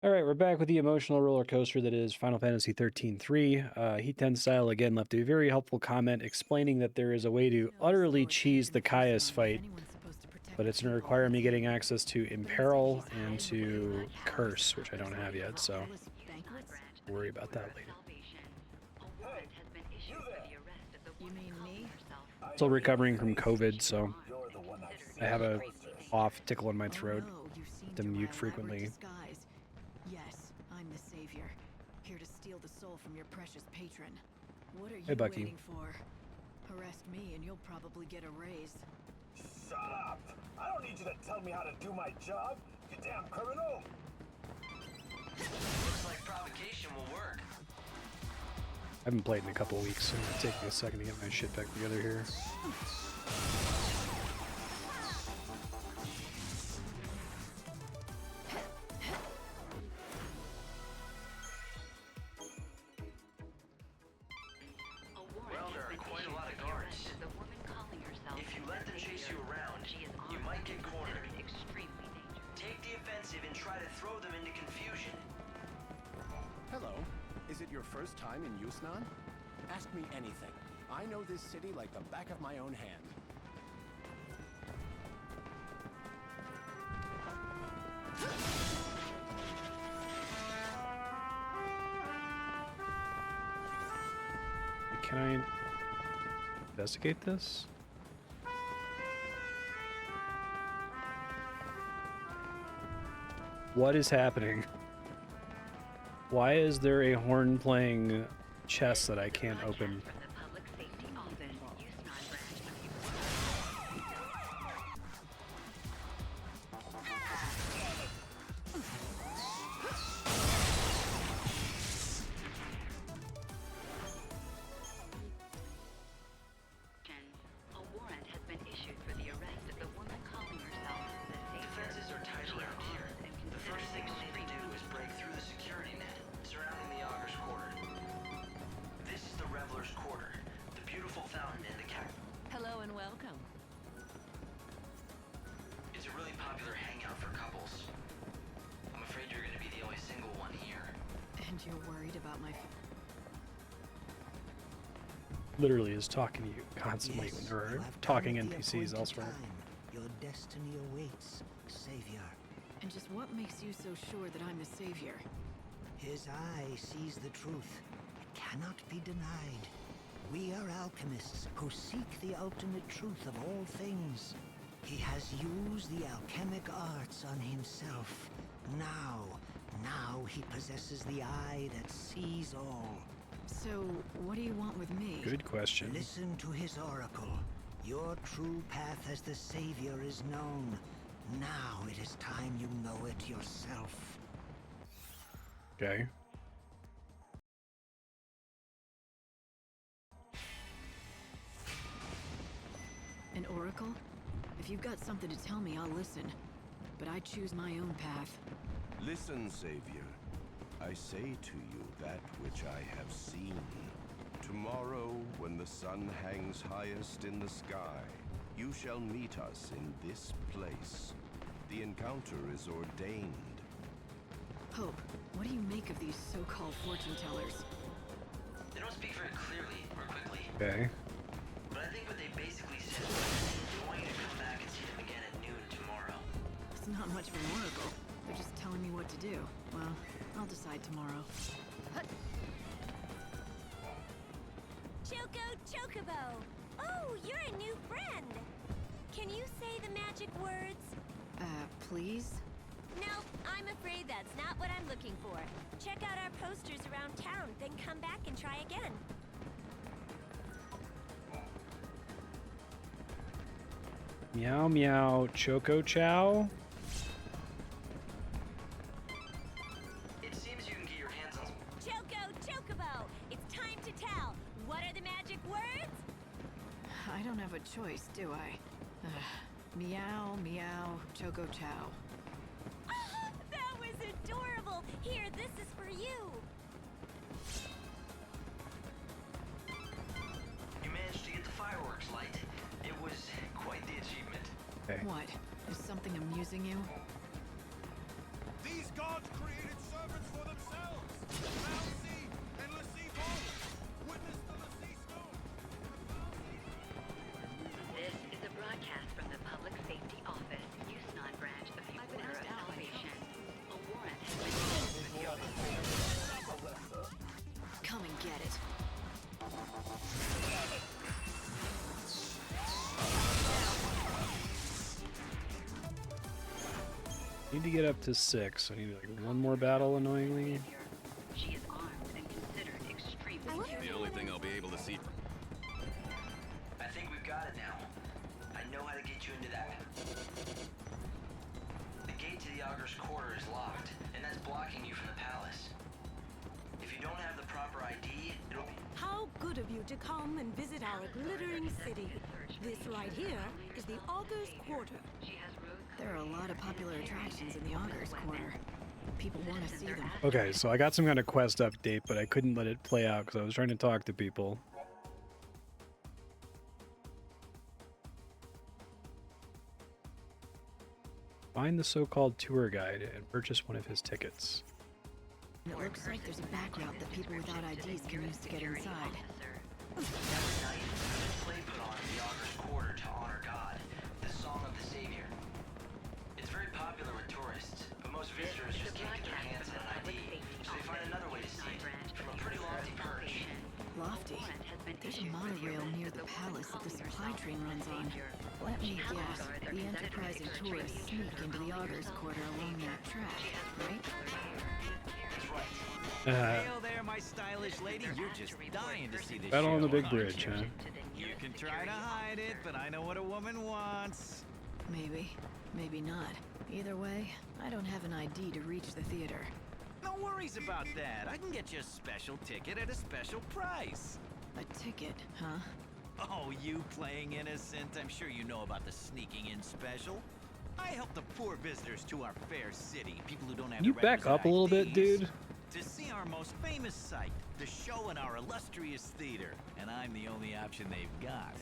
All right, we're back with the emotional roller coaster that is Final Fantasy 13-3. Heat 10 Style again left a very helpful comment explaining that there is a way to utterly cheese the Caius fight, but it's going to require me getting access to Imperil and to Curse, which I don't have yet, so we'll worry about that later. Still recovering from COVID, so I have a off tickle in my throat to mute frequently. Yes, I'm the savior, here to steal the soul from your precious patron. What are you Hey, Bucky. waiting for? Arrest me and you'll probably get a raise. Shut up! I don't need you to tell me how to do my job, you damn criminal! Looks like provocation will work. I haven't played in a couple of weeks, so it's taking a second to get my shit back together here. Well, there are quite a lot of guards. If you let them chase you around, you might get cornered. Take the offensive and try to throw them into confusion. Hello. Is it your first time in Yusnan? Ask me anything. I know this city like the back of my own hand. Can I investigate this? What is happening? Why is there a horn playing chest that I can't open? Defenses are tight around here. The first thing you'll need to do is break through the security net surrounding the Augur's Quarter. This is the Reveler's Quarter, the beautiful fountain in the cap. Hello and welcome. It's a really popular hangout for couples. I'm afraid you're going to be the only single one here. And you're worried about my... Literally is talking to you constantly when there are talking NPCs elsewhere. Your destiny awaits, Savior. And just what makes you so sure that I'm the savior? His eye sees the truth. It cannot be denied. We are alchemists who seek the ultimate truth of all things. He has used the alchemic arts on himself. Now he possesses the eye that sees all. So, what do you want with me? Good question. Listen to his oracle. Your true path as the Savior is known. Now it is time you know it yourself. Okay. An oracle? If you've got something to tell me, I'll listen. But I choose my own path. Listen, Savior. I say to you that which I have seen. Tomorrow, when the sun hangs highest in the sky, you shall meet us in this place. The encounter is ordained. Hope, what do you make of these so-called fortune tellers? They don't speak very clearly or quickly, Okay. but I think what they basically said was they want you to come back and see them again at noon tomorrow. It's not much of an oracle. They're just telling me what to do. Well, I'll decide tomorrow. Choco Chocobo! Oh, you're a new friend! Can you say the magic words? Please? Nope, I'm afraid that's not what I'm looking for. Check out our posters around town, then come back and try again. Meow meow choco chow. It seems you can get your hands on some... Choco Chocobo! It's time to tell! What are the magic words? I don't have a choice, do I? Meow, meow, choco chow. Ah, that was adorable! Here, this is for you! You managed to get the fireworks light. It was quite the achievement. Okay. What? Is something amusing you? These gods created to get up to 6. I need like one more battle, annoyingly. She is armed and considered extremely The only thing I'll be able to see. I think we've got it now. I know how to get you into that. The gate to the Augur's Quarter is locked, and that's blocking you from the palace. If you don't have the proper ID, it'll be... How good of you to come and visit our glittering city. This right here is the Augur's Quarter. There are a lot of popular attractions in the Augur's Quarter. People want to see them. Okay, so I got some kind of quest update, but I couldn't let it play out because I was trying to talk to people. Find the so-called tour guide and purchase one of his tickets. It looks like there's a back route that people without IDs can use to get inside. Every night, a play put on in the Augur's Quarter to honor God, the Song of the Savior. It's very popular with tourists, but most visitors just can't get their hands on an ID, so they find another way to see it, from a pretty lofty perch. Lofty? There's a monorail near the palace that the supply train runs on. Let me guess, the enterprising tourists sneak into the Augur's Quarter along that track, right? Hail there, my stylish lady. You're just dying to see this Battle show, on the big aren't bridge, you? huh? You can try to hide it, but I know what a woman wants. Maybe, maybe not. Either way, I don't have an ID to reach the theater. No worries about that. I can get you a special ticket at a special price. A ticket, huh? Oh, you playing innocent? I'm sure you know about the sneaking in special. I help the poor visitors to our fair city, people who don't have You the back up a requisite little bit, IDs, dude? to see our most famous sight, the show in our illustrious theater, and I'm the only option they've got.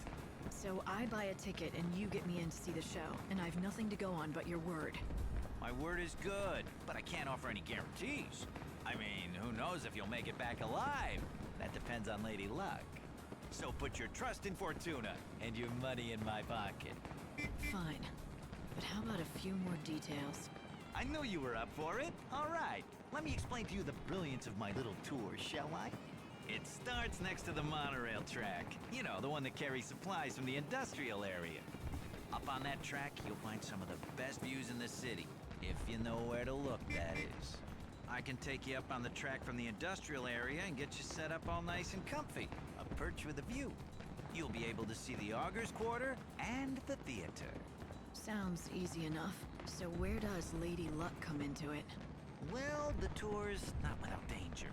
So I buy a ticket and you get me in to see the show, and I've nothing to go on but your word. My word is good, but I can't offer any guarantees. I mean, who knows if you'll make it back alive? That depends on Lady Luck. So put your trust in Fortuna, and your money in my pocket. Fine. But how about a few more details? I knew you were up for it. All right, let me explain to you the brilliance of my little tour, shall I? It starts next to the monorail track. You know, the one that carries supplies from the industrial area. Up on that track, you'll find some of the best views in the city. If you know where to look, that is. I can take you up on the track from the industrial area and get you set up all nice and comfy. A perch with a view. You'll be able to see the Augur's Quarter and the theater. Sounds easy enough. So where does Lady Luck come into it? Well, the tour's not without danger.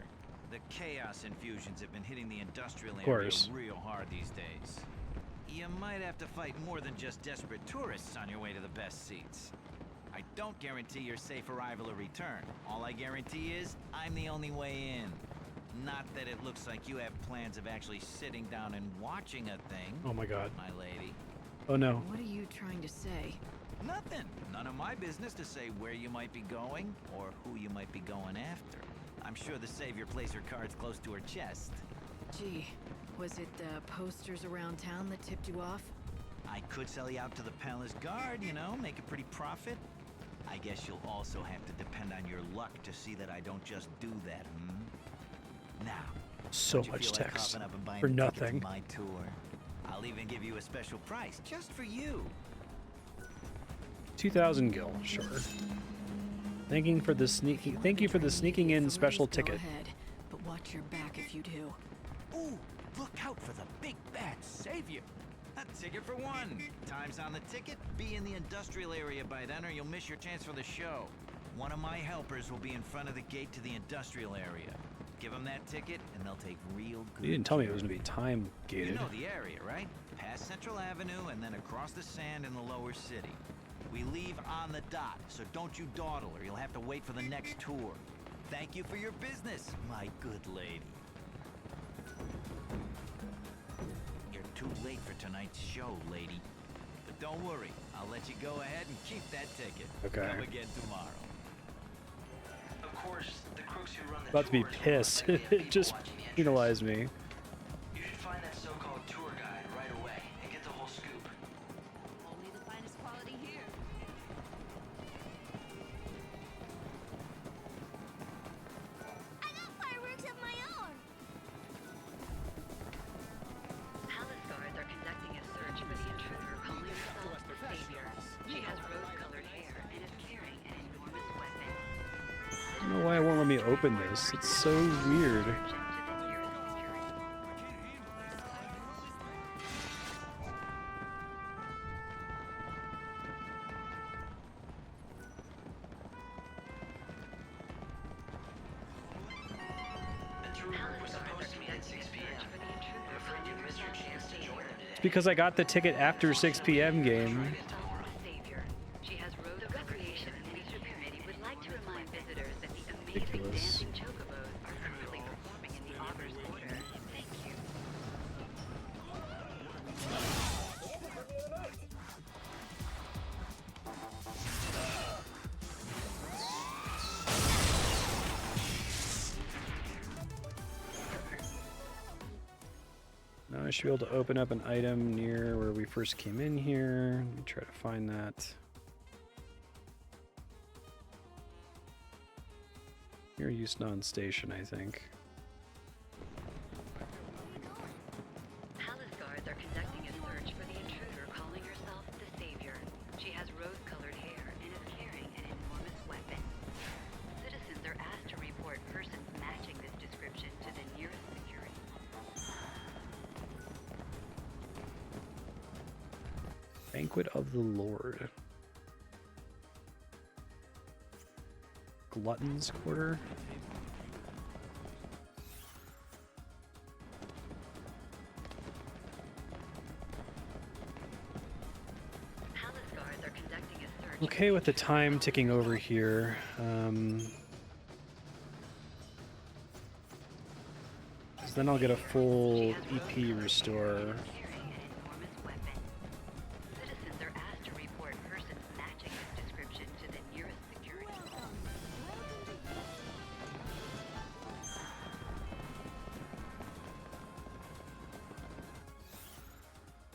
The chaos infusions have been hitting the industrial area course. real hard these days. You might have to fight more than just desperate tourists on your way to the best seats. I don't guarantee your safe arrival or return. All I guarantee is, I'm the only way in. Not that it looks like you have plans of actually sitting down and watching a thing, Oh my god. my lady. Oh no. What are you trying to say? Nothing. None of my business to say where you might be going or who you might be going after. I'm sure the Savior plays her cards close to her chest. Gee, was it the posters around town that tipped you off? I could sell you out to the palace guard, you know, make a pretty profit. I guess you'll also have to depend on your luck to see that I don't just do that, Now, So don't you much feel like text hopping up and buying for a ticket to nothing. my tour? I'll even give you a special price just for you. 2,000 gil, sure. Thank you for the sneaking in special Go ticket. ahead, but watch your back if you do. Ooh, look out for the big bad Savior. A ticket for one. Time's on the ticket. Be in the industrial area by then or you'll miss your chance for the show. One of my helpers will be in front of the gate to the industrial area. Give them that ticket and they'll take real good You didn't tell me it care was of going to be time You gated. know the area, right? Past Central Avenue and then across the sand in the lower city. We leave on the dot, so don't you dawdle or you'll have to wait for the next tour. Thank you for your business, my good lady. You're too late for tonight's show, lady. But don't worry, I'll let you go ahead and keep that ticket. Okay. Come again tomorrow. Of course, the crooks who run the About to be tours will pissed. likely have It people just watching the entrance. penalized me. You should find that so-called tour guide right away and get the whole scoop. Only the finest quality here. I got fireworks of my own. Palace guards are conducting a search for the intruder calling herself Savior. She has rose-colored hair and is carrying an enormous don't know why it won't let me open this. It's so weird. It's because I got the ticket after 6 p.m. game. Ridiculous. Now I should be able to open up an item near where we first came in here. Let me try to find that. Near Yusnan Station, I think. Palace guards are conducting a search for the intruder calling herself the Savior. She has rose-colored hair and is carrying an enormous weapon. Citizens are asked to report persons matching this description to the nearest security. Banquet of the Lord. Glutton's Quarter. Palace guards are conducting a search. Okay, with the time ticking over here. 'Cause then I'll get a full EP restore. Citizens are asked to report persons matching this description to the nearest security.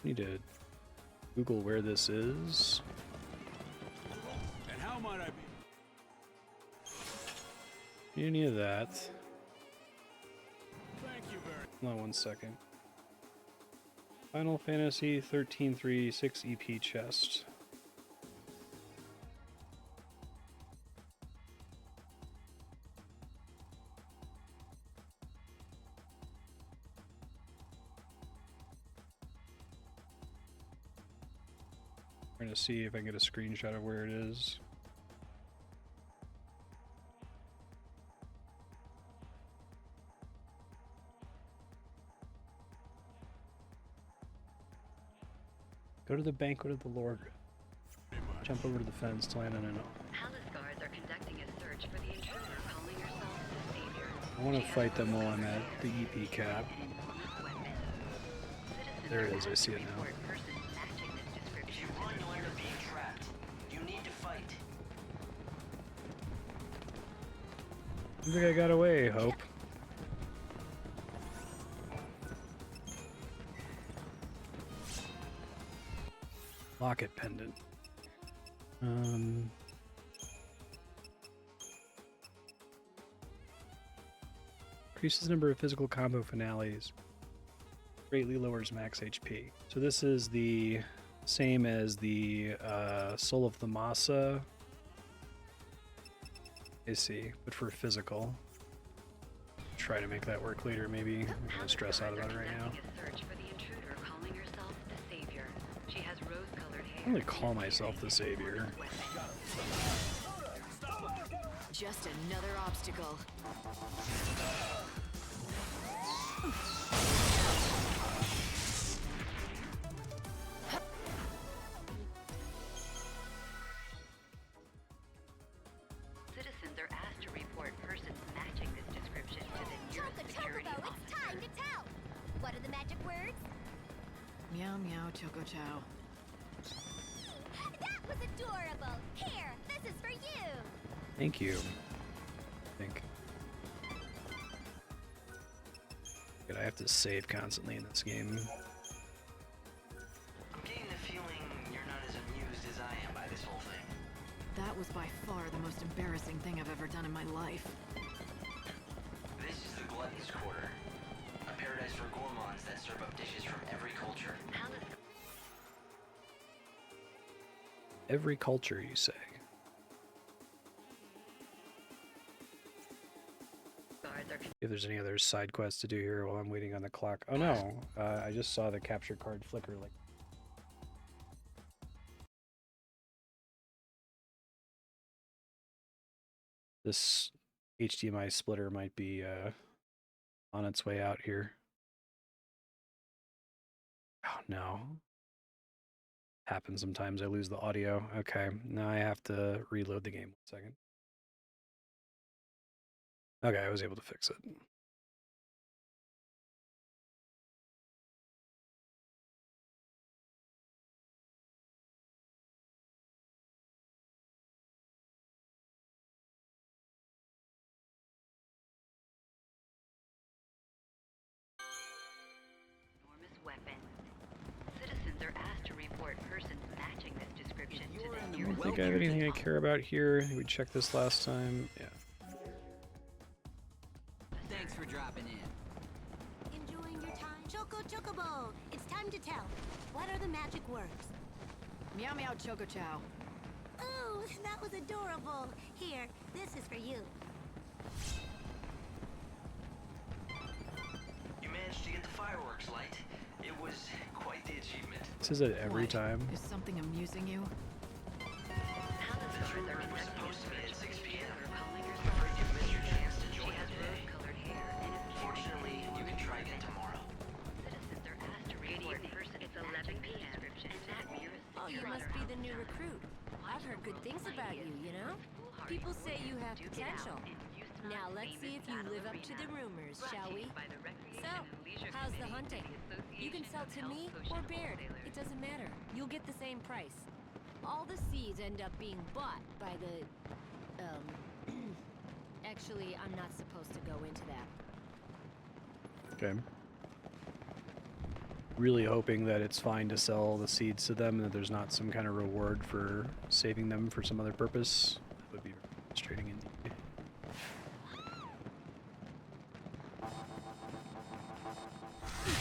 Need to Google where this is. And how might I be? Need any of that. Thank you very Hold on one second. Final Fantasy 13.3 6 EP chest. Trying to see if I can get a screenshot of where it is. Go to the Banquet of the Lord. Jump over to the fence to land on an. Palace guards are conducting a search for the intruder calling herself the Savior. I want to fight them while I'm at the EP cap. There it is, I see it now. If you run, you'll end up being trapped. You need to fight. I think I got away, Hope. Locket pendant. Increases the number of physical combo finales. Greatly lowers max HP. So this is the same as the Soul of the Masa. I see, but for physical. Try to make that work later, maybe. I'm gonna stress out about it right now. I only call myself the Savior. Just another obstacle. Citizens are asked to report persons matching this description to the nearest security Chocobo, it's time to tell. What are the magic words? Meow meow choco chow. That was adorable. Here, this is for you. Thank you. I think. Good, I have to save constantly in this game. I'm getting the feeling you're not as amused as I am by this whole thing. That was by far the most embarrassing thing I've ever done in my life. This is the Glutton's Quarter, a paradise for gourmands that serve up dishes from every culture. Every culture, you say? If there's any other side quests to do here while I'm waiting on the clock. Oh no, I just saw the capture card flicker like. This HDMI splitter might be on its way out here. Oh no. Happens sometimes, I lose the audio. Okay, now I have to reload the game. 1 second. Okay, I was able to fix it. Enormous weapon. Citizens are asked to report persons matching this description to the I nearest. don't think I have anything I care about here. We checked this last time. Yeah. Thanks for dropping in. Enjoying your time? Chocobo! It's time to tell. What are the magic words? Meow meow choco chow. Oh, that was adorable. Here, this is for you. You managed to get the fireworks light. It was quite the achievement. This is it every What? time. Is something amusing you? Palace guards are We're conducting supposed to be at 6 p.m. calling I'm herself. afraid you've missed your chance to She join has today. rose-colored hair and is Fortunately, you can try again tomorrow. Citizens are asked to report persons It's matching 11 this p.m. description and to that the nearest Oh, you must be the new recruit. I've heard good things about you, you know? People say you have potential. Now let's see if you live up to the rumors, shall we? So, how's the hunting? You can sell to me or Baird. It doesn't matter. You'll get the same price. All the seeds end up being bought by the... Actually, I'm not supposed to go into that. Okay. Really hoping that it's fine to sell the seeds to them and that there's not some kind of reward for saving them for some other purpose. That would be frustrating indeed.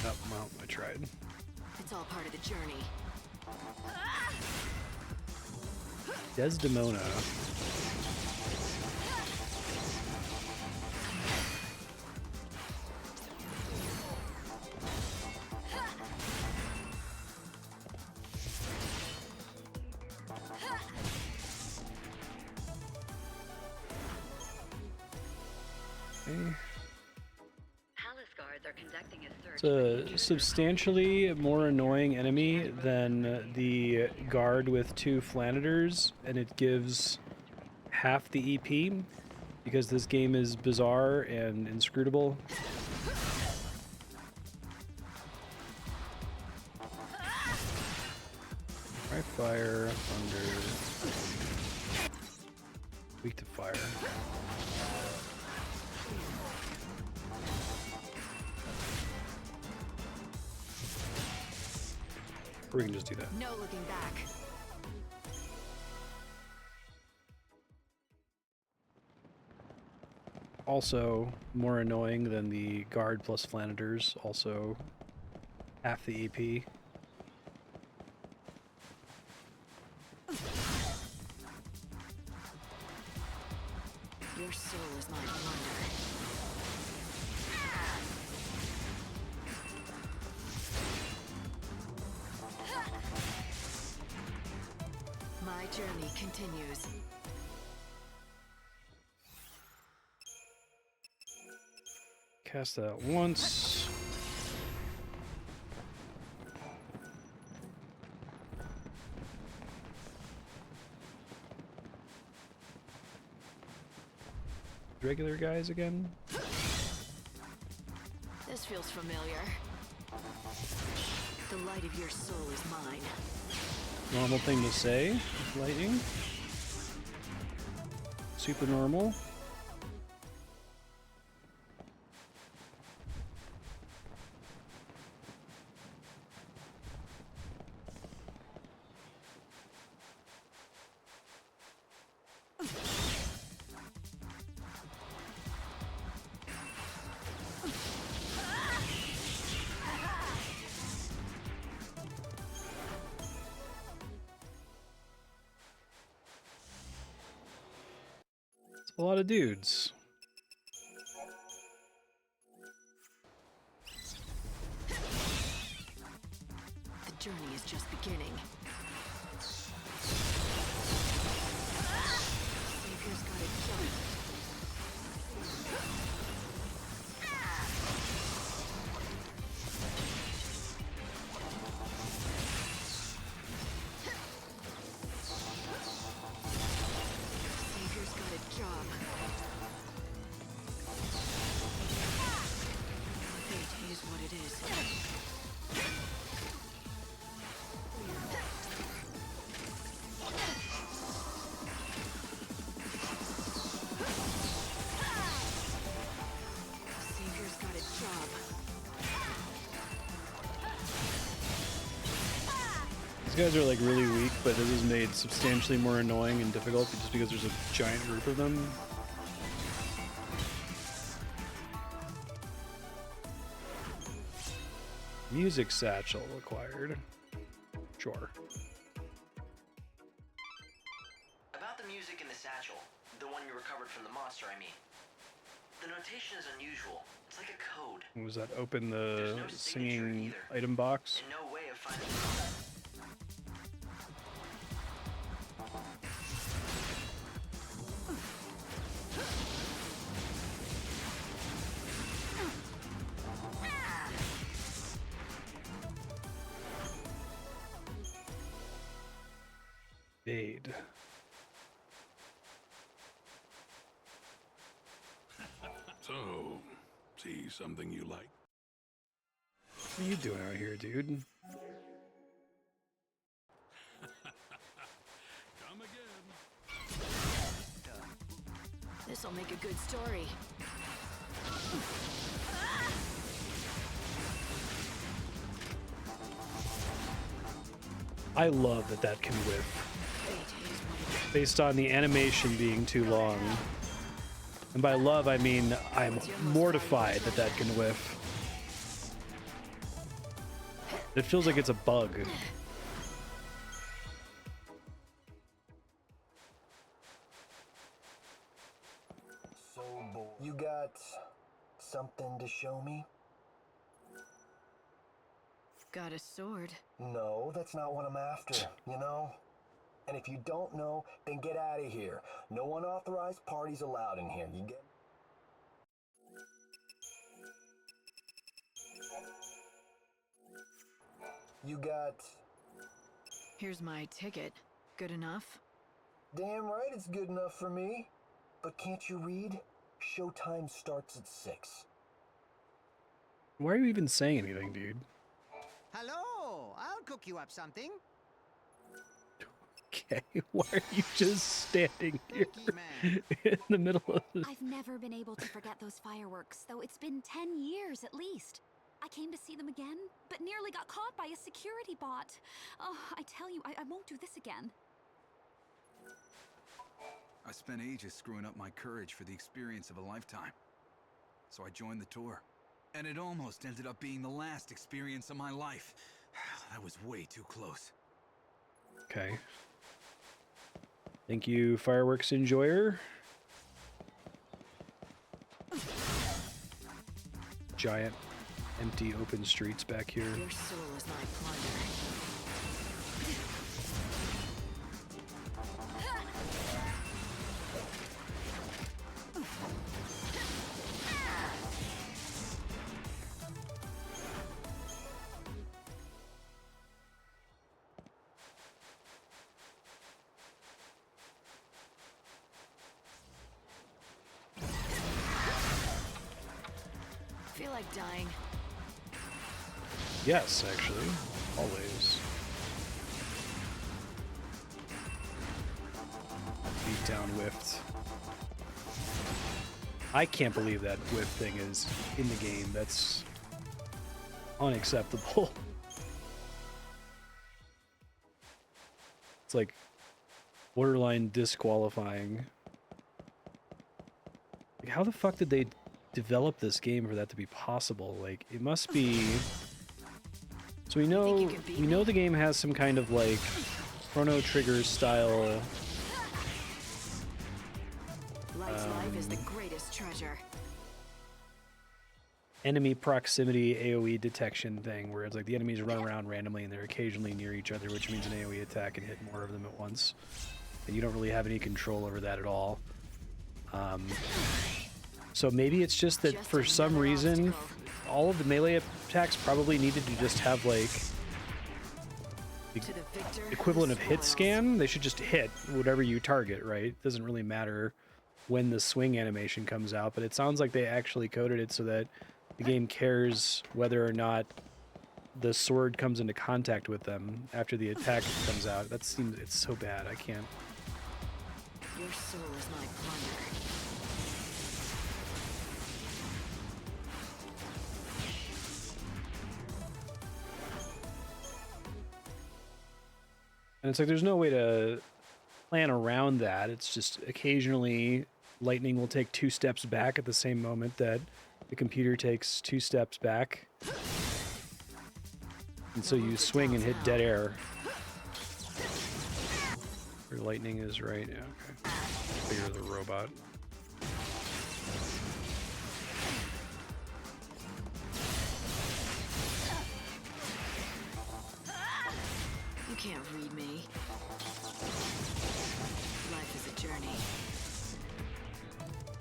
Oh, well, I tried. It's all part of the journey. Desdemona. Palace guards are conducting a search. It's a substantially more annoying enemy than the guard with 2 Flanators, and it gives half the EP because this game is bizarre and inscrutable. Try fire, thunder. Weak to fire. Or we can just do that. No looking back. Also more annoying than the guard plus Flanators, also half the EP. Your soul is my wonder. My journey continues. Cast that once. Regular guys again? This feels familiar. The light of your soul is mine. Normal thing to say with lightning. Super normal. A lot of dudes. journey is just beginning. Savior's gotta jump. Savior's got a job. Fate is what it is. Savior's got a job. These guys are like really weak, but this is made substantially more annoying and difficult just because there's a giant group of them. Music satchel acquired. Sure. About the music in the satchel, the one you recovered from the monster, I mean. The notation is unusual. It's like a code. Was that open There's the no signature singing either, item box? and no way of finding Fade. So, see something you like? What are you doing out here, dude? Come again. This'll make a good story. I love that that can whiff. Fate is what it is. Based on the animation being too long. And by love, I mean I'm mortified that that can whiff. It feels like it's a bug. So, you got something to show me? Got a sword. No, that's not what I'm after, you know? And if you don't know, then get out of here. No unauthorized parties allowed in here, you get? You got... Here's my ticket. Good enough? Damn right it's good enough for me. But can't you read? Showtime starts at 6. Why are you even saying anything, dude? Hello, I'll cook you up something. Okay, why are you just standing here in the middle of this? I've never been able to forget those fireworks, though it's been 10 years at least. I came to see them again, but nearly got caught by a security bot. Oh, I tell you, I won't do this again. I spent ages screwing up my courage for the experience of a lifetime. So I joined the tour. And it almost ended up being the last experience of my life. That was way too close. Okay. Thank you, fireworks enjoyer. Giant, empty, open streets back here. Your soul is my plunder. Feel like dying. Yes, actually. Always. Beat down whiffed. I can't believe that whiff thing is in the game. That's unacceptable. It's like borderline disqualifying. Like, how the fuck did they develop this game for that to be possible? Like, it must be... So we know the game has some kind of like Chrono Trigger style Light's life is the greatest treasure. enemy proximity AoE detection thing, where it's like the enemies run around randomly and they're occasionally near each other, which means an AoE attack can hit more of them at once. And you don't really have any control over that at all. So maybe it's just that for some reason, all of the melee attacks probably needed to just have like the equivalent of hit scan. They should just hit whatever you target, right? It doesn't really matter when the swing animation comes out, but it sounds like they actually coded it so that the game cares whether or not the sword comes into contact with them after the attack comes out. That seems, it's so bad. I can't. Your soul is my plunder. And it's like there's no way to plan around that. It's just occasionally lightning will take 2 steps back at the same moment that the computer takes 2 steps back. And so you swing and hit dead air. Where lightning is right. Yeah, okay. Figure the robot. You can't read me. Life is a journey.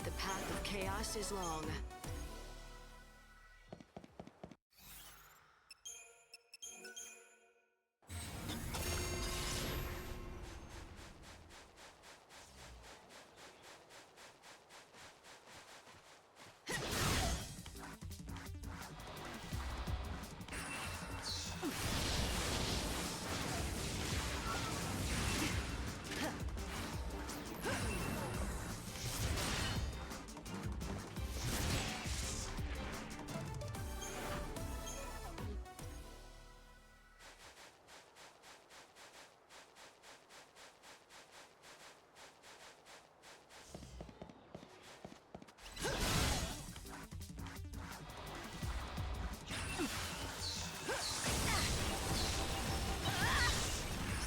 The path of chaos is long.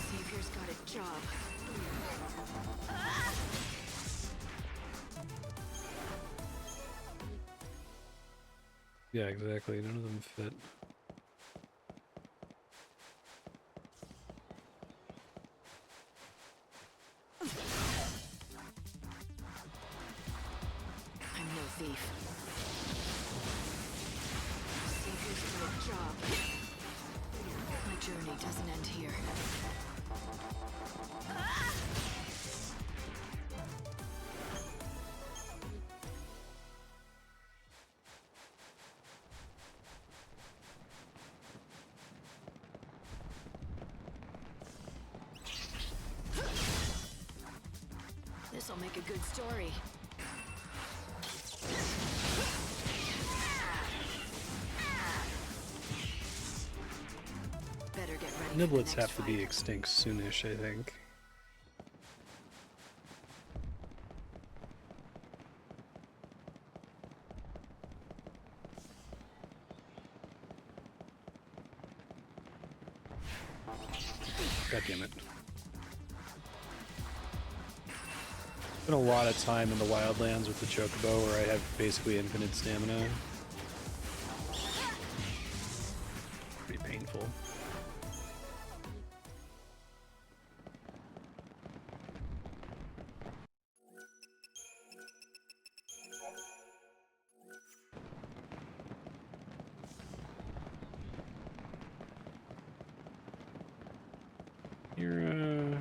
Savior's got a job. Yeah, exactly. None of them fit. I'm no thief. Savior's got a job. My journey doesn't end here. This'll make a good story. Better get ready. Niblets have to be extinct soonish, I think. God damn it. Been a lot of time in the wildlands with the chocobo where I have basically infinite stamina. Pretty painful. You're,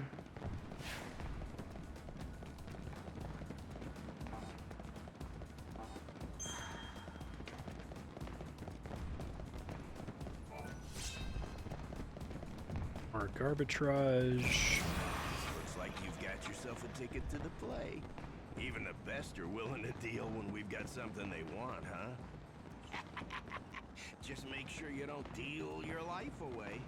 more arbitrage. Looks like you've got yourself a ticket to the play. Even the best are willing to deal when we've got something they want, huh? Just make sure you don't deal your life away.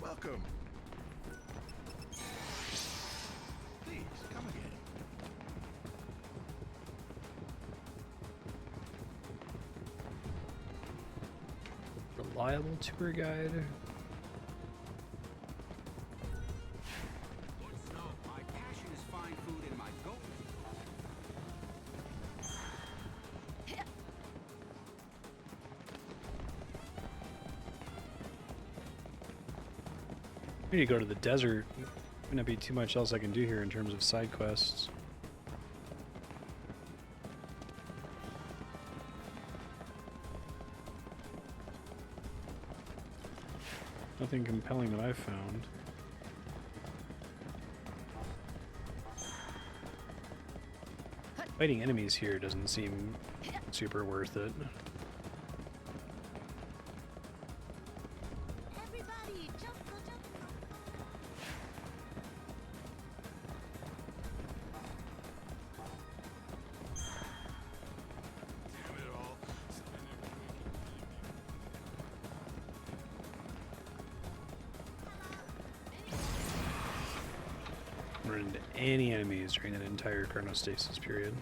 Welcome. Please, come again. Reliable tour guide. I need to go to the desert. Might not be too much else I can do here in terms of side quests. Nothing compelling that I've found. Fighting enemies here doesn't seem super worth it. Everybody, jump, go, jump. Damn it all. Run into any enemies during that entire chronostasis period.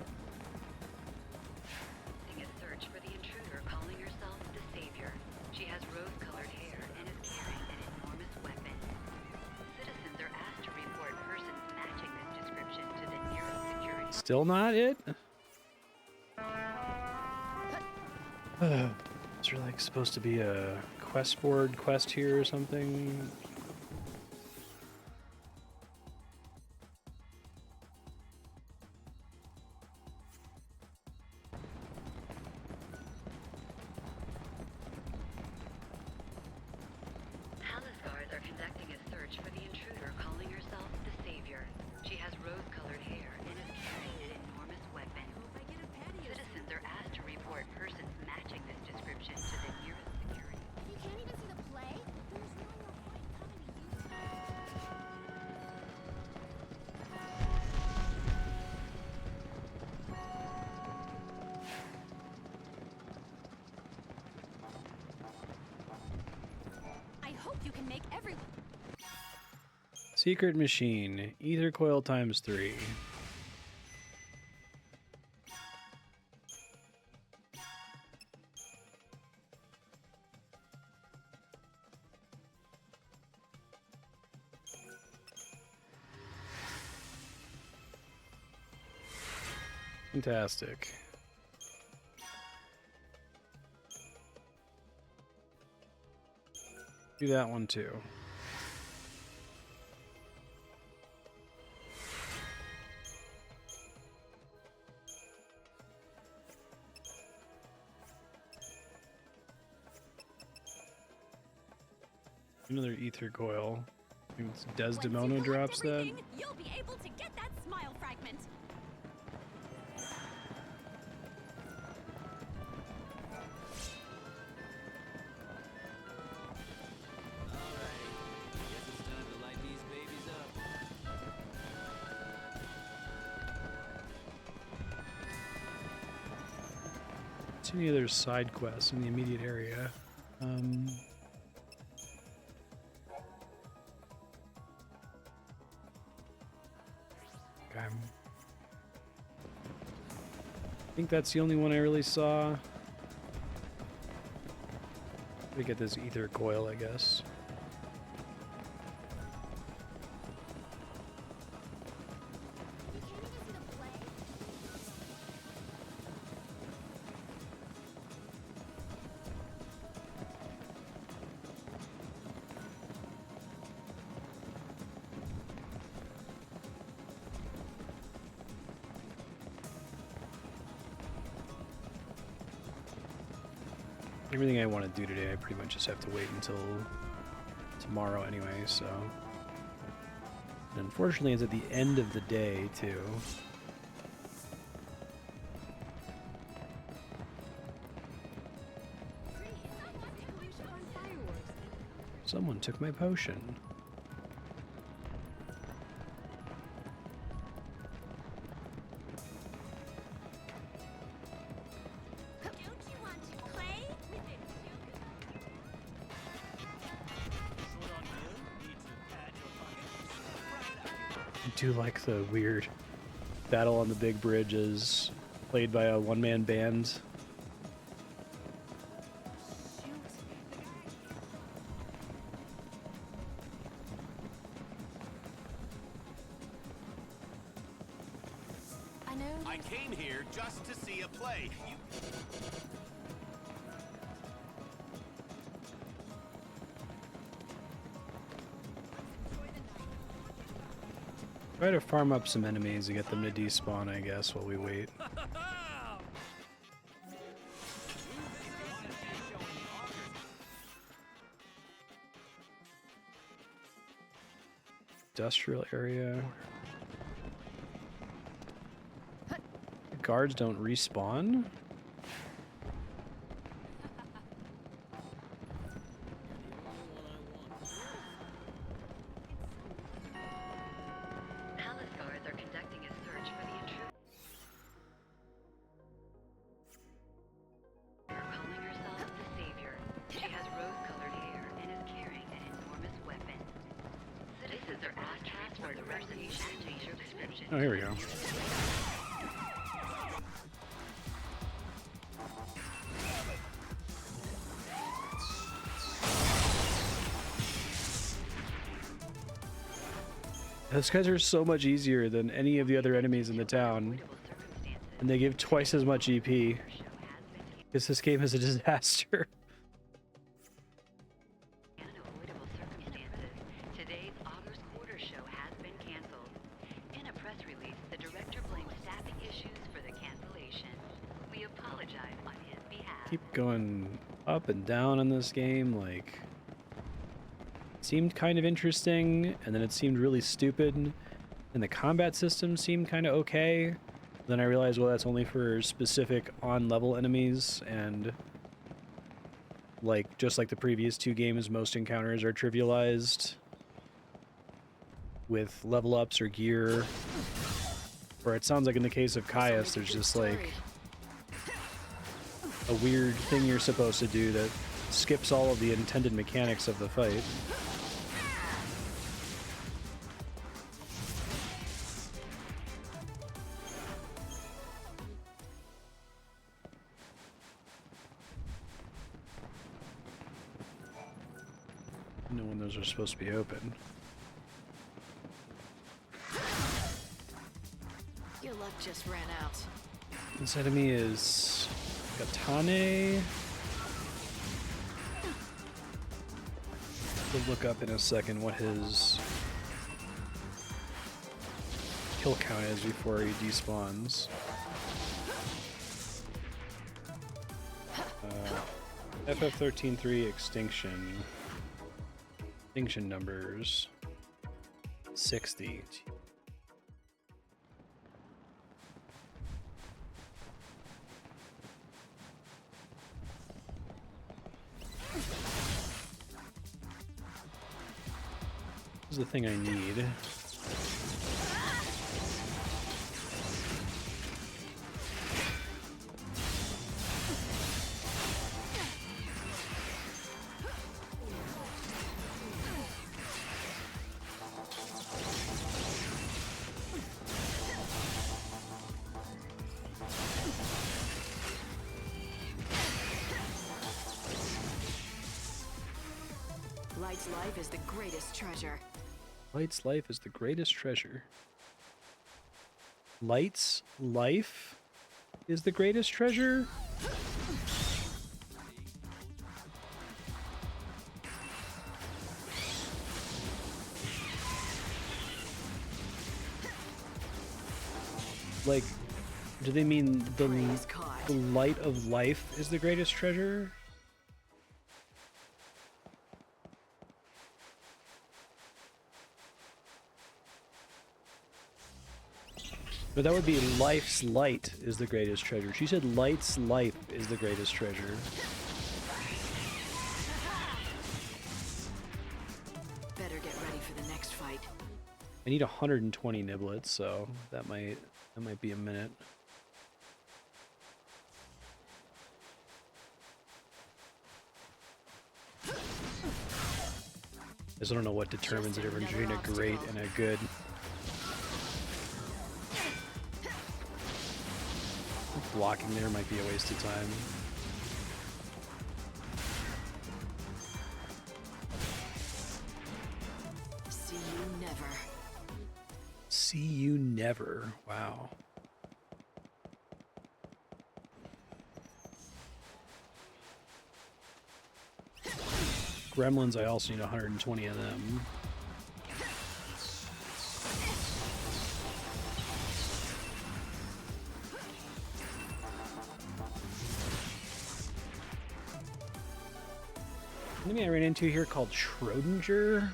A search for the intruder calling herself the Savior. She has rose-colored hair and is carrying an enormous weapon. Citizens are asked to report persons matching this description to the nearest security. Still not it? Is there like supposed to be a quest board quest here or something? Palace guards are conducting a search for the intruder calling herself the Savior. She has rose-colored hair and is carrying an enormous weapon. Citizens are asked to report persons matching this description to the nearest security. You can't even see the play? There's no more point coming to you. I hope you can make everyone. Secret machine, ether coil ×3. Fantastic. Do that one too. Another ether coil. I think it's Desdemona drops that. You'll be able to get that smile fragment. Any other side quests in the immediate area? Okay. I think that's the only one I really saw. We get this ether coil, I guess. Everything I want to do today, I pretty much just have to wait until tomorrow anyway, so... And unfortunately, it's at the end of the day, too. Someone took my potion. I do like the weird battle on the big bridge is played by a one-man band. I came here just to see a play. Try to farm up some enemies to get them to despawn, I guess, while we wait. Industrial area. The guards don't respawn? Palace guards are conducting a search for the intruder. Calling herself the Savior. She has rose-colored hair and is carrying an enormous weapon. Citizens are asked to report the person matching your description. Oh, here we go. Those guys are so much easier than any of the other enemies in the town. And they give twice as much EP. Because this game is a disaster. Unavoidable circumstances. Today's Augur's Quarter show has been canceled. In a press release, the director blames staffing issues for the cancellation. We apologize on his behalf. Keep going up and down in this game, like... It seemed kind of interesting, and then it seemed really stupid, and the combat system seemed kind of okay. Then I realized, well, that's only for specific on-level enemies, and like just like the previous two games, most encounters are trivialized with level ups or gear. Or it sounds like in the case of Caius, there's just like a weird thing you're supposed to do that skips all of the intended mechanics of the fight. Know when those are supposed to be open. Your luck just ran out. This enemy is Katane. We'll look up in a second what his kill count is before he despawns. FF13-3 extinction. Extinction numbers 60. This is the thing I need. Light's life is the greatest treasure. Light's life is the greatest treasure. Light's life is the greatest treasure? Like, do they mean the light of life is the greatest treasure? But that would be life's light is the greatest treasure. She said light's life is the greatest treasure. Better get ready for the next fight. I need 120 niblets, so that might be a minute. I just don't know what determines the difference between a great and a good. Blocking there might be a waste of time. See you never. See you never. Wow. Gremlins, I also need 120 of them. enemy I ran into here called Schrodinger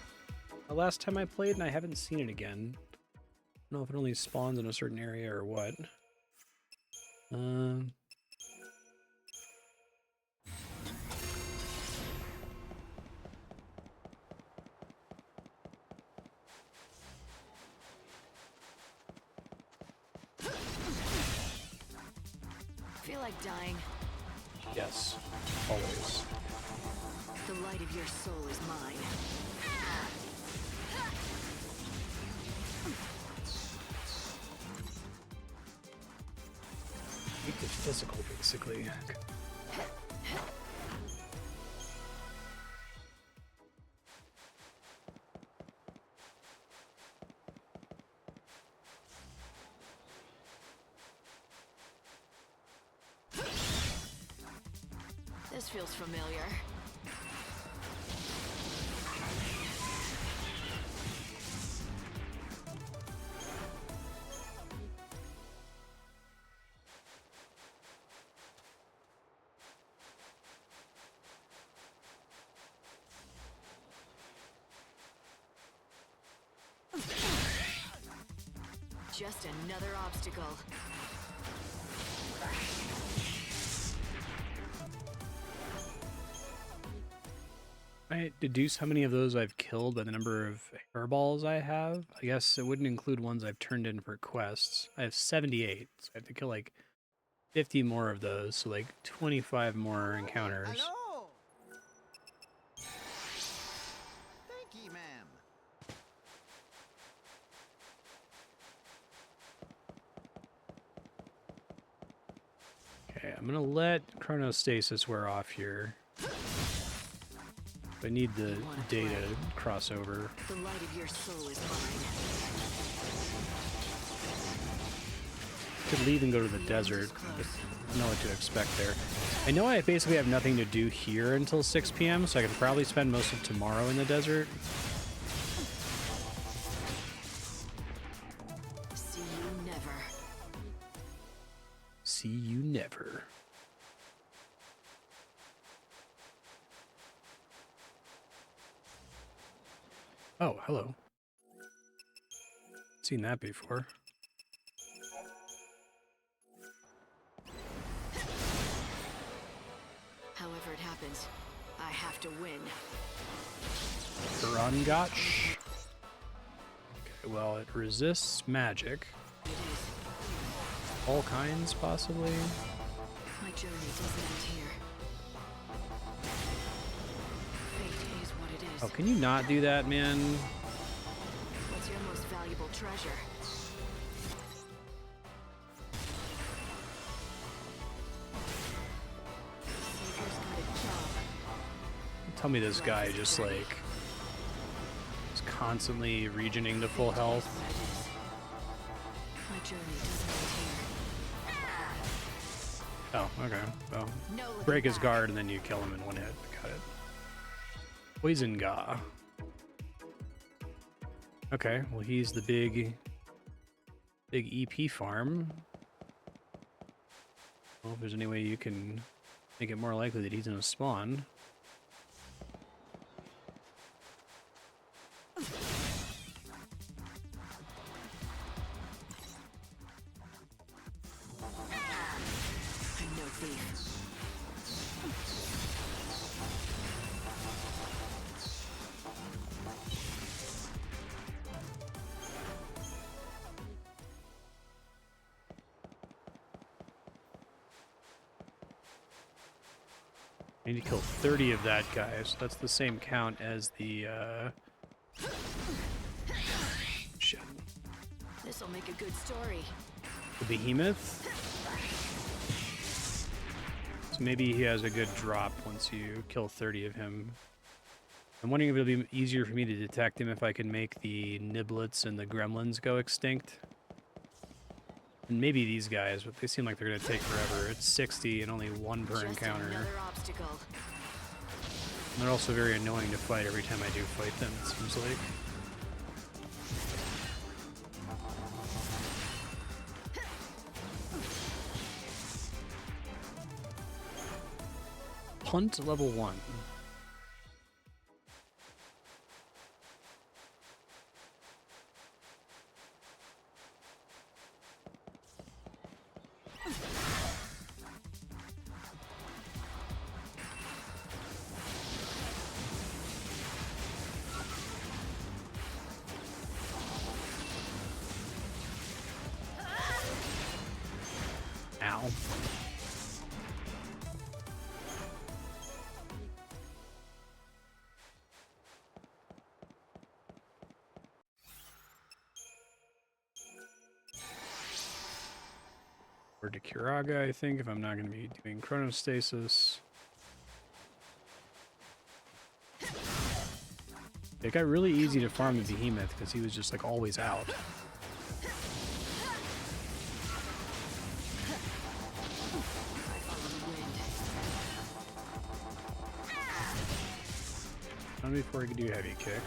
the last time I played, and I haven't seen it again. I don't know if it only spawns in a certain area or what. Feel like dying? Yes, always. The light of your soul is mine. Make it physical, basically. This feels familiar. Just another obstacle. I deduce how many of those I've killed by the number of hairballs I have. I guess it wouldn't include ones I've turned in for quests. I have 78, so I have to kill like 50 more of those, so like 25 more encounters. Hello. Thank you, ma'am. Okay, I'm gonna let chronostasis wear off here. I need the data crossover. The light of your soul is mine. Could leave and go to the desert, but I don't know what to expect there. I know I basically have nothing to do here until 6 p.m., so I could probably spend most of tomorrow in the desert. See you never. See you never. Oh, hello. Seen that before. However it happens, I have to win. Garangotch. Okay, well, it resists magic. All kinds, possibly. My journey doesn't end here. Fate is what it is. Oh, can you not do that, man? What's your most valuable treasure? Savior's got a job. Tell me this guy just like is constantly regening to full health. My journey doesn't end here. Oh, okay. Well, break his guard and then you kill him in one hit. Got it. Poison Ga. Okay, well he's the big EP farm. Well, if there's any way you can make it more likely that he's gonna spawn. I'm no thief. I need to kill 30 of that guy, so that's the same count as the, shit. This'll make a good story. The behemoth? So maybe he has a good drop once you kill 30 of him. I'm wondering if it'll be easier for me to detect him if I can make the niblets and the gremlins go extinct. And maybe these guys, but they seem like they're gonna take forever. It's 60 and only one per encounter. Another obstacle. And they're also very annoying to fight every time I do fight them, it seems like. Punt level 1. Or to Kiraga, I think, if I'm not going to be doing chronostasis. It got really easy to farm the behemoth because he was just like always out. Not before he could do heavy kick.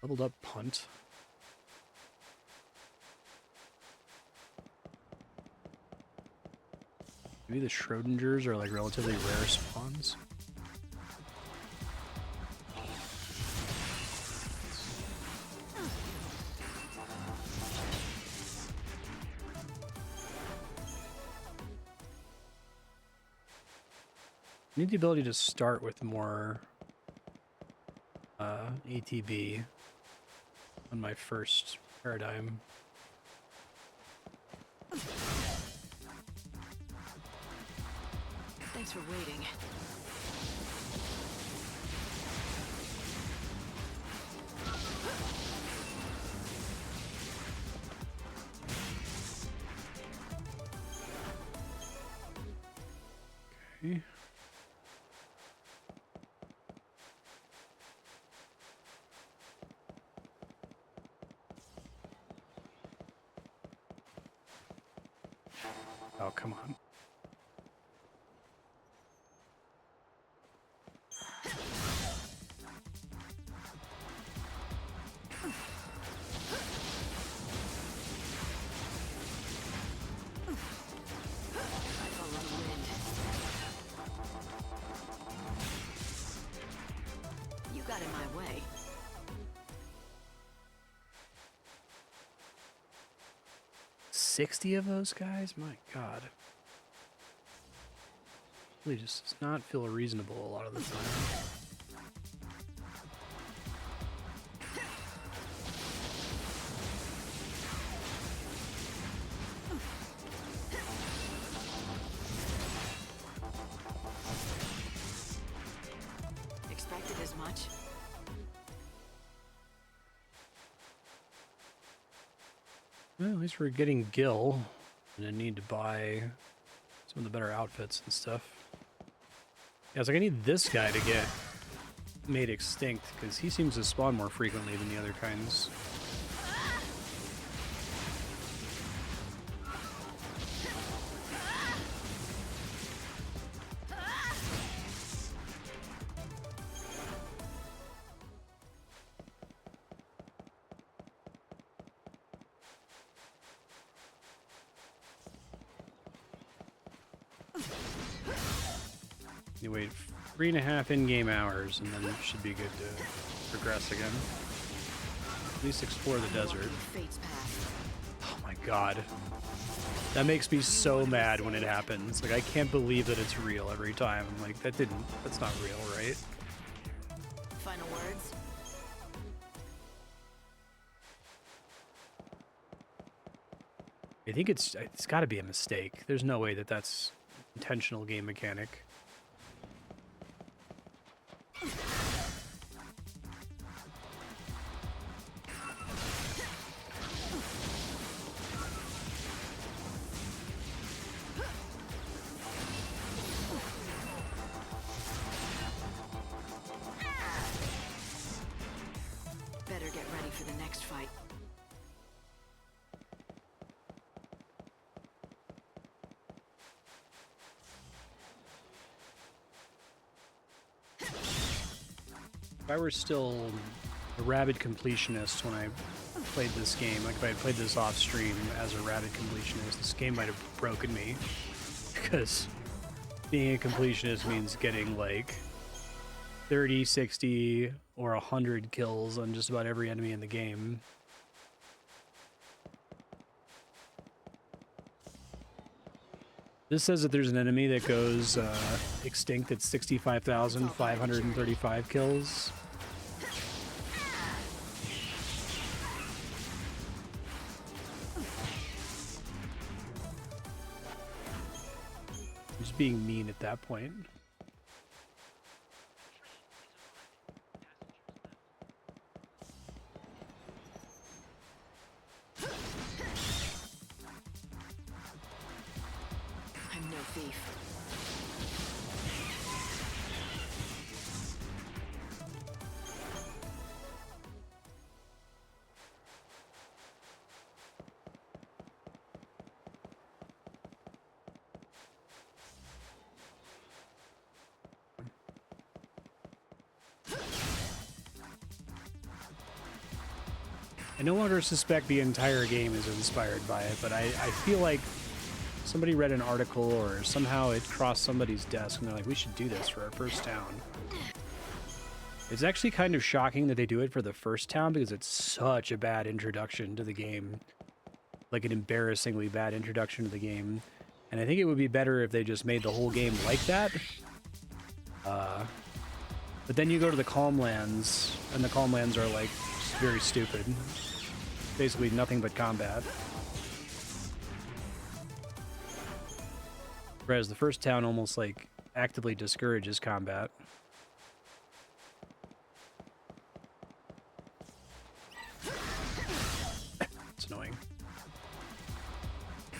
Leveled up punt. Maybe the Schrodingers are like relatively rare spawns. I need the ability to start with more ATB on my first paradigm. Thanks for waiting. Okay. Oh, come on. You got in my way. $60 of those guys? My God. Really just does not feel reasonable a lot of the time. Expected as much. Well, at least we're getting Gil. And I need to buy some of the better outfits and stuff. Yeah, it's like I need this guy to get made extinct, because he seems to spawn more frequently than the other kinds. You wait 3.5 in-game hours, and then it should be good to progress again. At least explore the desert. Oh my God. That makes me so mad when it happens. Like, I can't believe that it's real every time. I'm like, that's not real, right? Final words? I think it's got to be a mistake. There's no way that that's intentional game mechanic. Better get ready for the next fight. If I were still a rabid completionist when I played this game, like if I had played this off stream as a rabid completionist, this game might have broken me. Because being a completionist means getting like 30, 60, or 100 kills on just about every enemy in the game. This says that there's an enemy that goes extinct at 65,535 kills. Just being mean at that point. I no longer suspect the entire game is inspired by it, but I feel like somebody read an article or somehow it crossed somebody's desk and they're like, we should do this for our first town. It's actually kind of shocking that they do it for the first town because it's such a bad introduction to the game. Like an embarrassingly bad introduction to the game. And I think it would be better if they just made the whole game like that. But then you go to the Calmlands, and the Calmlands are like very stupid. Basically nothing but combat. Whereas the first town almost like actively discourages combat. It's annoying.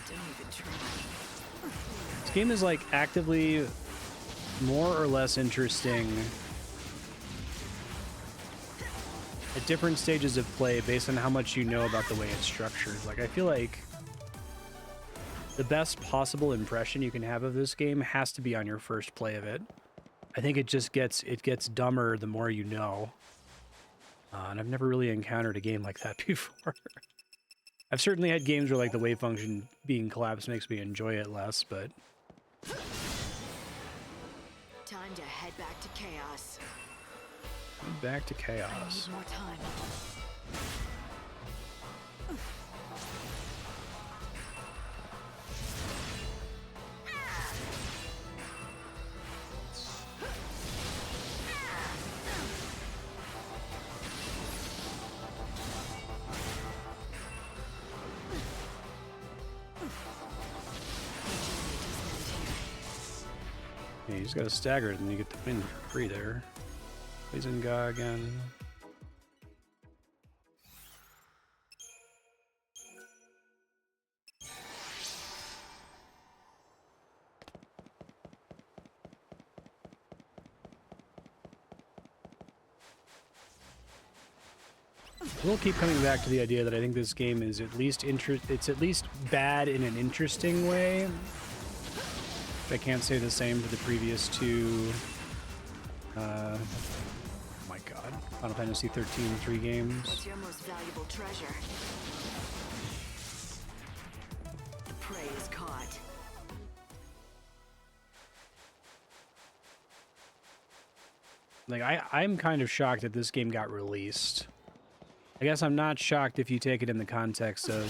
Don't even try. This game is like actively more or less interesting at different stages of play based on how much you know about the way it's structured. Like, I feel like the best possible impression you can have of this game has to be on your first play of it. I think it just gets dumber the more you know. And I've never really encountered a game like that before. I've certainly had games where like the wave function being collapsed makes me enjoy it less, but Time to head back to chaos. back to I chaos. need more time. Yeah, you just gotta stagger it and you get the win for free there. Poison guy again. We'll keep coming back to the idea that I think this game is at least it's at least bad in an interesting way. I can't say the same for the previous two. Oh my god, Final Fantasy 13 3 games. What's your most valuable treasure? The prey is caught. Like I'm kind of shocked that this game got released. I guess I'm not shocked if you take it in the context of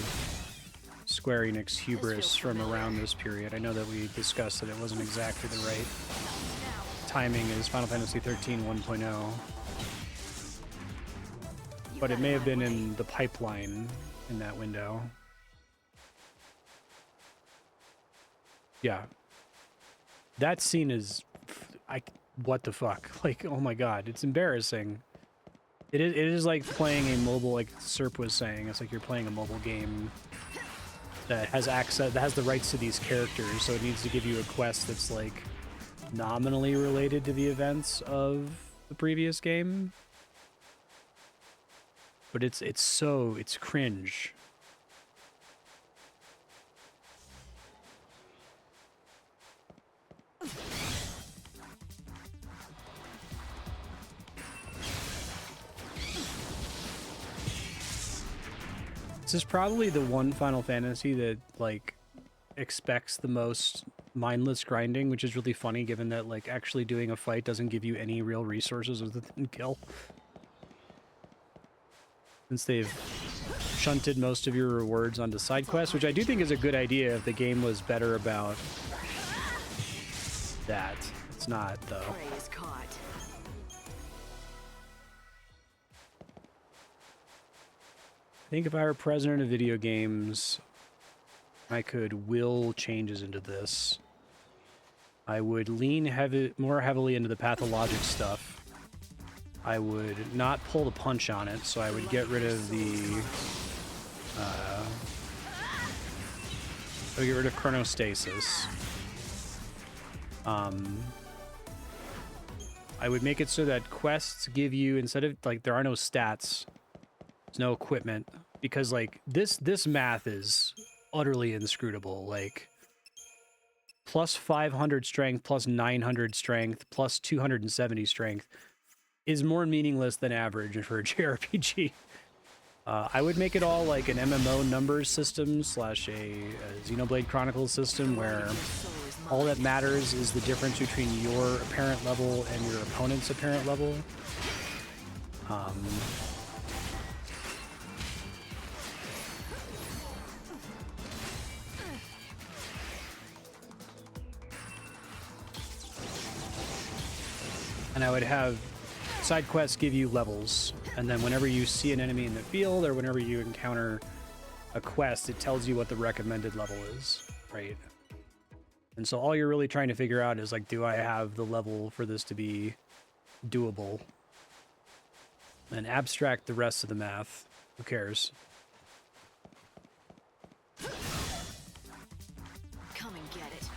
Square Enix hubris from around this period. I know that we discussed that it wasn't exactly the right timing as Final Fantasy 13 1.0. But it may have been in the pipeline in that window. Yeah. That scene is... what the fuck? Like, oh my god, it's embarrassing. It is like playing a mobile, like Serp was saying, it's like you're playing a mobile game that has access, that has the rights to these characters, so it needs to give you a quest that's like nominally related to the events of the previous game. But it's cringe. This is probably the one Final Fantasy that, like, expects the most mindless grinding, which is really funny given that, like, actually doing a fight doesn't give you any real resources other than kill. Since they've shunted most of your rewards onto side quests, which I do think is a good idea if the game was better about that. It's not, though. Prey is caught. I think if I were president of video games, I could will changes into this. I would lean more heavily into the pathologic stuff. I would not pull the punch on it, so I would get rid of the... I would get rid of chronostasis. I would make it so that quests give you, instead of, like, there are no stats, there's no equipment, because, like, this math is utterly inscrutable. Like, plus 500 strength, plus 900 strength, plus 270 strength is more meaningless than average for a JRPG. I would make it all like an MMO numbers system slash a Xenoblade Chronicles system where all that matters is the difference between your apparent level and your opponent's apparent level. And I would have side quests give you levels, and then whenever you see an enemy in the field or whenever you encounter a quest, it tells you what the recommended level is, right? And so all you're really trying to figure out is like, do I have the level for this to be doable? And abstract the rest of the math. Who cares? Come and get it.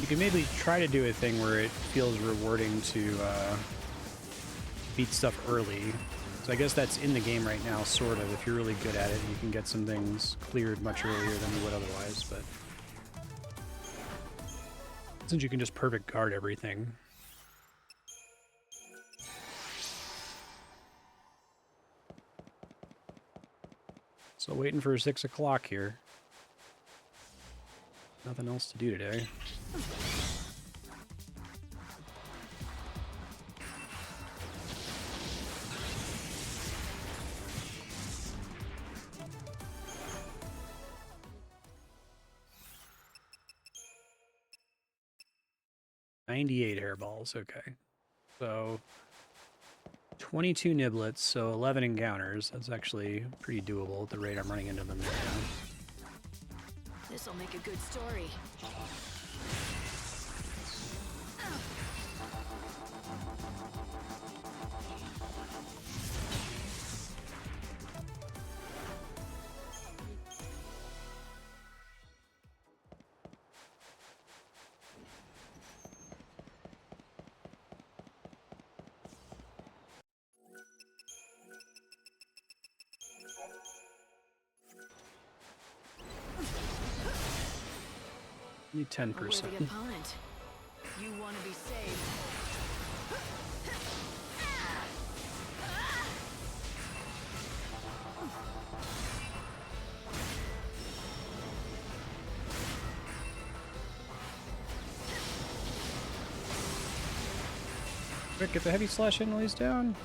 You can maybe try to do a thing where it feels rewarding to beat stuff early. So I guess that's in the game right now, sort of. If you're really good at it, you can get some things cleared much earlier than you would otherwise, but since you can just perfect guard everything. So waiting for 6 o'clock here. Nothing else to do today. $98 hairballs, okay. So 22 niblets, so 11 encounters. That's actually pretty doable at the rate I'm running into them right now. This'll make a good story. Need 10%. Worthy opponent. You want to be saved. Quick, get the heavy slash in while he's down.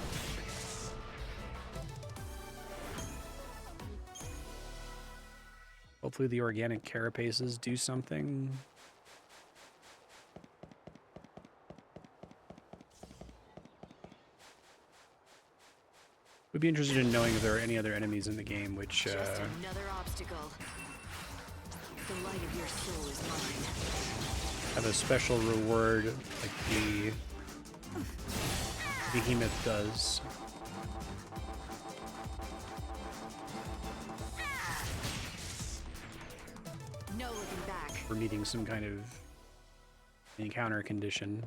Hopefully the organic carapaces do something. Would be interested in knowing if there are any other enemies in the game which Just another obstacle. The light of your soul is mine. have a special reward like the behemoth does. No looking back. For meeting some kind of encounter condition.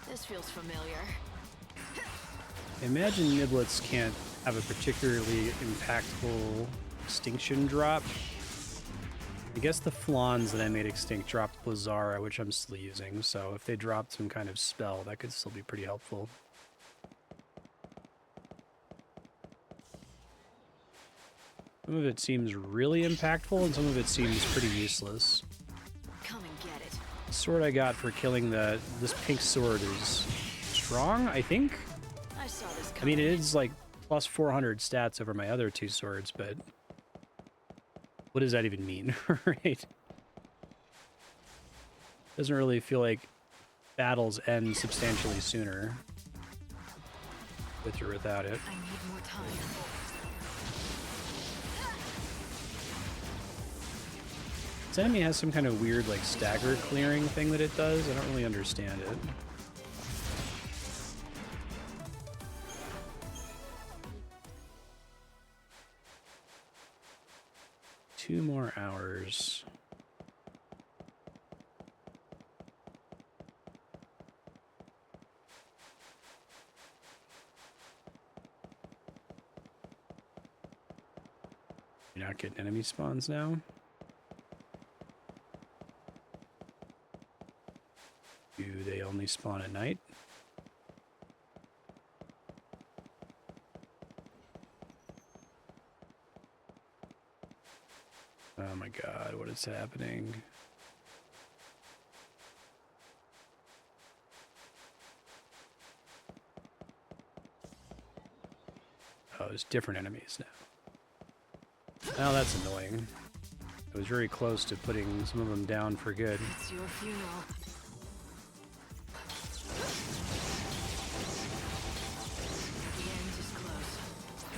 This feels familiar. Imagine niblets can't have a particularly impactful extinction drop. I guess the flans that I made extinct dropped Blazara, which I'm still using, so if they dropped some kind of spell, that could still be pretty helpful. Some of it seems really impactful, and some of it seems pretty useless. Come and get it. The sword I got for killing this pink sword is strong, I think? I saw this I mean, it coming. is like plus 400 stats over my other two swords, but what does that even mean, right? Doesn't really feel like battles end substantially sooner with or without it. I need more time. This enemy has some kind of weird like stagger clearing thing that it does. I don't really understand it. Two more hours. You're not getting enemy spawns now? Do they only spawn at night? Oh my god, what is happening? Oh, there's different enemies now. Now that's annoying. I was very close to putting some of them down for good. It's your funeral. The end is close.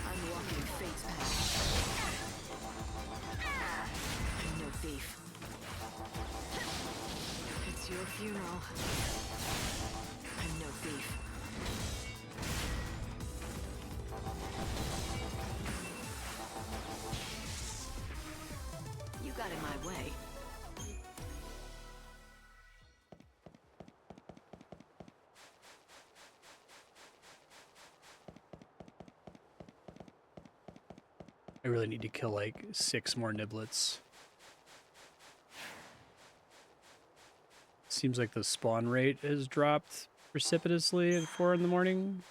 I'm walking fate's path. I'm no thief. It's your funeral. I'm no thief. You got in my way. I really need to kill like 6 more niblets. Seems like the spawn rate has dropped precipitously at 4 in the morning.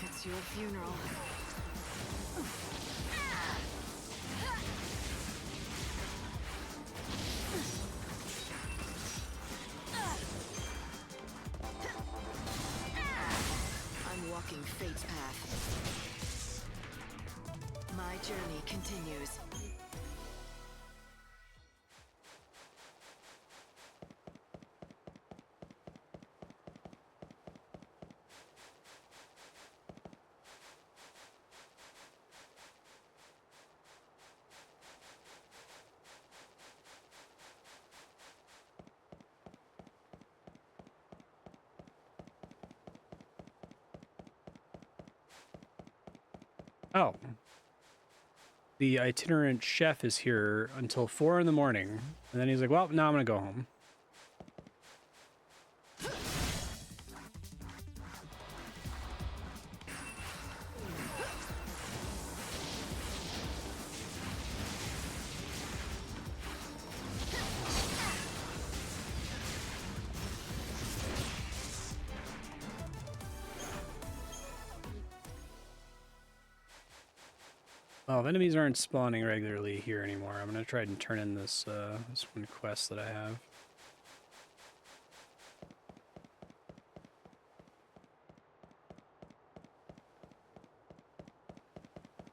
It's your funeral. I'm walking fate's path. My journey continues. Oh. The itinerant chef is here until 4 in the morning. And then he's like, well, now I'm going to go home. Well, if enemies aren't spawning regularly here anymore, I'm going to try and turn in this, this one quest that I have.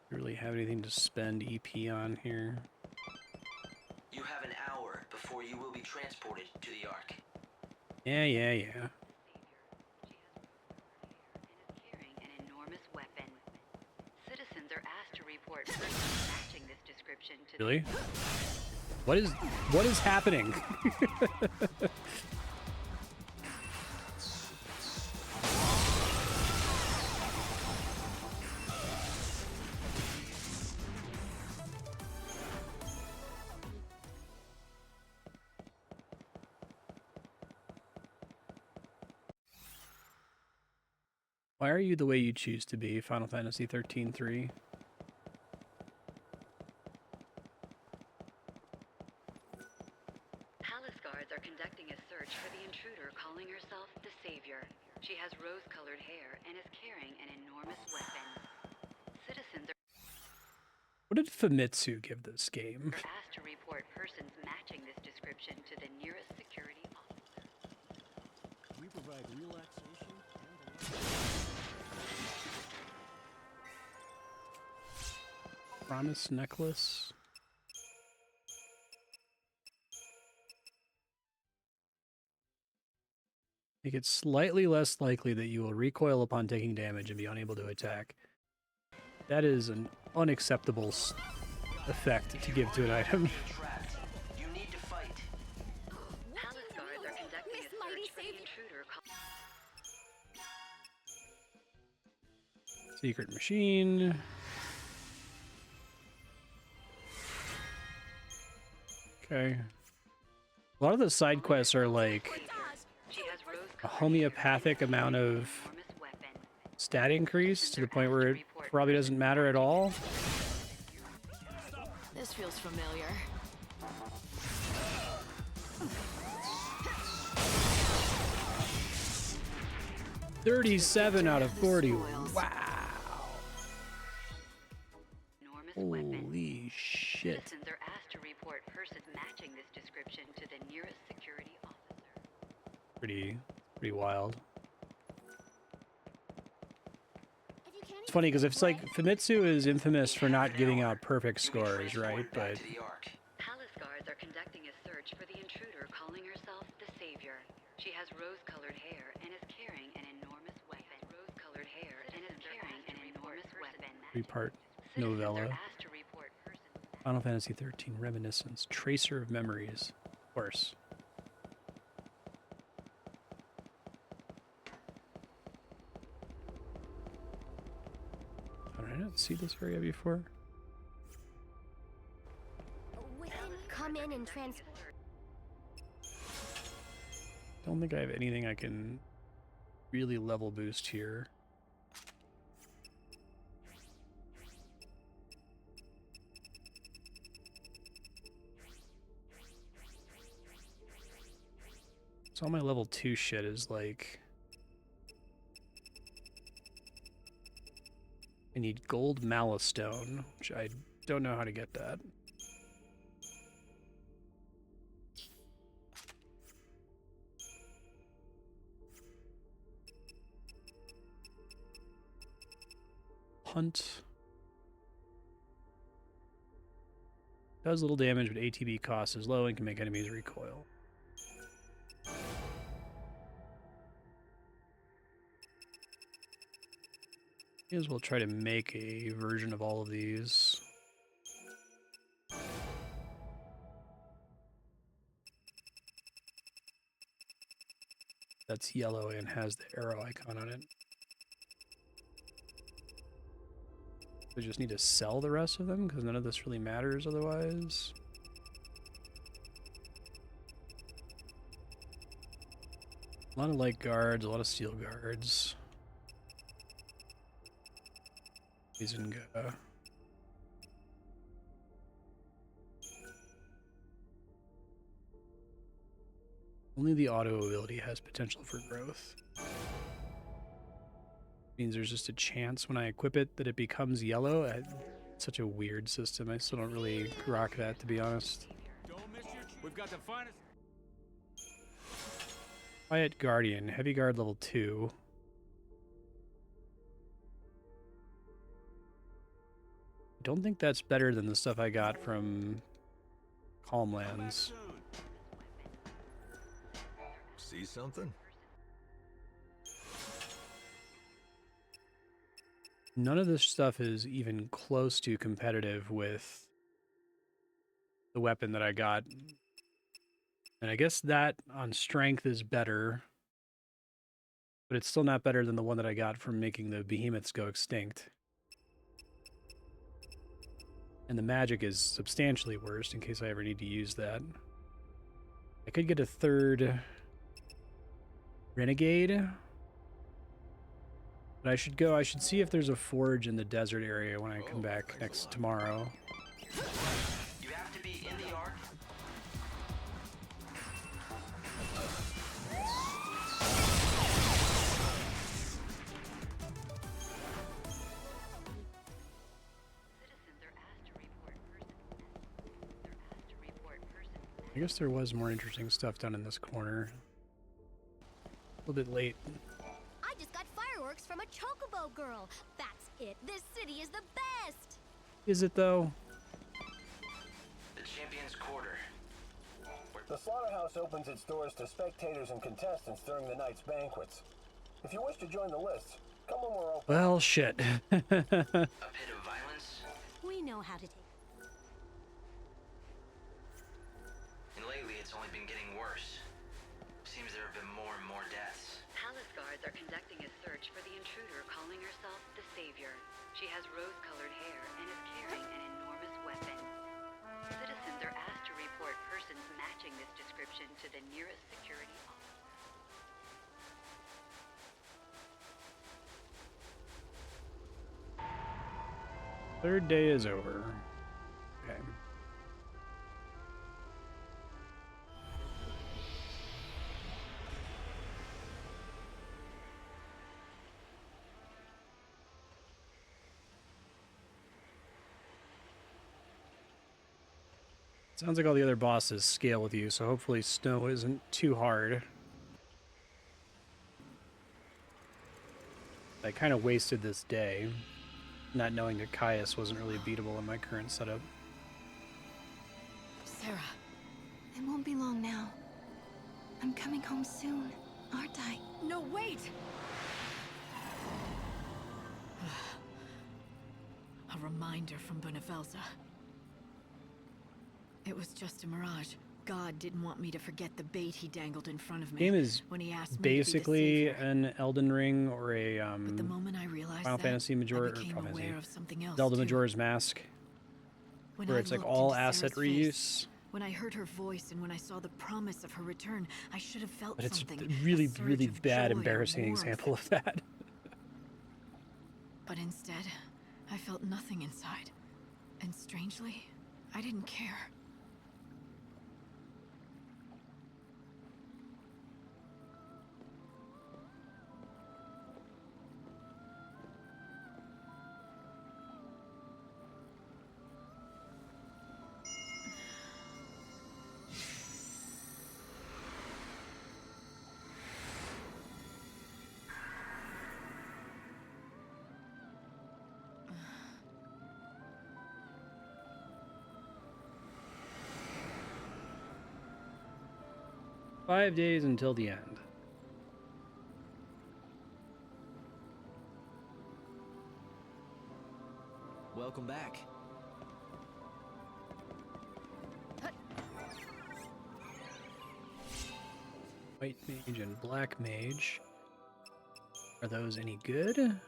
Don't really have anything to spend EP on here. You have an hour before you will be transported to the Ark. Yeah. Carrying an enormous weapon. Citizens are asked to report persons matching this description to Really? What is happening? Why are you the way you choose to be, Final Fantasy 13-3? Palace guards are conducting a search for the intruder calling herself the Savior. She has rose-colored hair and is carrying an enormous weapon. Citizens are What did Famitsu give this game? asked to report persons matching this description to the nearest security officer. We provide relaxation Promise necklace. Make it slightly less likely that you will recoil upon taking damage and be unable to attack. That is an unacceptable effect to give to an item. You need to fight. Palace guards are conducting a search for the intruder Secret machine. Okay. A lot of the side quests are like a homeopathic amount of stat increase to the point where it probably doesn't matter at all. This feels familiar. $37 out of 40. Wow. Holy shit. Citizens are asked to report persons matching this description to the nearest security officer. Pretty wild. It's funny because it's like Famitsu is infamous for not giving out perfect scores, right? But Palace guards are conducting a search for the intruder calling herself the Savior. She has rose-colored hair and is carrying an enormous weapon. Rose-colored hair and is carrying an enormous weapon. 3-part novella. Final Fantasy 13 Reminiscence, Tracer of Memories. Of course. Did I not see this area before? Come in and Don't think I have anything I can really level boost here. So all my level 2 shit is like... I need gold malus stone, which I don't know how to get that. Hunt. Does little damage, but ATB cost is low and can make enemies recoil. May as well try to make a version of all of these. That's yellow and has the arrow icon on it. I just need to sell the rest of them because none of this really matters otherwise. A lot of light guards, a lot of steel guards. Izenga. Only the auto ability has potential for growth. Means there's just a chance when I equip it that it becomes yellow. It's such a weird system. I still don't really rock that, to be honest. We've got the finest. Quiet Guardian, Heavy Guard level 2. Don't think that's better than the stuff I got from Calmlands. See something? None of this stuff is even close to competitive with the weapon that I got. And I guess that on strength is better, but it's still not better than the one that I got from making the behemoths go extinct. And the magic is substantially worse in case I ever need to use that. I could get a third Renegade. But I should see if there's a forge in the desert area when I come back tomorrow. You have to be in the ark. I guess there was more interesting stuff down in this corner. A little bit late. I just got fireworks from a chocobo girl. That's it. This city is the best. Is it though? The Champion's Quarter. The slaughterhouse opens its doors to spectators and contestants during the night's banquets. If you wish to join the list, come when we're open. Well, shit. A pit of violence. We know how to take. And lately, it's only been getting worse. Seems there have been more and more deaths. palace guards are conducting a search for the intruder calling herself the Savior. She has rose-colored hair and is carrying an enormous weapon. Citizens are asked to report persons matching this description to the nearest security office. Third day is over. Okay. Sounds like all the other bosses scale with you, so hopefully snow isn't too hard. I kind of wasted this day, not knowing that Caius wasn't really beatable in my current setup. Sarah, it won't be long now. I'm coming home soon, aren't I? No, wait! A reminder from Benevelza. It was just a mirage. God didn't want me to forget the bait he dangled in front of me. The game is when he asked basically me to be the savior. an Elden Ring or a But the moment I realized Final Fantasy Majora, or Final Fantasy, aware of something else Zelda too. Majora's Mask, When where I it's like looked all into asset Sarah's reuse. face, when I heard her voice and when I saw the promise of her return, I should have felt But it's something. a really, a surge really of bad, joy or embarrassing warmth. example of that. But instead, I felt nothing inside. And strangely, I didn't care. Five days until the end. Welcome back. White Mage and Black Mage. Are those any good?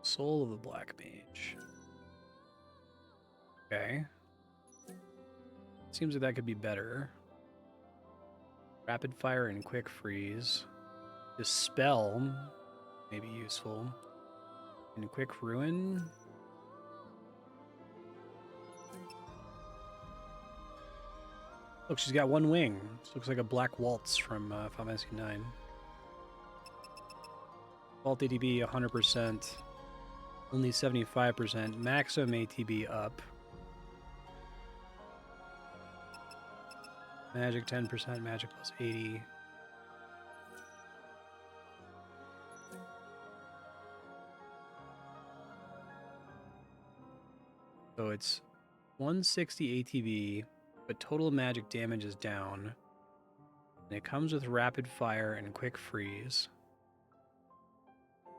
Soul of the Black Mage. Okay. Seems like that could be better. Rapid Fire and Quick Freeze. Dispel may be useful. And Quick Ruin. Look, she's got one wing. This looks like a Black Waltz from Final Fantasy 9. Vault ATB 100%. Only 75%. Maximum ATB up. Magic 10%, magic plus 80. So it's 160 ATB, but total magic damage is down. And it comes with rapid fire and quick freeze. I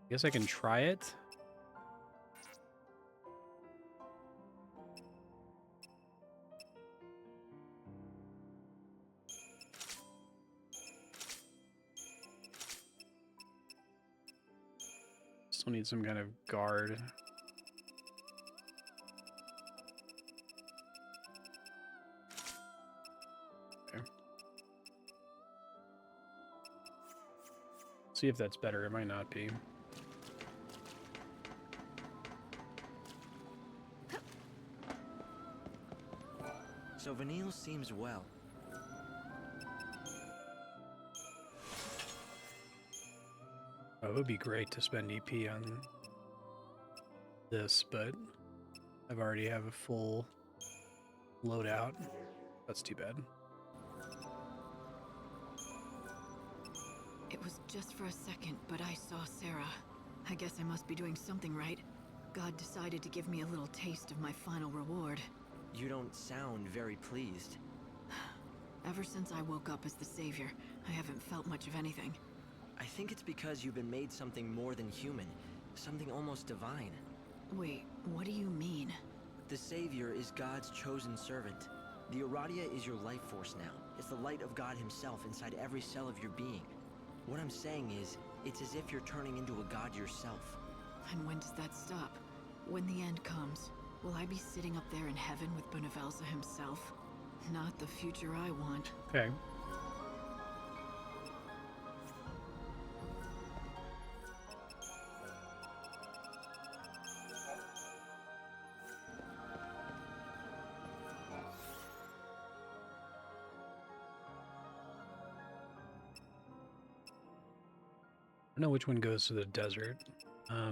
guess I can try it. Still need some kind of guard. Okay. See if that's better. It might not be. So Vanille seems well. Oh, it would be great to spend EP on this, but I've already have a full loadout. That's too bad. It was just for a second, but I saw Sarah. I guess I must be doing something right. God decided to give me a little taste of my final reward. You don't sound very pleased. Ever since I woke up as the Savior, I haven't felt much of anything. I think it's because you've been made something more than human. Something almost divine. Wait, what do you mean? The Savior is God's chosen servant. The Aradia is your life force now. It's the light of God himself inside every cell of your being. What I'm saying is, it's as if you're turning into a god yourself. And when does that stop? When the end comes, will I be sitting up there in heaven with Benevelza himself? Not the future I want. Okay. I don't know which one goes to the desert. I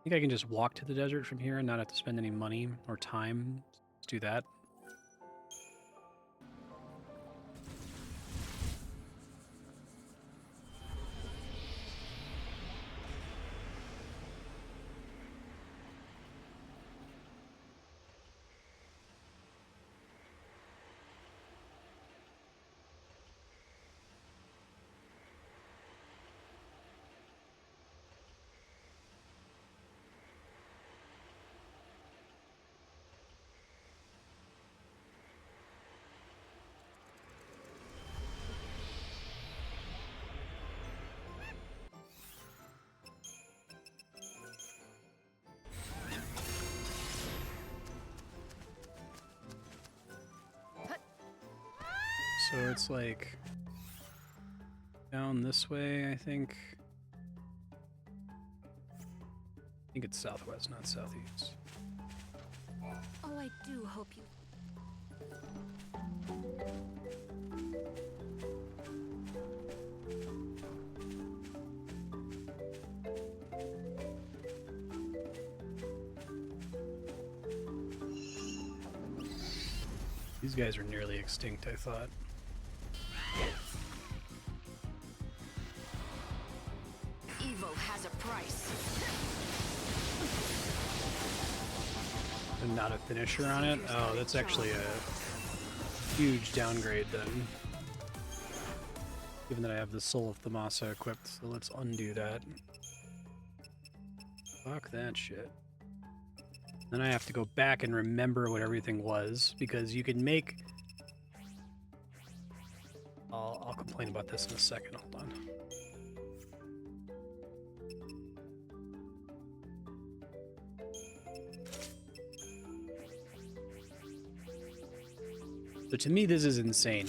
think I can just walk to the desert from here and not have to spend any money or time. Let's do that. So it's like down this way, I think. I think it's southwest, not southeast. Oh, I do hope you... These guys are nearly extinct, I thought. Evil has a price. And not a finisher on it? Oh, that's actually a huge downgrade then. Given that I have the Soul of Thamasa equipped, so let's undo that. Fuck that shit. Then I have to go back and remember what everything was, because you can make... I'll complain about this in a second, hold on. So to me, this is insane.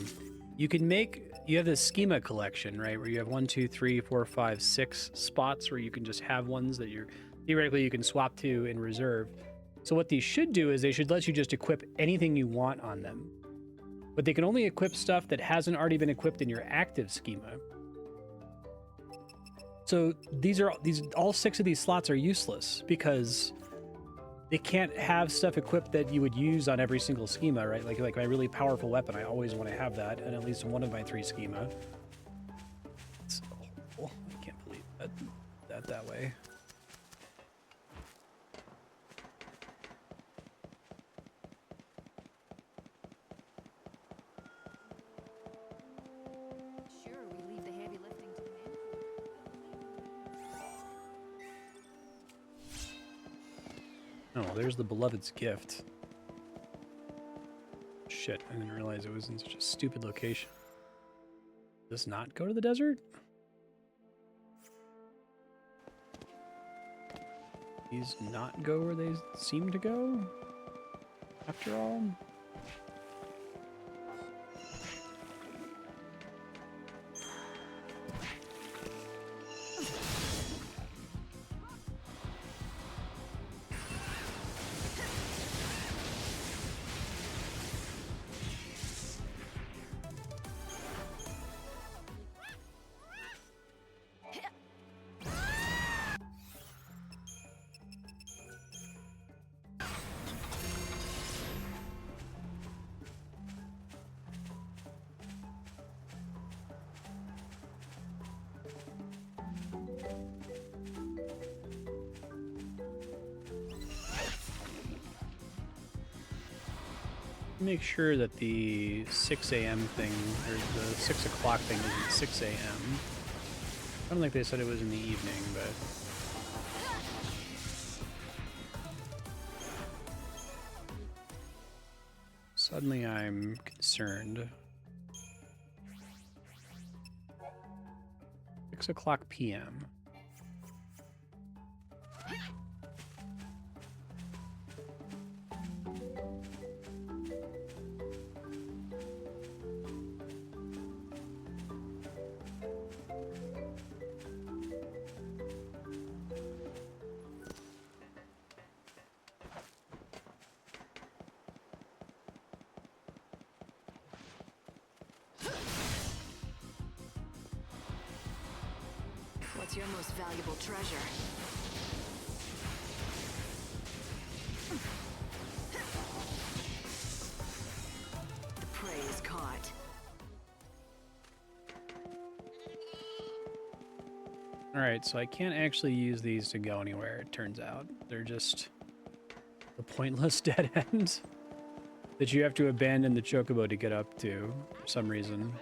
You can make... You have this schema collection, right, where you have 1, 2, 3, 4, 5, 6 spots where you can just have ones that you're... Theoretically, you can swap to in reserve. So what these should do is they should let you just equip anything you want on them. But they can only equip stuff that hasn't already been equipped in your active schema. So all 6 of these slots are useless because they can't have stuff equipped that you would use on every single schema, right? Like my really powerful weapon, I always want to have that in at least one of my 3 schema. It's horrible. I can't believe that way. Oh, there's the Beloved's gift. Shit, I didn't realize it was in such a stupid location. Does this not go to the desert? These not go where they seem to go? After all? Make sure that the 6 a.m. thing, or the 6 o'clock thing isn't 6 a.m. I don't think they said it was in the evening, but... Suddenly I'm concerned. 6:00 p.m. What's your most valuable treasure? The prey is caught. Alright, so I can't actually use these to go anywhere, it turns out. They're just a pointless dead end that you have to abandon the chocobo to get up to for some reason.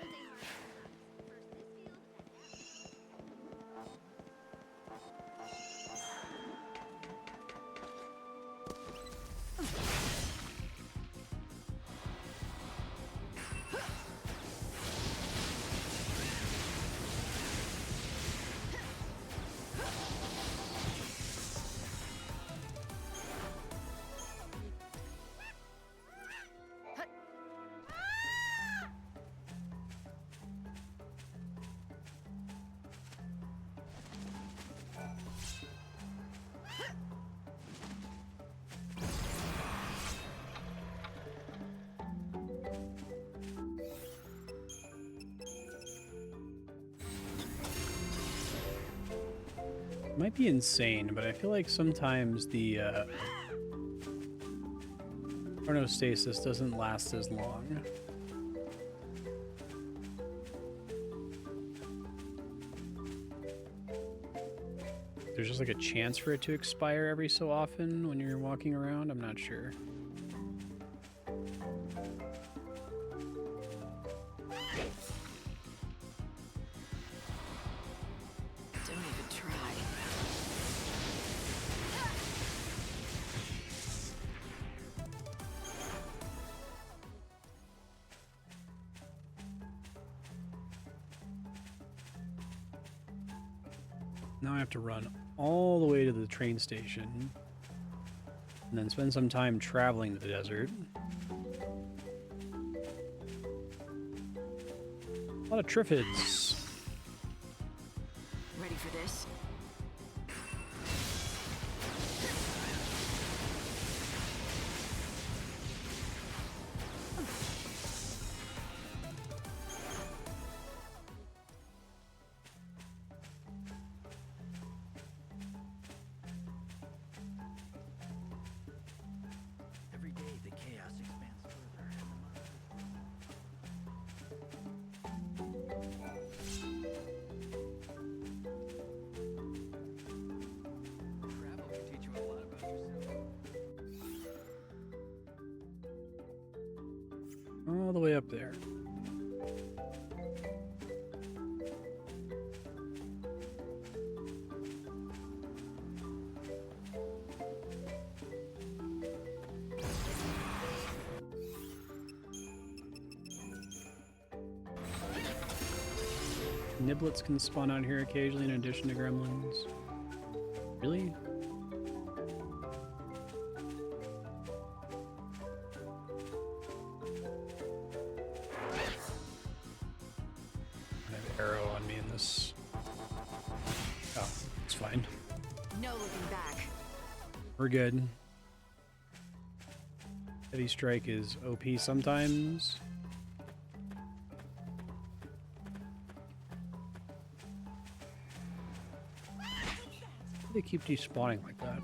Might be insane, but I feel like sometimes the chronostasis doesn't last as long. There's just like a chance for it to expire every so often when you're walking around. I'm not sure. Now I have to run all the way to the train station and then spend some time traveling to the desert. A lot of triffids. Ready for this? All the way up there. Niblets can spawn out here occasionally in addition to gremlins. Really? Arrow on me in this. Oh, it's fine. No looking back. We're good. Heavy strike is OP sometimes. Why do they keep despawning like that?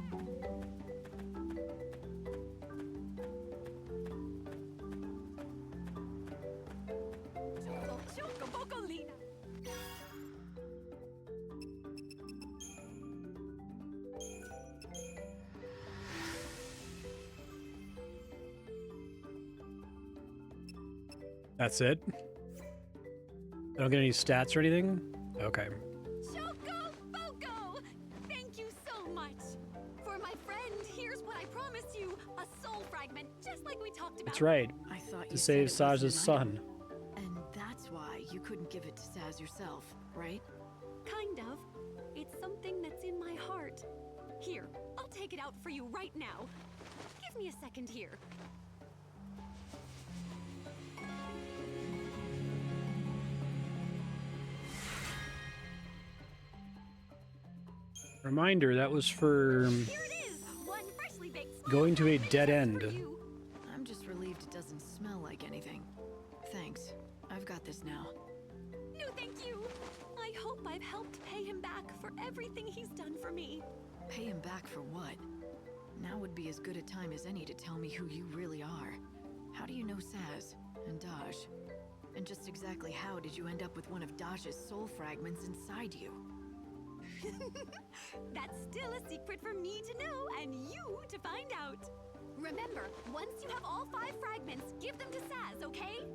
That's it? I don't get any stats or anything? Okay. Choco Foco! Thank you so much for my My friend, here's what I promised you. A soul fragment, just like we talked about. That's right. I thought To you save said it wasn't Saj's an item. son. And that's why you couldn't give it to Saz yourself, right? Kind of. It's something that's in my heart. Here, I'll take it out for you right now. Give me a second here. Reminder, that was for Here it is. One freshly baked smile going to a fragment dead just end. for you. I'm just relieved it doesn't smell like anything. Thanks. I've got this now. No, thank you. I hope I've helped pay him back for everything he's done for me. Pay him back for what? Now would be as good a time as any to tell me who you really are. How do you know Saz and Daj? And just exactly how did you end up with one of Daj's soul fragments inside you? That's still a secret for me to know and you to find out. Remember, once you have all 5 fragments, give them to Saz, okay?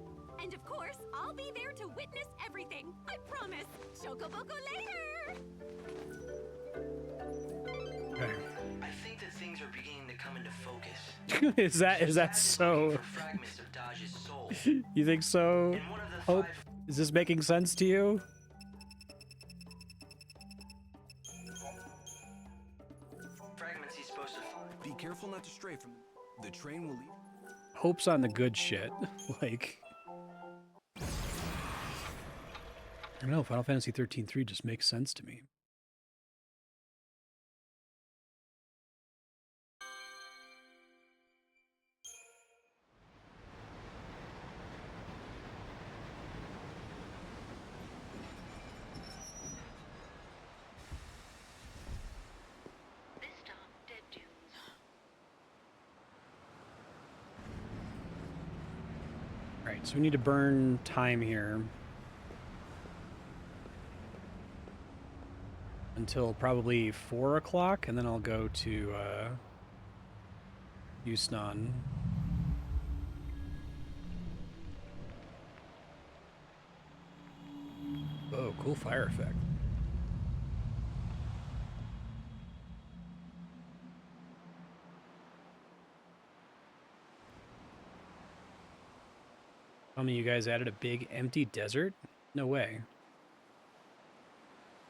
And of course, I'll be there to witness everything. I promise. Chocoboco later! I think that things are beginning to come into focus. is that so? For fragments of Daj's soul. You think so? In one of the Hope, is this making sense to you? Fragments he's supposed to find. Be careful not to stray from them. The train will leave. Hope's on the good shit. Like, I don't know. Final Fantasy 13-3 just makes sense to me. This stop, Dead Dunes. Right, so we need to burn time here until probably 4 o'clock, and then I'll go to Yusnan. Oh, cool fire effect. Tell me you guys added a big empty desert? No way.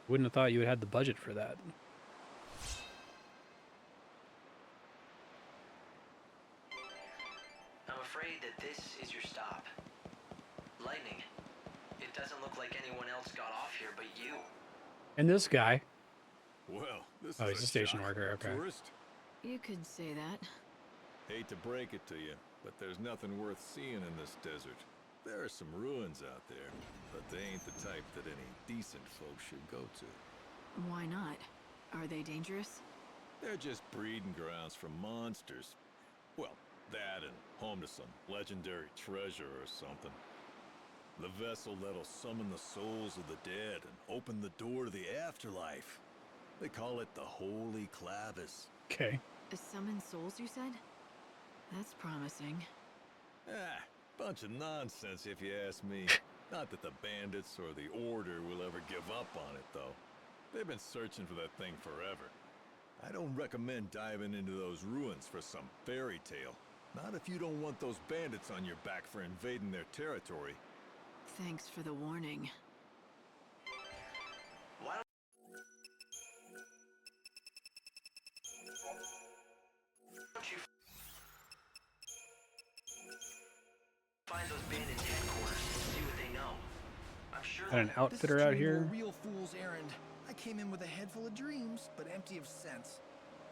Wouldn't have thought you would have had the budget for that. I'm afraid that this is your stop. Lightning. It doesn't look like anyone else got off here but you. And this guy. Well, this Oh, is he's a station worker, okay. Tourist. You could say that. Hate to break it to you, but there's nothing worth seeing in this desert. There are some ruins out there, but they ain't the type that any decent folks should go to. Why not? Are they dangerous? They're just breeding grounds for monsters. Well, that and home to some legendary treasure or something. The vessel that'll summon the souls of the dead and open the door to the afterlife. They call it the Holy Clavis. Okay. Summon souls, you said? That's promising. Ah, bunch of nonsense if you ask me. Not that the bandits or the Order will ever give up on it, though. They've been searching for that thing forever. I don't recommend diving into those ruins for some fairy tale. Not if you don't want those bandits on your back for invading their territory. Thanks for the warning. Why don't you find those bandits' headquarters and see what they know? I'm sure Got an outfitter out here. Real fool's errand. I came in with a head full of dreams, but empty of sense.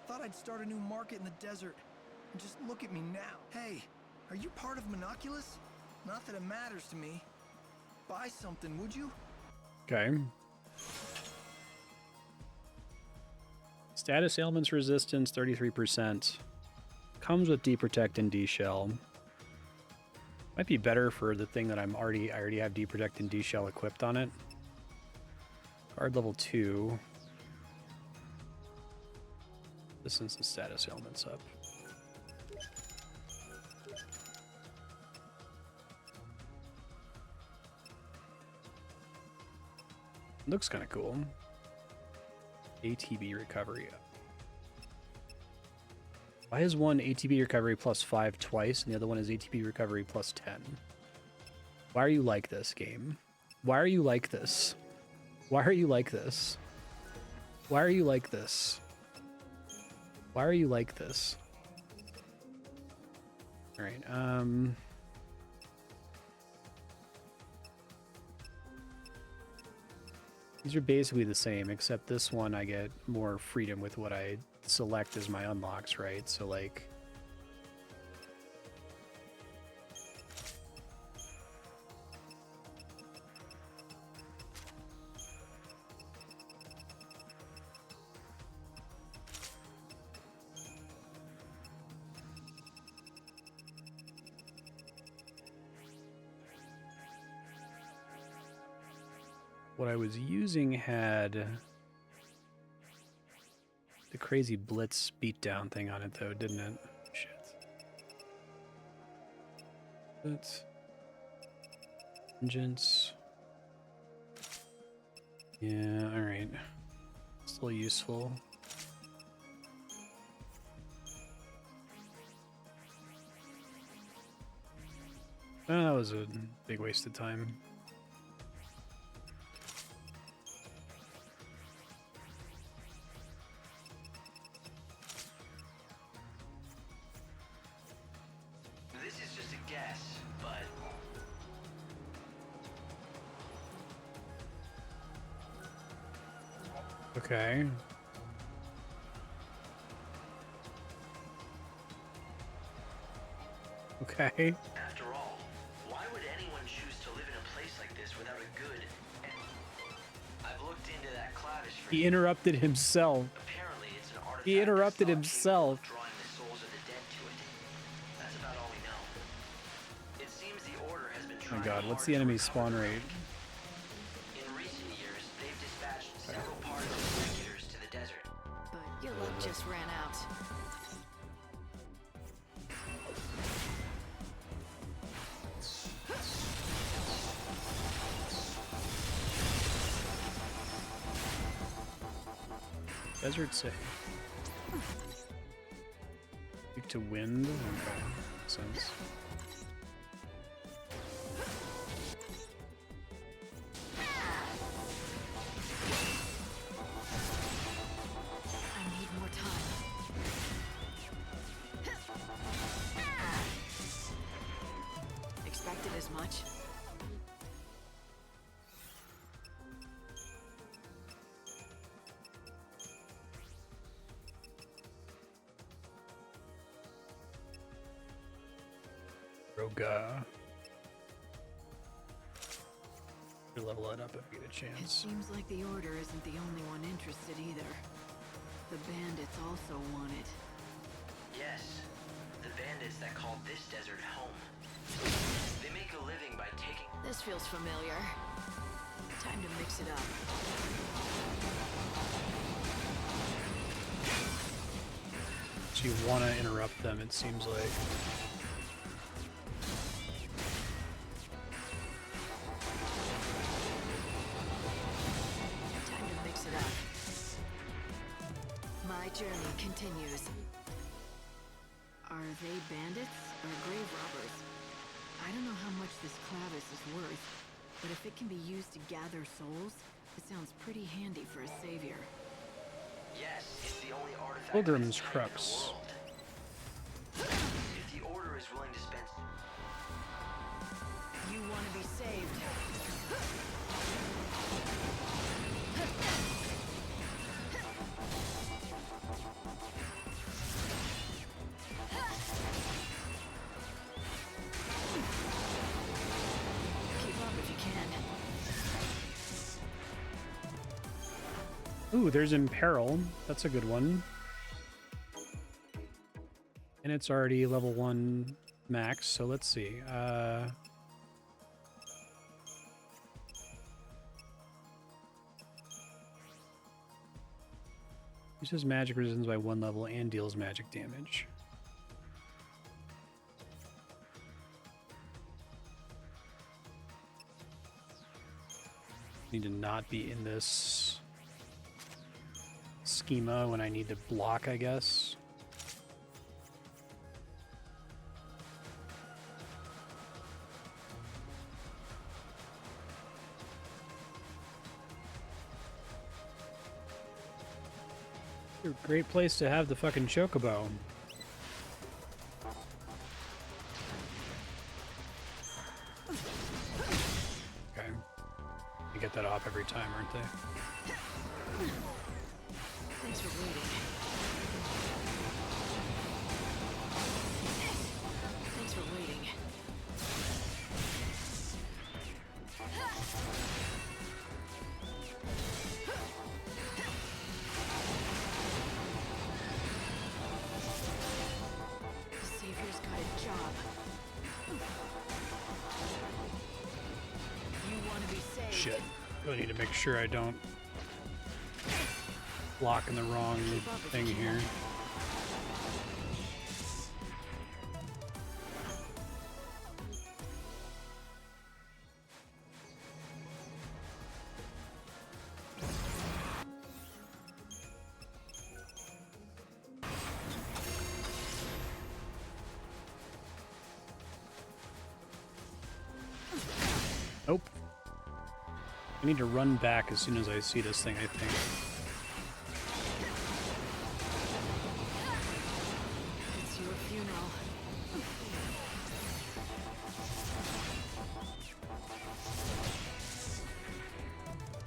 Thought I'd start a new market in the desert. And just look at me now. Hey, are you part of Monoculus? Not that it matters to me. Buy something, would you? Okay. Status ailments resistance 33%. Comes with D-Protect and D-Shell. Might be better for the thing that I already have D-Protect and D-Shell equipped on it. Card level 2. Resistance and status ailments up. Looks kind of cool. ATB recovery up. Why is one ATB recovery plus 5 twice, and the other one is ATB recovery plus 10? Why are you like this, game? Why are you like this? Why are you like this? Why are you like this? Why are you like this? Alright, these are basically the same, except this one I get more freedom with what I select as my unlocks, right? So, like... What I was using had the crazy blitz beatdown thing on it, though, didn't it? Shit. Blitz. Vengeance. Yeah, alright. Still useful. Oh, that was a big waste of time. This is just a guess, but Okay. Okay. after all, why would anyone choose to live in a place like this without a good... I've looked into that clavish for He interrupted himself. Apparently, it's an artifact He interrupted that's himself. drawing the souls of the dead to it. That's about all we know. It seems the Order has been Oh my trying god, what's hard the to enemy recover spawn the rate? In recent years, they've dispatched several parties of regulators to the desert. But your luck just ran out. Desert safe. Speak to wind. Okay. Makes sense. I need more time. Expected as much. Roga. Level it up if we get a It chance. seems like the Order isn't the only one interested either. The bandits also want it. Yes, the bandits that call this desert home. They make a living by taking... This feels familiar. Time to mix it up. So you want to interrupt them, it seems like. Time to mix it up. My journey continues. Are they bandits or grave robbers? I don't know how much this clavis is worth, but if it can be used to gather souls, it sounds pretty handy for a savior. Yes, it's the only artifact Pilgrim's of its type Crux. in the world. If the Order is willing to spend... You want to be saved. Keep up if you can. Ooh, there's Imperil. That's a good one. And it's already level 1 max, so let's see. Uses magic resistance by 1 level and deals magic damage. Need to not be in this schema when I need to block, I guess. great place to have the fucking chocobo. Okay. You get that off every time, aren't they? Thanks for waiting. Thanks for waiting. The Savior's got a job. You want to be saved? Shit. Really need to make sure I don't block in the wrong thing here. Nope. I need to run back as soon as I see this thing, I think. It's your funeral.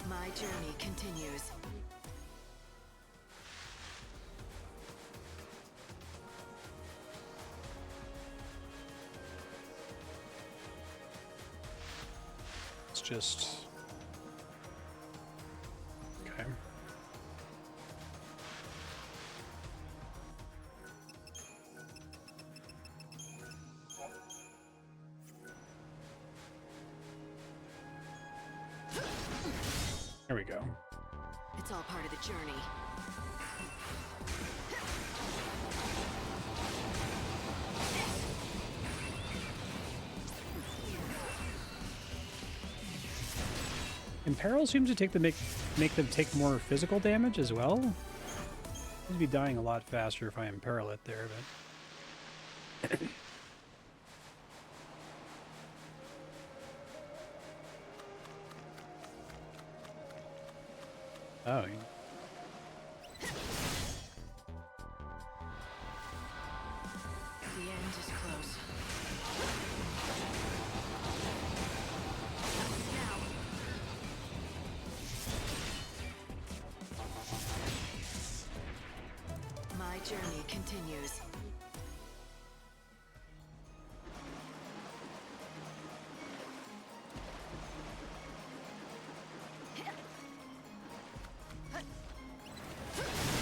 My journey continues. It's just... Okay. There we go. It's all part of the journey. Imperil seems to make them take more physical damage as well. Seems to be dying a lot faster if I imperil it there, but... Oh, The end is close. Now. My journey continues.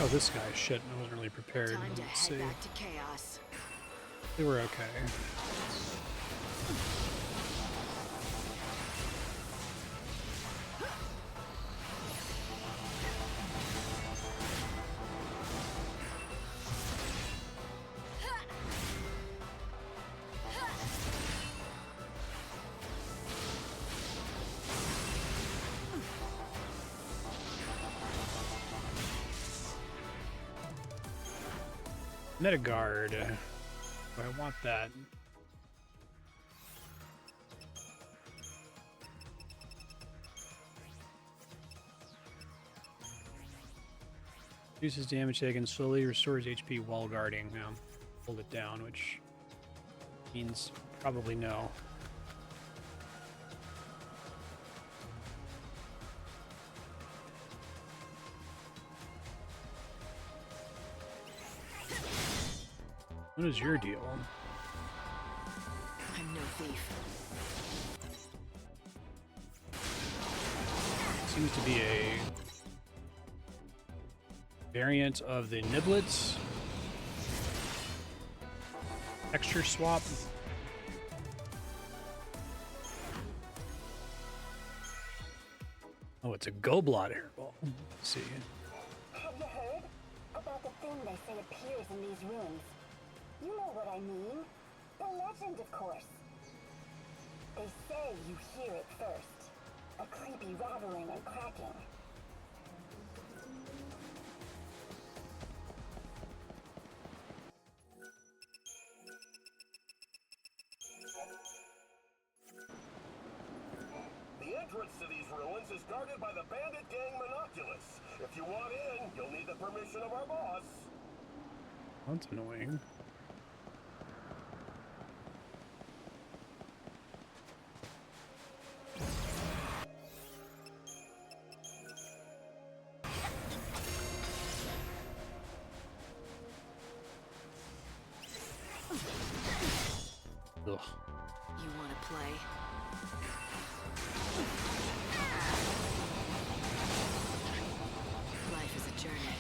oh, this guy. Shit, I wasn't really prepared. Time to Let's head see. back to chaos. They were okay. Metagard. Do I want that? Reduces damage taken, slowly restores HP while guarding. Now, hold it down, which means probably no. What is your deal? I'm no thief. Seems to be a variant of the niblets. Texture swap. Oh, it's a Goblot hairball. Let's see. Have you heard about the thing they say appears in these ruins? You know what I mean. The legend, of course. They say you hear it first. A creepy rattling and cracking. The entrance to these ruins is guarded by the bandit gang Monoculus. If you want in, you'll need the permission of our boss. That's annoying. Ugh. You want to play? Life is a journey.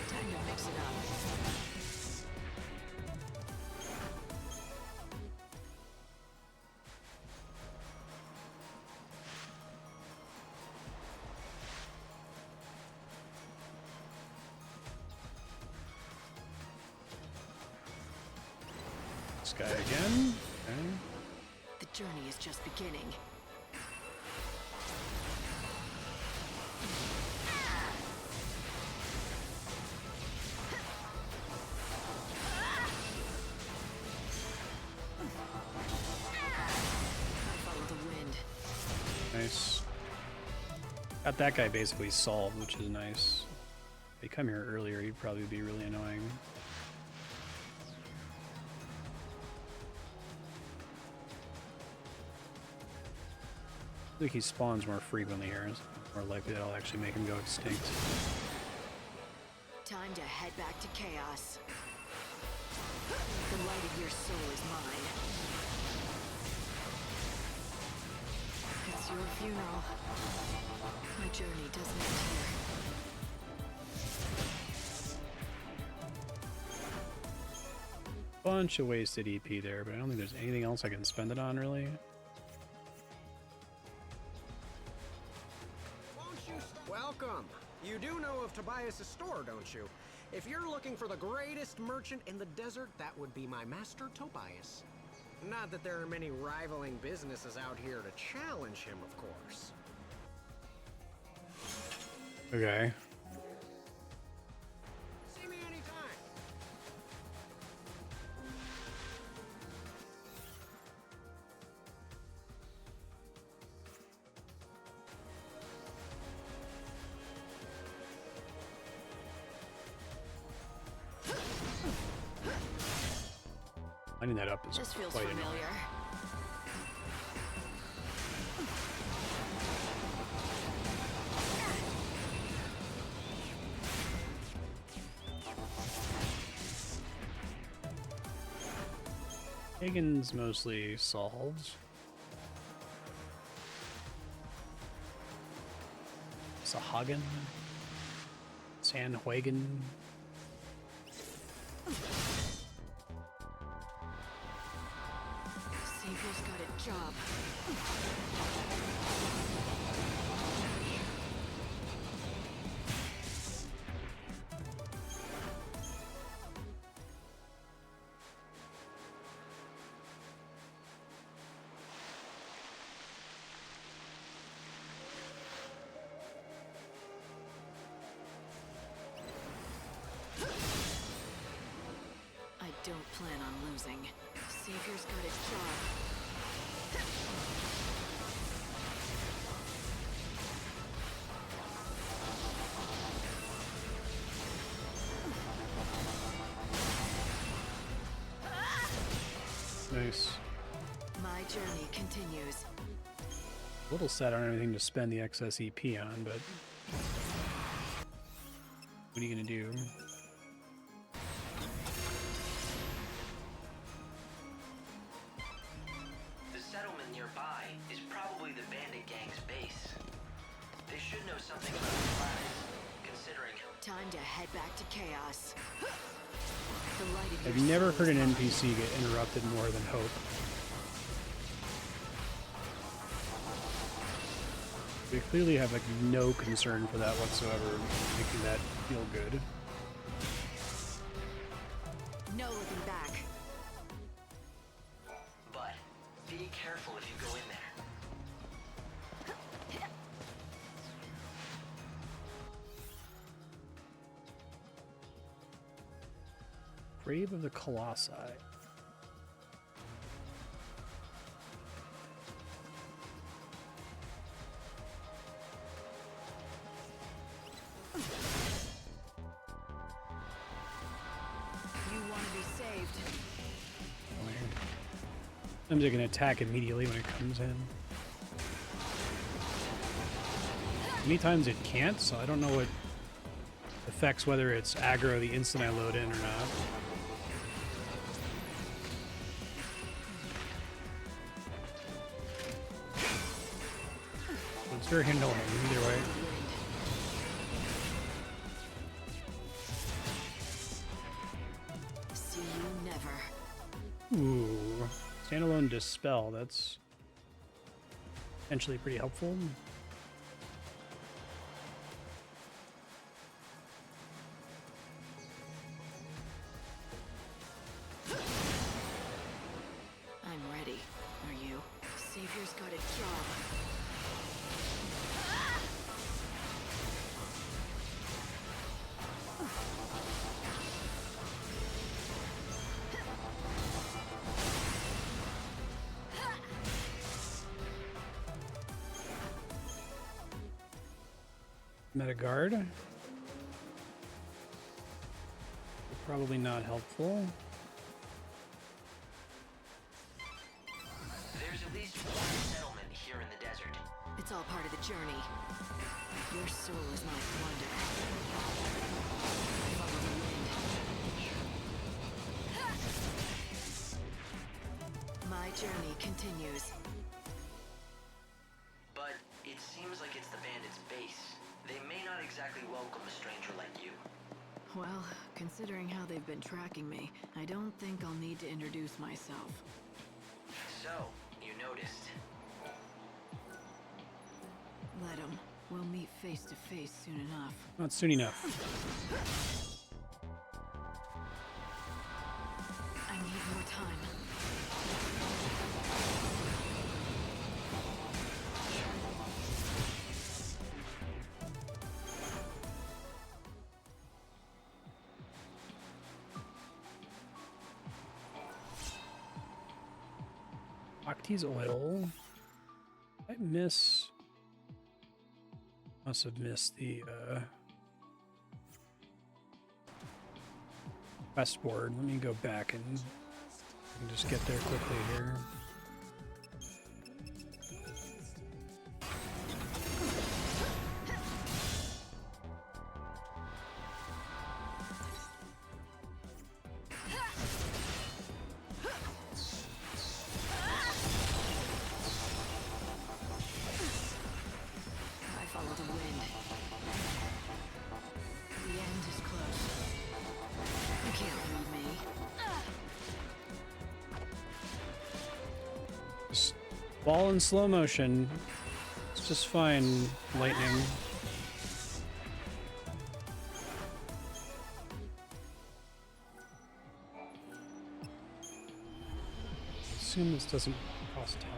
Time to mix it up. This guy again. Okay. The journey is just beginning. Follow the wind. Nice. Got that guy basically solved, which is nice. If he come here earlier, he'd probably be really annoying. I think he spawns more frequently here. It's more likely that I'll actually make him go extinct. Time to head back to chaos. The light of your soul is mine. It's your funeral. My journey doesn't end here. Bunch of wasted EP there, but I don't think there's anything else I can spend it on, really. Welcome. You do know of Tobias' store, don't you? If you're looking for the greatest merchant in the desert, that would be my master Tobias. Not that there are many rivaling businesses out here to challenge him, of course. Okay. See me anytime. Lining that up is This feels quite familiar. annoying. Hagen's mostly solved. Sahagan? Sanhuagen? Savior's got a job. I don't plan on losing. Savior's got his job. Nice. My journey continues. A little sad I don't have anything to spend the excess EP on, but what are you gonna do? The settlement nearby is probably the bandit gang's base. They should know something about the planet, considering... Time to head back to chaos. The light of I've your never soul heard is an mine. NPC get interrupted more than Hope. We clearly have like no concern for that whatsoever, making that feel good. No looking back. But be careful if you go in there. Grave of the Colossi. Sometimes it can attack immediately when it comes in. Many times it can't, so I don't know what affects whether it's aggro the instant I load in or not. It's very annoying either way. See you never. Ooh, standalone dispel. That's potentially pretty helpful. I'm ready. Are you? Savior's got a job. Meta guard. Probably not helpful. There's at least one settlement here in the desert. It's all part of the journey. Your soul is my plunder. Follow the wind. My journey continues. But it seems like it's the bandits' base. They may not exactly welcome a stranger like you. Well, considering how they've been tracking me, I don't think I'll need to introduce myself. So, you noticed. Let 'em. We'll meet face to face soon enough. Not soon enough. I need more time. Octese oil. I must have missed the quest board. Let me go back and just get there quickly here. Ball in slow motion. It's just fine, lightning. Assume this doesn't cost time.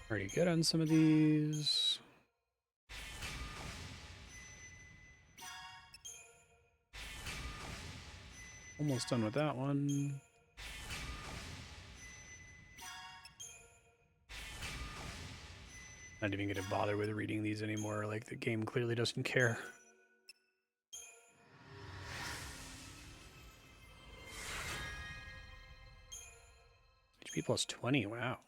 Pretty good on some of these. Almost done with that one. Not even gonna bother with reading these anymore, like the game clearly doesn't care. HP plus 20, wow.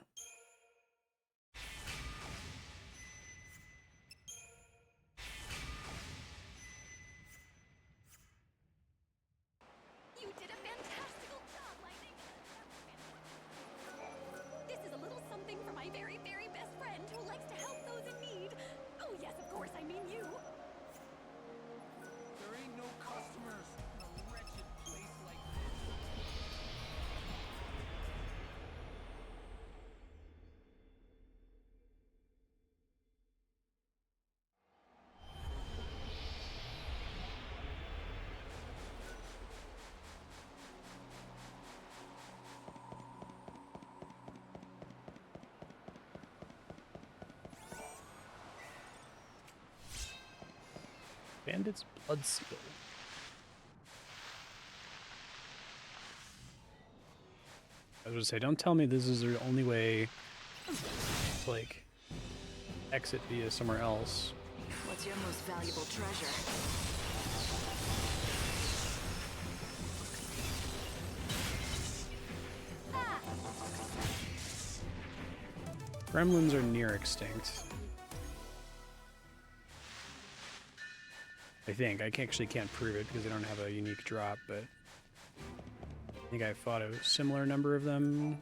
Bandit's Blood Seal. I was gonna say, don't tell me this is the only way to, like, exit via somewhere else. What's your most valuable treasure? Gremlins are near extinct. I think. I actually can't prove it because they don't have a unique drop, but I think I fought a similar number of them.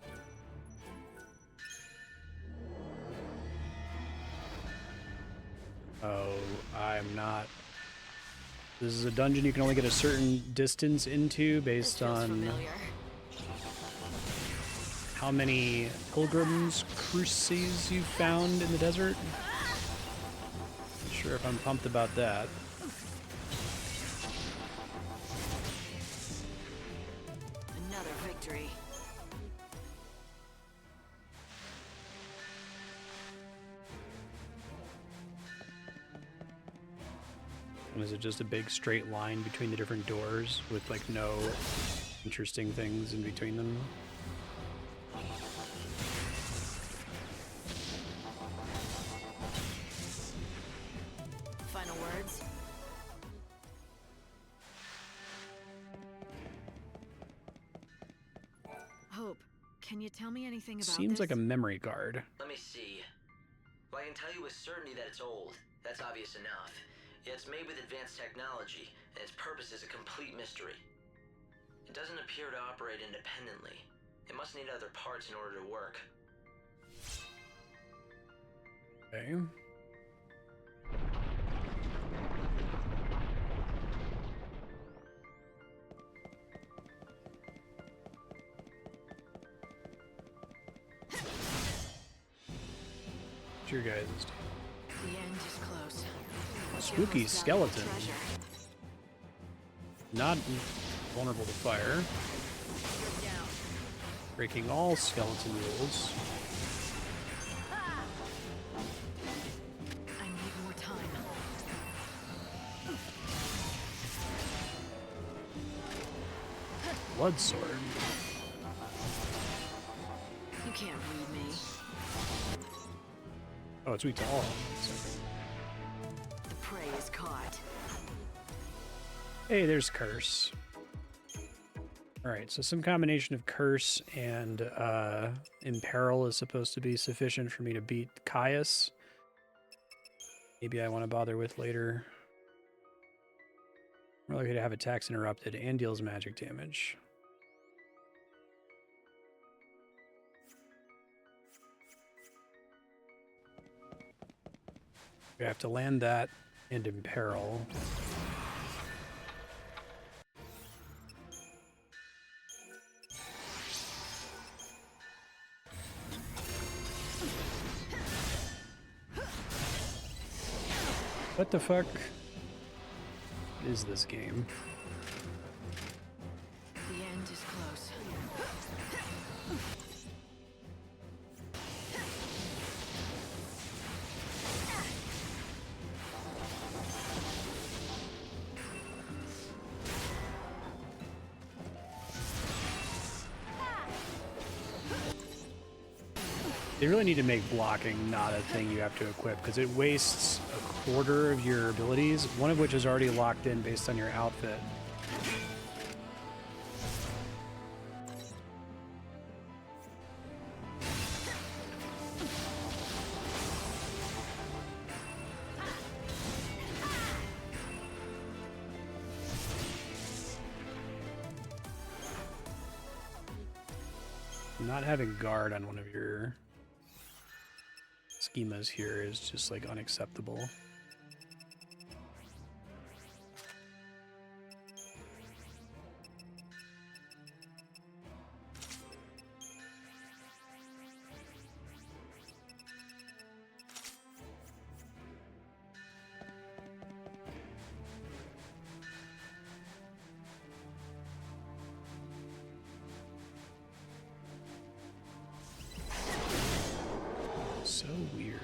Oh, I'm not. This is a dungeon you can only get a certain distance into based on how many pilgrims' cruces you've found in the desert. Not sure if I'm pumped about that. Another victory. And is it just a big straight line between the different doors with like no interesting things in between them? Final words? Hope, can you tell me anything about Seems this? like a memory card. Let me see. Well, I can tell you with certainty that it's old. That's obvious enough. Yet it's made with advanced technology, and its purpose is a complete mystery. It doesn't appear to operate independently. It must need other parts in order to work. Okay. What's your guys' The end is close. What's your spooky most valuable skeleton? treasure? Not vulnerable to fire. Breaking all skeleton rules. I need more time. Blood sword. You can't read me. Oh, it's weak to all. The prey is caught. Hey, there's Curse. Alright, so some combination of Curse and Imperil is supposed to be sufficient for me to beat Caius. Maybe I want to bother with later. More likely to have attacks interrupted and deals magic damage. We have to land that and Imperil. What the fuck is this game? The end is close. They really need to make blocking not a thing you have to equip, because it wastes a quarter of your abilities, one of which is already locked in based on your outfit. Not having guard on one of your schemas here is just like unacceptable. So weird.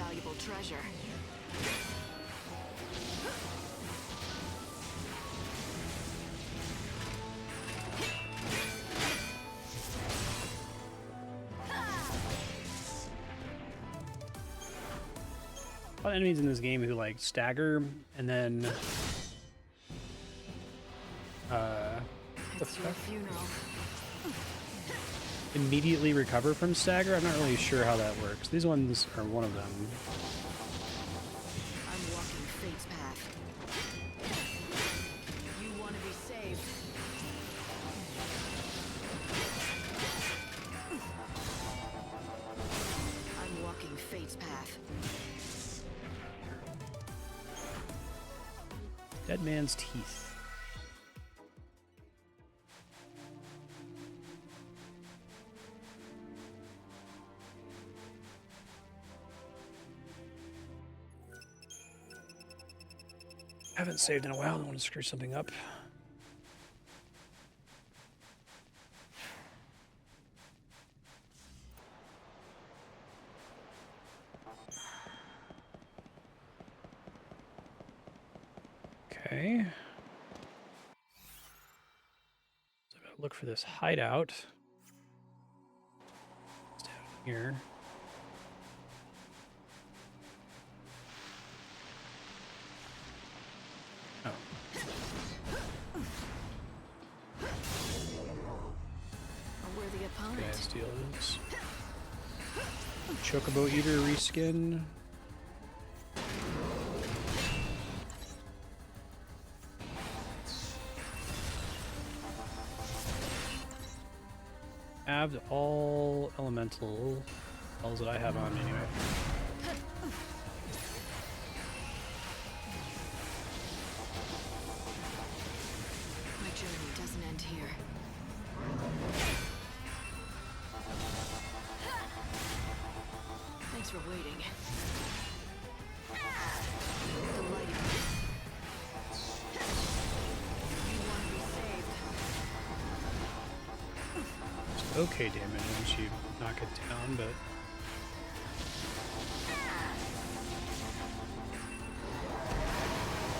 valuable treasure. A lot of enemies in this game who like stagger and then the fuck? Immediately recover from stagger. I'm not really sure how that works. These ones are one of them. I'm walking fate's path. You want to be saved. I'm walking fate's path. Dead man's teeth. Haven't saved in a while. Don't want to screw something up. Okay. So I gotta look for this hideout. It's down here. Oh. A worthy opponent. Okay, steal this. Chocobo Eater reskin. Halved all elemental spells that I have on me anyway. My journey doesn't end here. Thanks for waiting. Delighted. You want to be saved. It's okay damage once you knock it down, but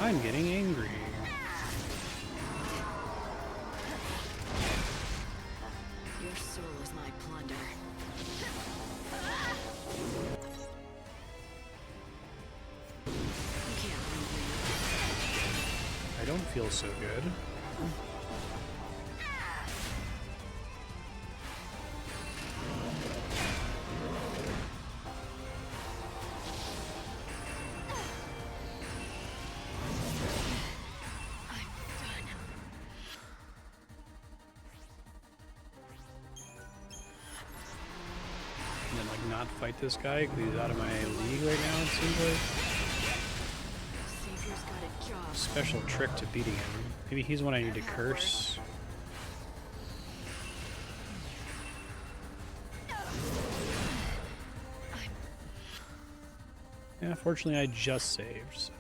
I'm getting angry. Your soul is my plunder. You can't leave me. I don't feel so good. And then like not fight this guy because he's out of my league right now, it seems like. Savior's got a job. Special trick to beating him. Maybe he's one I need to curse. Yeah, fortunately I just saved, so.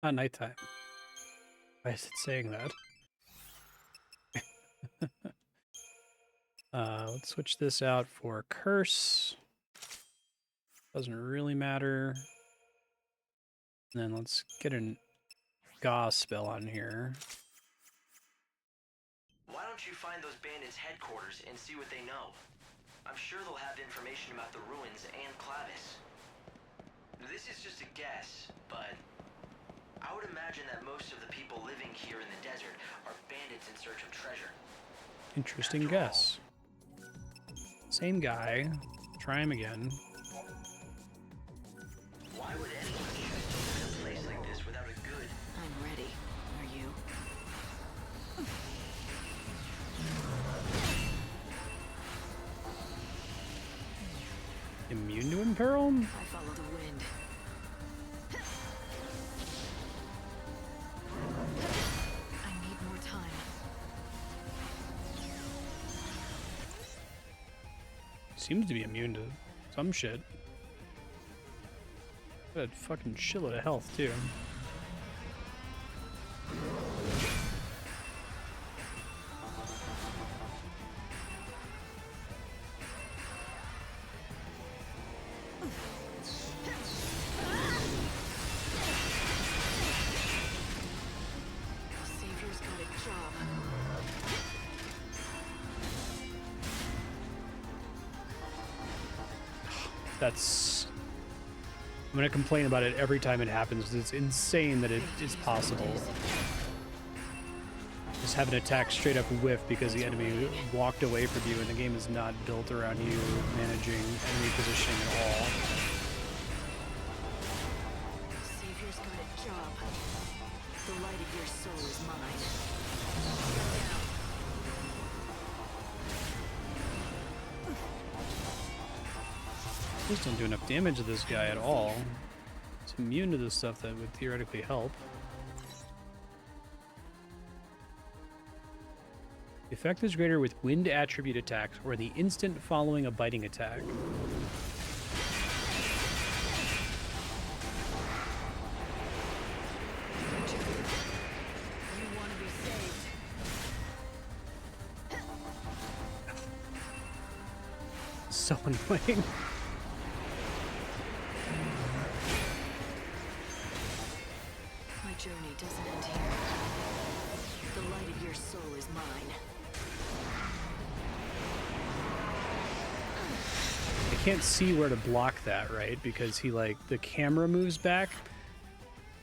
Not nighttime. Why is it saying that? Let's switch this out for curse. Doesn't really matter. And then let's get a Gauss spell on here. Why don't you find those bandits' headquarters and see what they know? I'm sure they'll have information about the ruins and Clavis. This is just a guess, but I would imagine that most of the people living here in the desert are bandits in search of treasure. Interesting guess. Same guy. Try him again. Why would anyone choose to live in a place like this without a good... I'm ready. Are you? Immune to imperil? I follow the wind. seems to be immune to some shit. Got a fucking shitload of health, too. That's... I'm gonna complain about it every time it happens, because it's insane that it is possible. Just have an attack straight up whiff because the enemy walked away from you and the game is not built around you managing enemy positioning at all. Savior's got a job. The light of your soul is mine. Just don't do enough damage to this guy at all. It's immune to this stuff that would theoretically help. The effect is greater with wind attribute attacks or the instant following a biting attack. So annoying. My journey doesn't end here. The light of your soul is mine. I can't see where to block that, right? Because he, like, the camera moves back.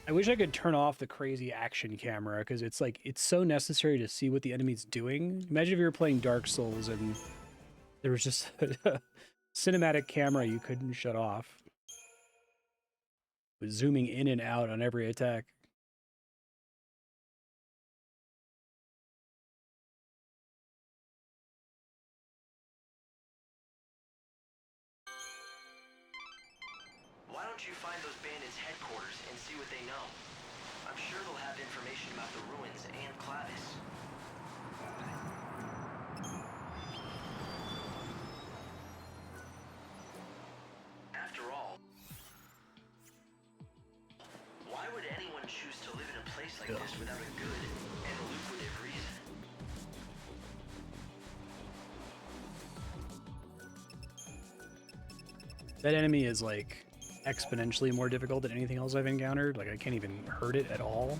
I wish I could turn off the crazy action camera, because it's like, it's so necessary to see what the enemy's doing. Imagine if you were playing Dark Souls and there was just a cinematic camera you couldn't shut off. With zooming in and out on every attack. Why don't you find those bandits' headquarters and see what they know? I'm sure they'll have information about the ruins and Clavis. After all, why would anyone choose to live in a place like this without a good and lucrative reason? That enemy is like exponentially more difficult than anything else I've encountered. Like I can't even hurt it at all.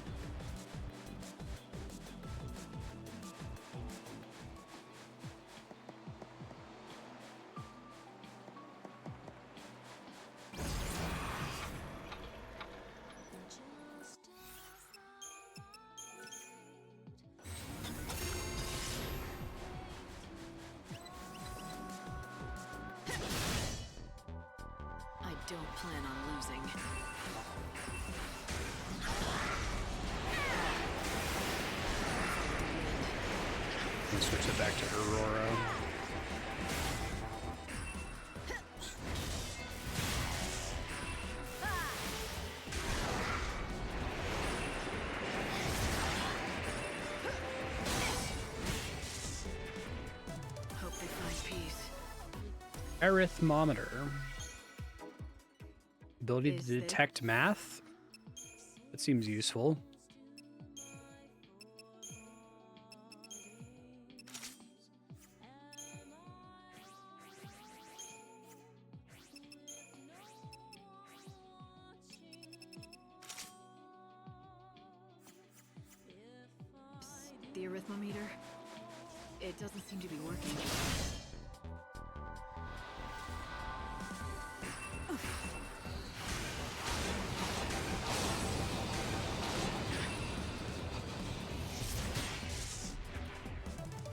I don't plan on losing. Let's switch it back to Aurora. Hope they find peace. Arithmometer. Ability Is to detect math? That seems useful. The arithmometer? It doesn't seem to be working.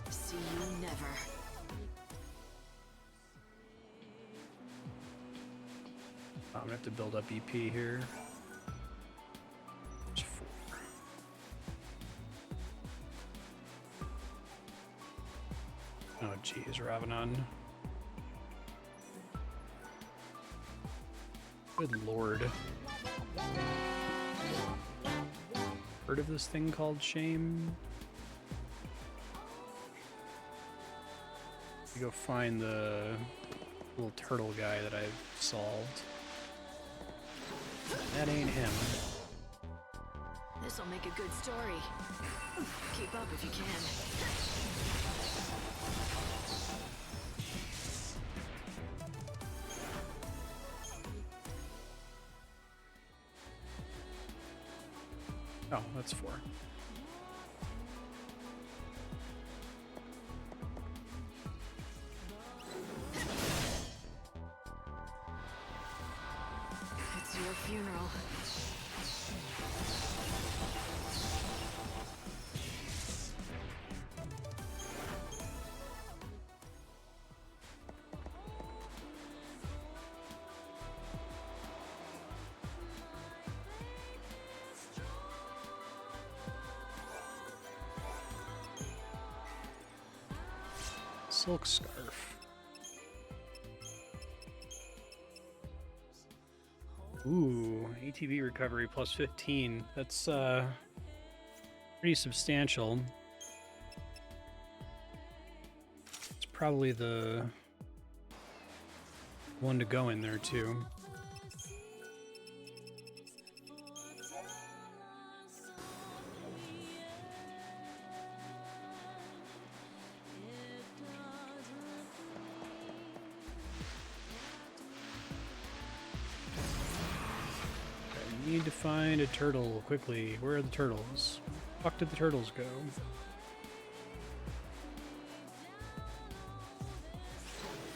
See you never. I'm gonna have to build up EP here. There's 4. Oh geez, Ravanon. Good lord. Heard of this thing called shame? You go find the little turtle guy that I've solved. That ain't him. This'll make a good story. Keep up if you can. Oh, that's 4. It's your funeral. Silk scarf. Ooh, ATV recovery plus 15. That's pretty substantial. It's probably the one to go in there too. Need to find a turtle quickly. Where are the turtles? Fuck did the turtles go?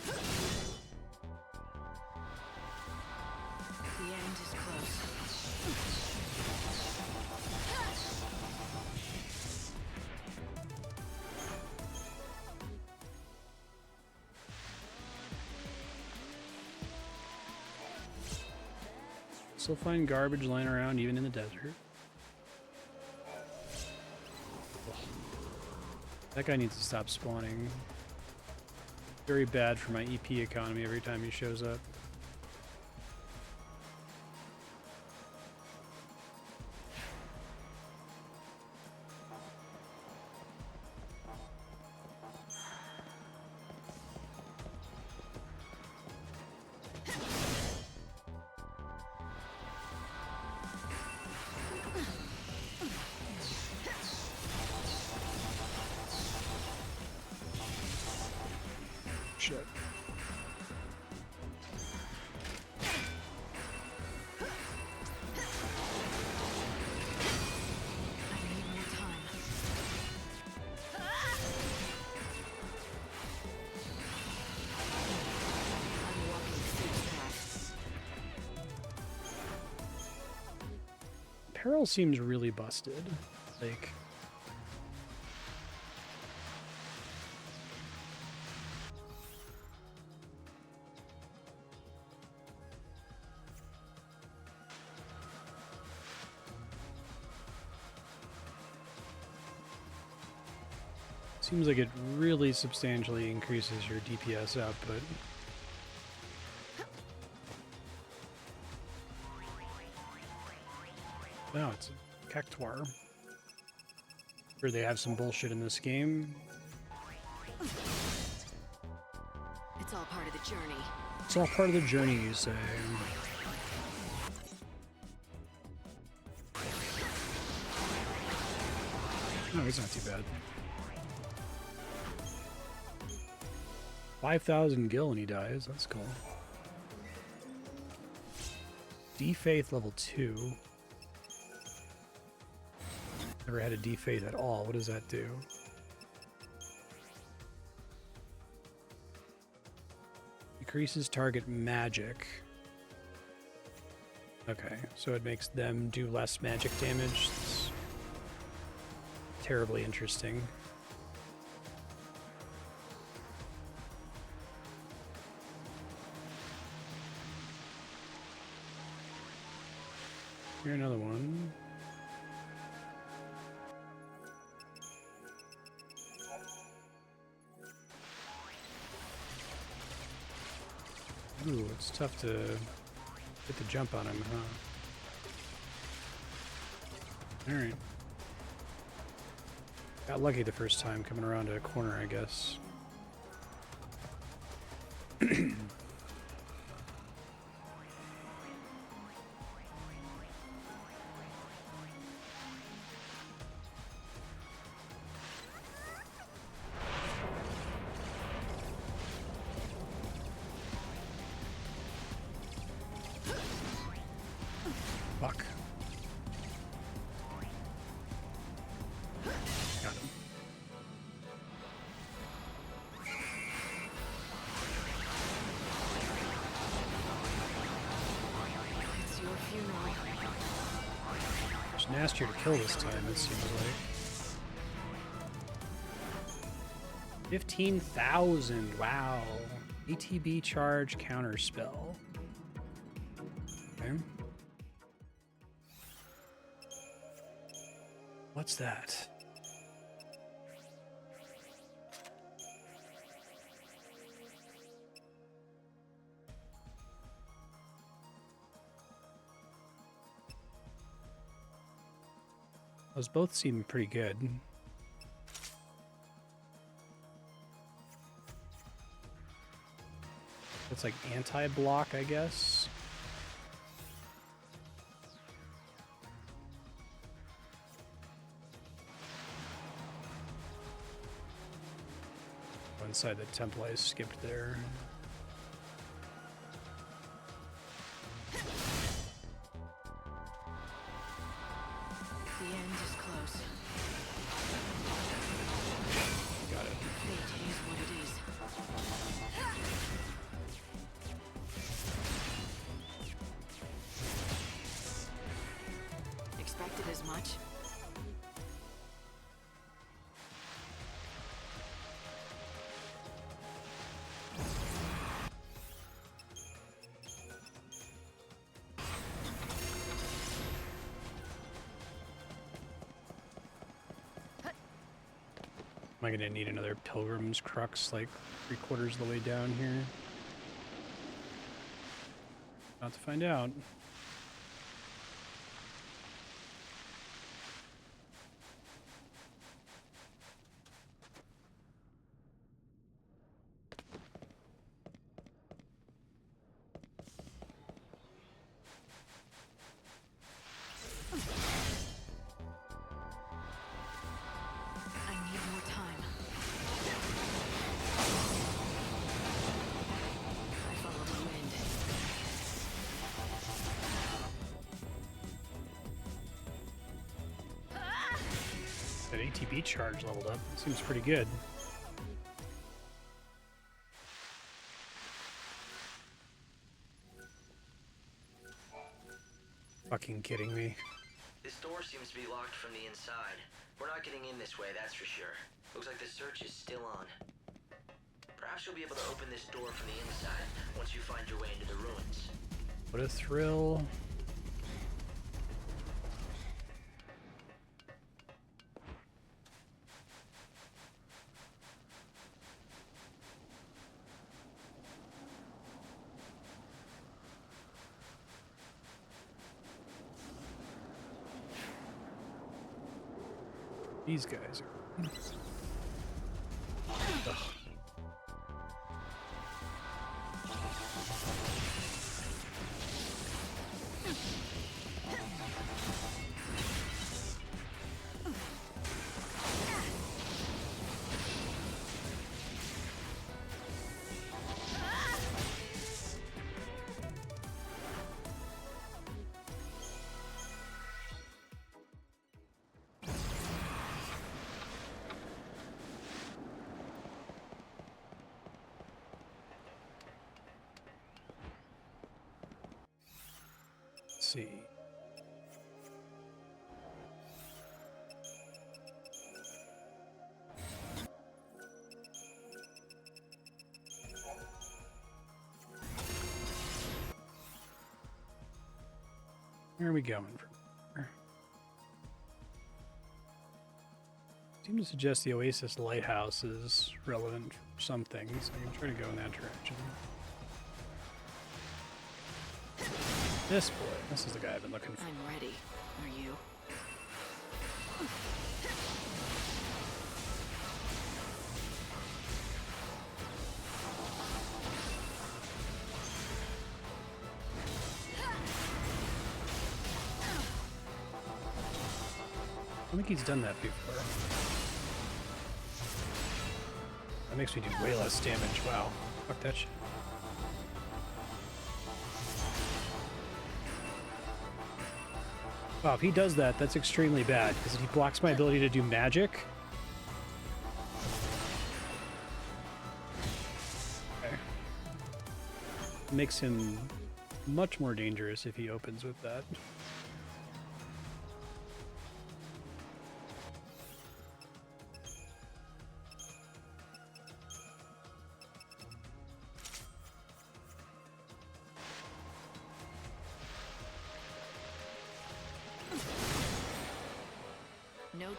The end is close. Still find garbage lying around even in the desert. That guy needs to stop spawning. Very bad for my EP economy every time he shows up. Shit. Peril seems really busted. Like, seems like it really substantially increases your DPS output. No, it's a Cactuar. Sure, they have some bullshit in this game. It's all part of the journey. It's all part of the journey, you say. No, he's not too bad. 5,000 gil and he dies. That's cool. D-Faith level 2. Never had a D-Faith at all. What does that do? Decreases target magic. Okay, so it makes them do less magic damage. That's terribly interesting. Here, another one. Ooh, it's tough to get the jump on him, huh? Alright. Got lucky the first time coming around a corner, I guess. nastier to kill this time, it seems like. 15,000, wow. ATB charge counter spell. Okay. What's that? Those both seem pretty good. It's like anti-block, I guess. Inside the template I skipped there. The end is close. Got it. Fate is what it is. Expected as much? Am I gonna need another Pilgrim's Crux like 3/4 of the way down here? About to find out. I need more time. I follow the wind. That ATB charge leveled up. Seems pretty good. Fucking kidding me. This door seems to be locked from the inside. We're not getting in this way, that's for sure. Looks like the search is still on. Perhaps you'll be able to open this door from the inside once you find your way into the ruins. What a thrill. These guys are... Ugh. Let's see. Where are we going from here? Seem to suggest the Oasis Lighthouse is relevant for some things. I can try to go in that direction. This boy. This is the guy I've been looking for. I'm ready. Are you? I think he's done that before. That makes me do way less damage. Wow. Fuck that shit. Wow, if he does that, that's extremely bad, because he blocks my ability to do magic. Okay. Makes him much more dangerous if he opens with that.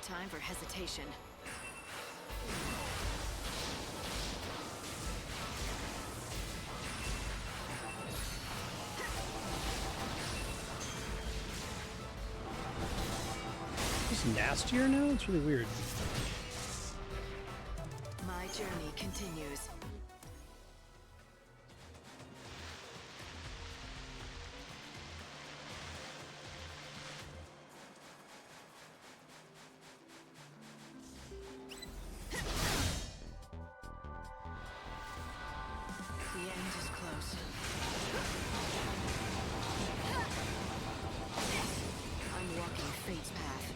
time for hesitation. It's nastier now? It's really weird. My journey continues. The end is close. I'm walking fate's path.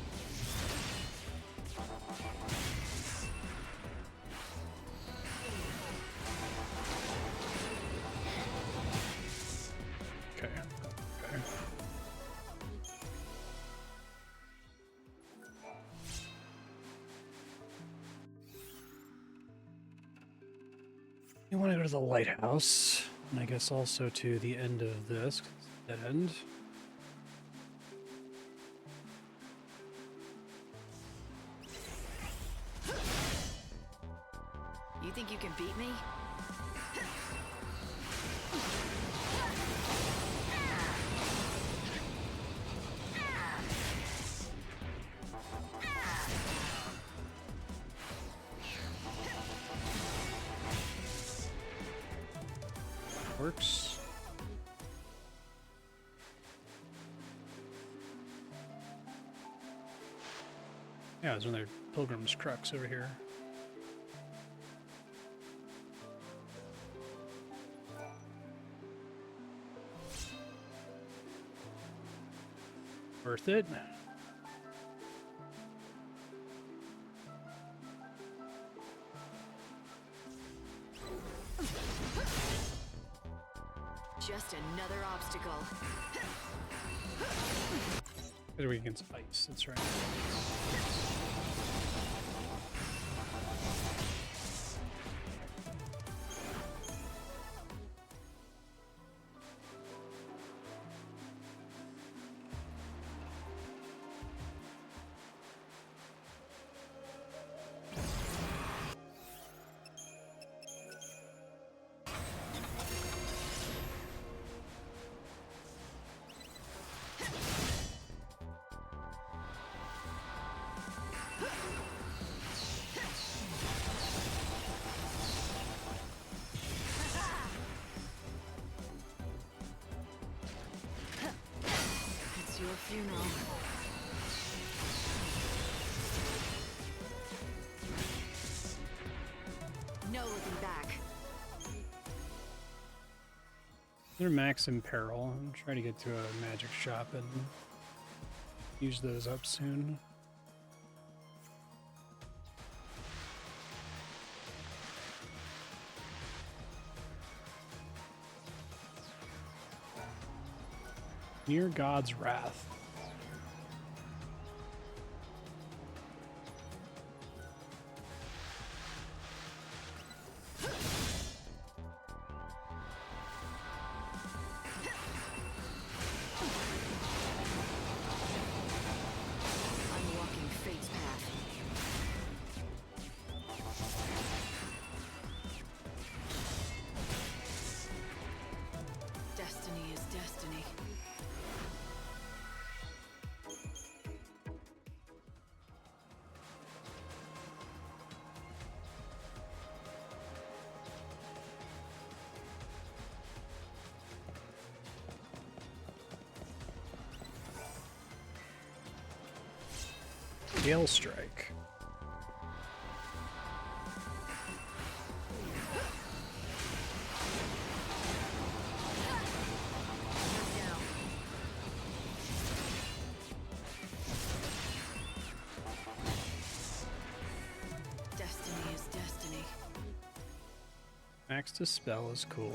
Okay. Okay. You want to go to the lighthouse, and I guess also to the end of this, that end. You think you can beat me? Works. Yeah, there's another Pilgrim's Crux over here. Worth it. Just another obstacle. Better we against ice, that's right. It's your funeral. No looking back. They're max in peril. I'm trying to get to a magic shop and use those up soon. Near God's Wrath. I'm walking fate's path. Destiny is destiny. Gale Strike. Destiny is destiny. Max Dispel is cool.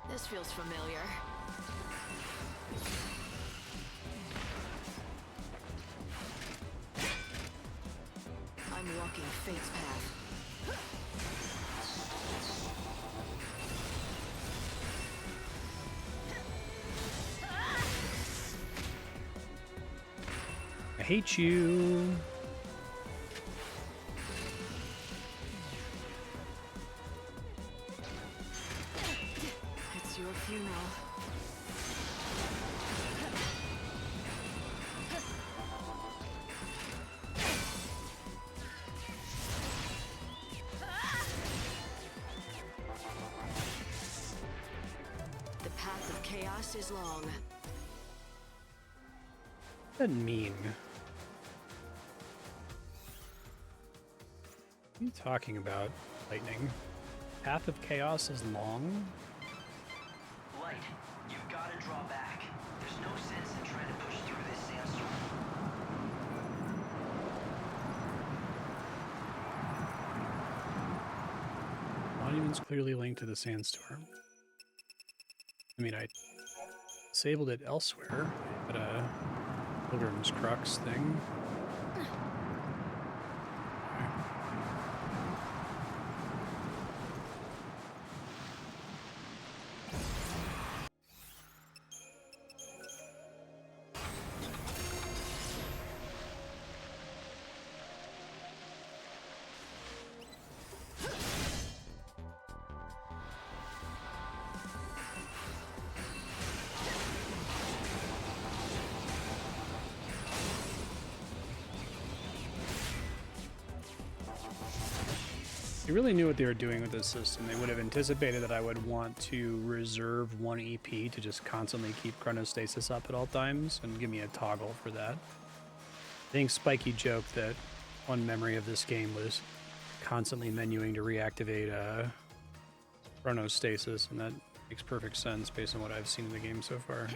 This feels familiar. I'm walking fate's path. I hate you. It's your funeral. The path of chaos is long. Doesn't mean. What are you talking about, Lightning? Path of Chaos is long? Light, you've got to draw back. There's no sense in trying to push through this sandstorm. Monument's clearly linked to the sandstorm. I mean, I disabled it elsewhere, but Pilgrim's Crux thing. They really knew what they were doing with this system. They would have anticipated that I would want to reserve 1 EP to just constantly keep chronostasis up at all times and give me a toggle for that. I think Spiky joked that one memory of this game was constantly menuing to reactivate chronostasis, and that makes perfect sense based on what I've seen in the game so far.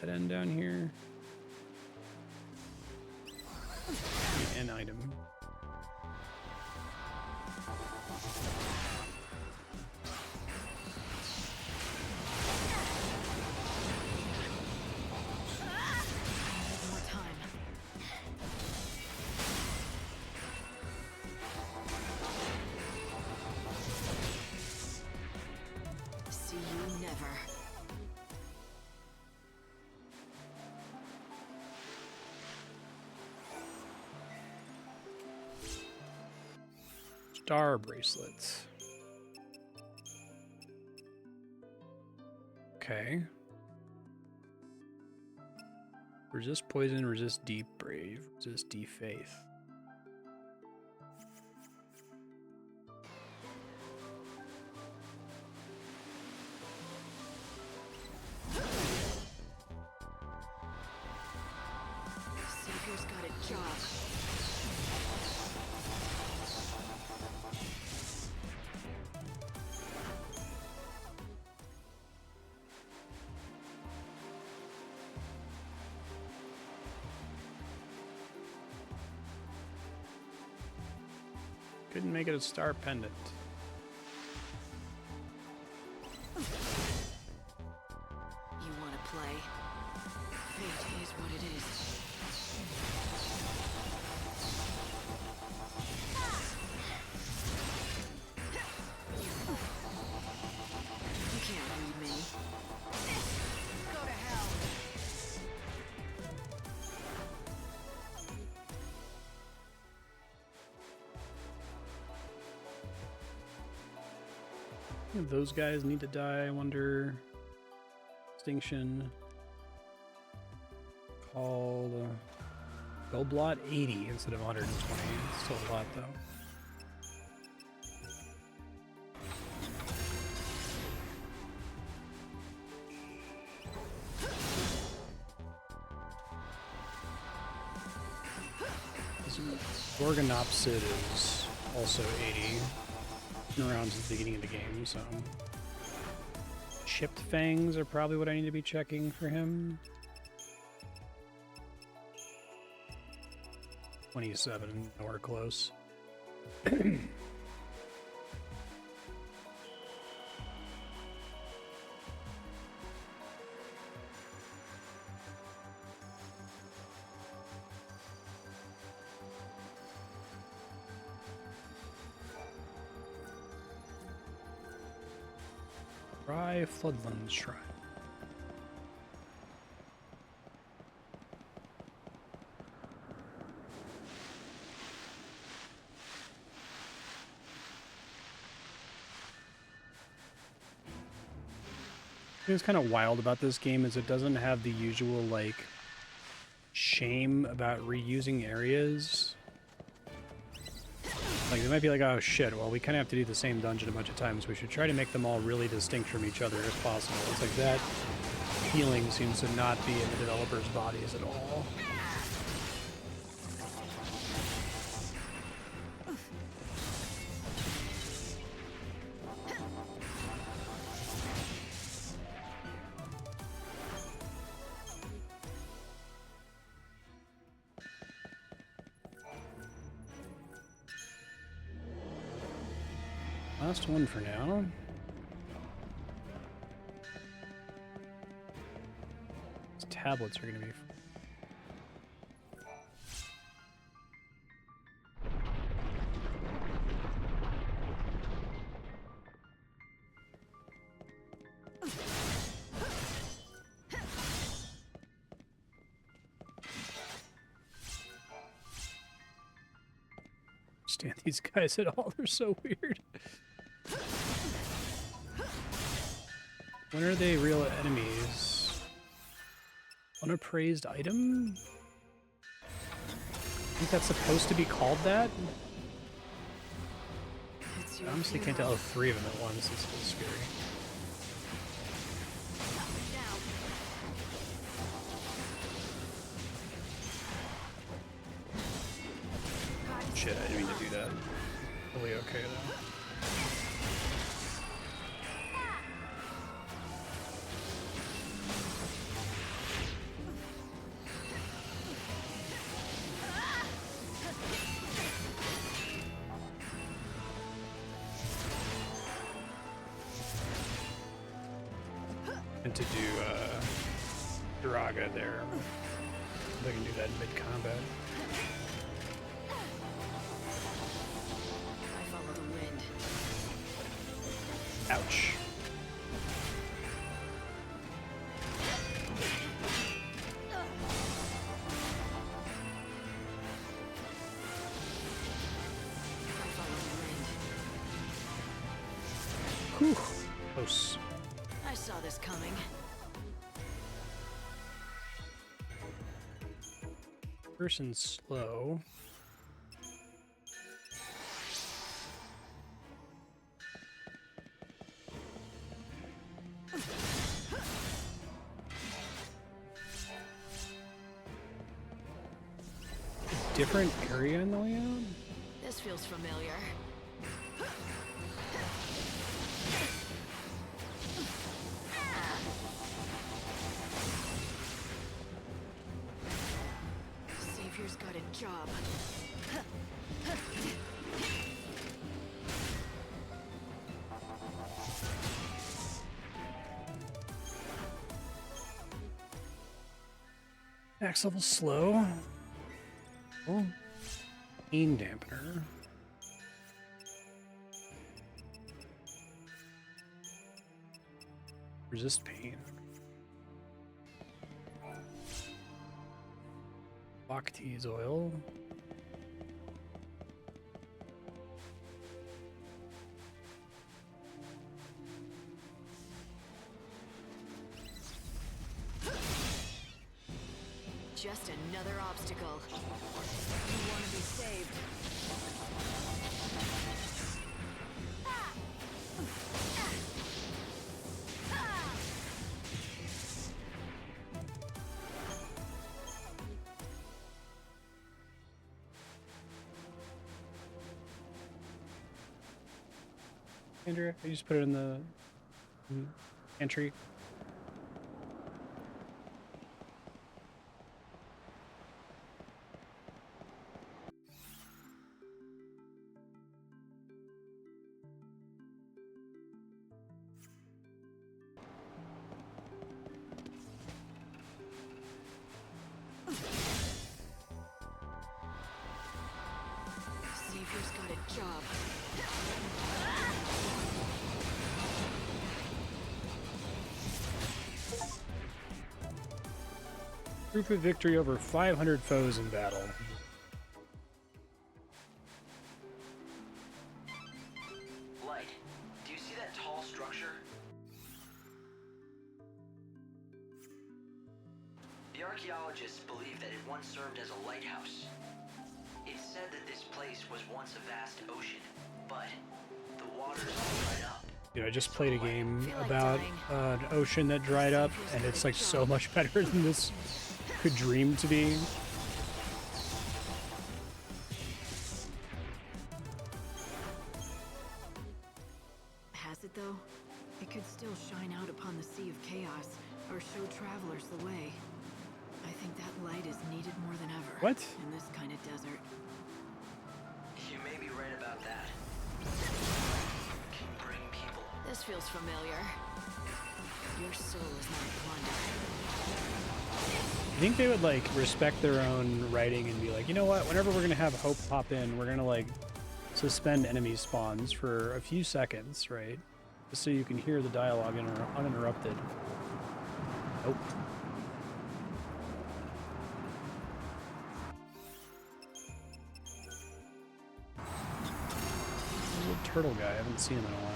Dead end down here. An item. More time. See you never. Star bracelets. Okay. Resist poison, resist deep brave, resist defaith. Savior's got a job. Couldn't make it a star pendant. You want to play? Fate is what it is. You can't read me. Go to hell. Those guys need to die, I wonder. Extinction. Called Goldblot 80 instead of 120. It's still a lot though. Gorgonopsid is also 80. Been around since the beginning of the game, so chipped fangs are probably what I need to be checking for him. 27, nowhere close. Try Floodlands Shrine. What's kind of wild about this game is it doesn't have the usual, like, shame about reusing areas. Like, they might be like, oh shit, well, we kind of have to do the same dungeon a bunch of times. We should try to make them all really distinct from each other if possible. It's like that feeling seems to not be in the developers' bodies at all. Last one for now. These tablets are going to be... Understand these guys at all? They're so weird. When are they real enemies? Unappraised item? I think that's supposed to be called that? I honestly can't tell 3 of them at once. It's so scary. Shit, I didn't mean to do that. Totally okay though. And to do Draga there. I can do that in mid-combat. I follow the wind. Ouch. Whew. Close. I saw this coming. Person slow. Different area in the layout? This feels familiar. Savior's got a job. Max level slow. Oh. Pain dampener. Resist pain. Bach tease oil. Just another obstacle. You want to be saved. Andrea, I just put it in the entry. Savior's got a job. Proof of victory over 500 foes in battle. Light, do you see that tall structure? The archaeologists believe that it once served as a lighthouse. It's said that this place was once a vast ocean, but the waters all dried up. You know, I just played a game about an ocean that dried up, and it's like so much better than this could dream to be. Has it though? It could still shine out upon the sea of chaos, or show travelers the way. I think that light is needed more than ever. What? In this kind of desert. You may be right about that. Can bring people. This feels familiar. Your soul is my plunder. I think they would like respect their own writing and be like, you know what, whenever we're gonna have Hope pop in, we're gonna like suspend enemy spawns for a few seconds, right? Just so you can hear the dialogue uninterrupted. Nope. Little turtle guy, I haven't seen him in a while.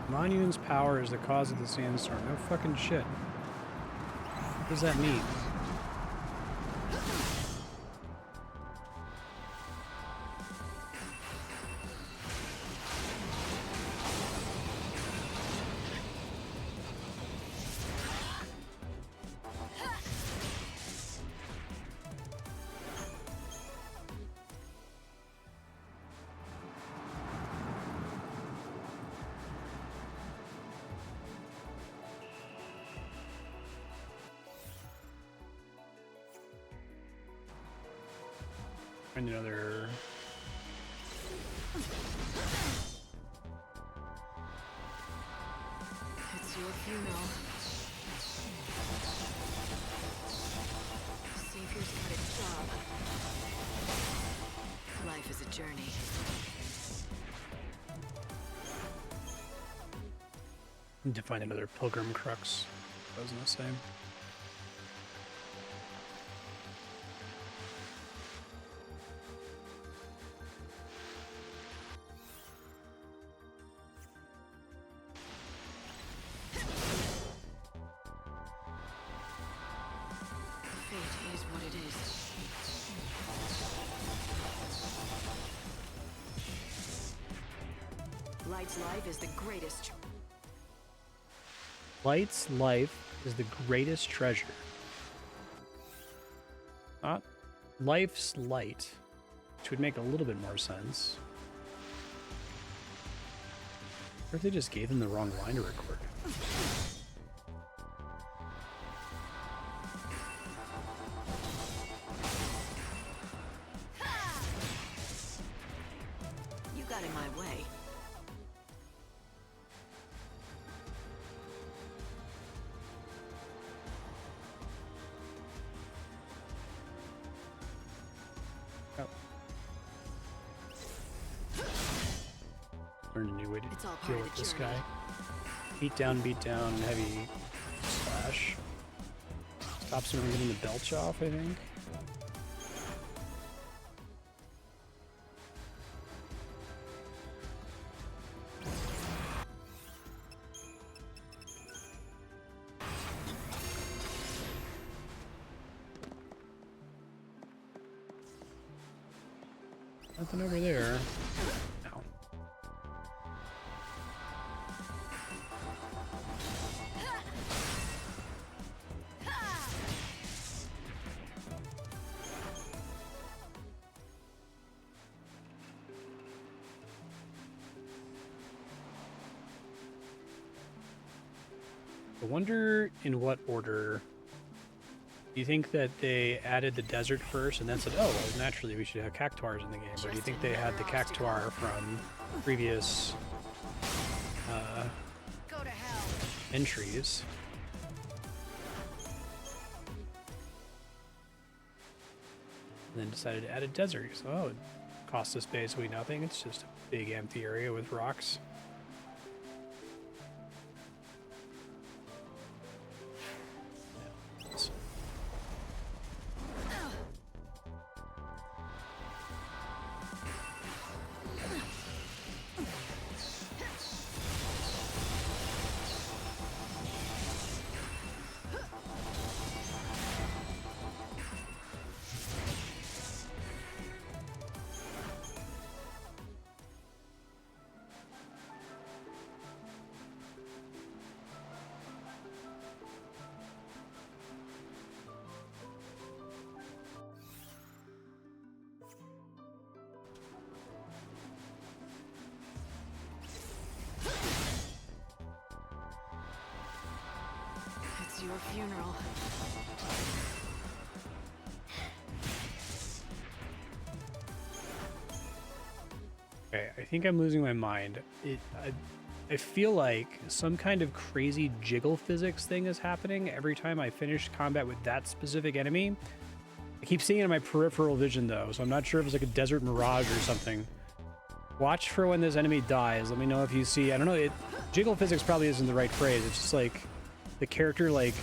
Monument's power is the cause of the sandstorm. No fucking shit. What does that mean? Find another. It's your funeral. The Savior's got its job. Life is a journey. Need to find another pilgrim crux. I was gonna say. Fate is what it is. Light's life is the greatest. Light's life is the greatest treasure. Not life's light, which would make a little bit more sense. Or if they just gave him the wrong line to record. You got in my way. Learned a new way to It's all part deal of with the this journey. guy. Beat down, heavy slash. Stops him from getting the belch off, I think. Nothing over there. No. I wonder in what order. Do you think that they added the desert first and then said, oh, well, naturally we should have cactuars in the game? Or do you think they had the cactuar from previous entries? And then decided to add a desert. So, oh, it costs us basically nothing. It's just a big empty area with rocks. It's your funeral. Okay, I think I'm losing my mind. I feel like some kind of crazy jiggle physics thing is happening every time I finish combat with that specific enemy. I keep seeing it in my peripheral vision though, so I'm not sure if it's like a desert mirage or something. Watch for when this enemy dies. Let me know if you see, I don't know, jiggle physics probably isn't the right phrase. It's just like the character like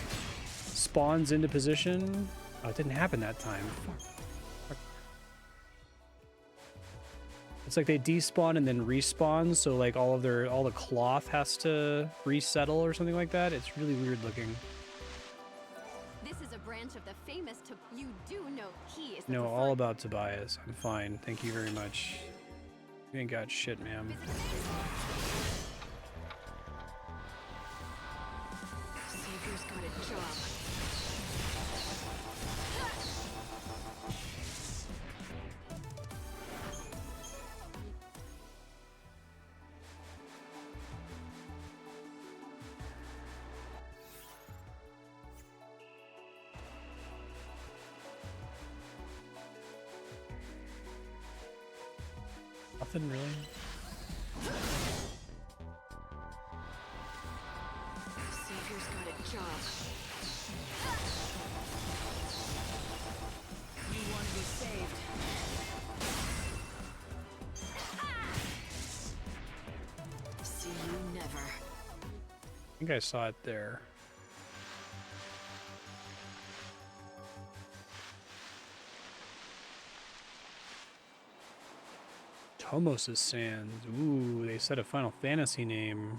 spawns into position. Oh, it didn't happen that time. Fuck. It's like they despawn and then respawn, so like all the cloth has to resettle or something like that. It's really weird looking. This is a branch of the famous you do know he is the No, all about Tobias. I'm fine. Thank you very much. You ain't got shit, ma'am. Savior's got a job. Nothing really. Savior's got a job. You want to be saved. See you never. I think I saw it there. Tomos' Sands. Ooh, they said a Final Fantasy name.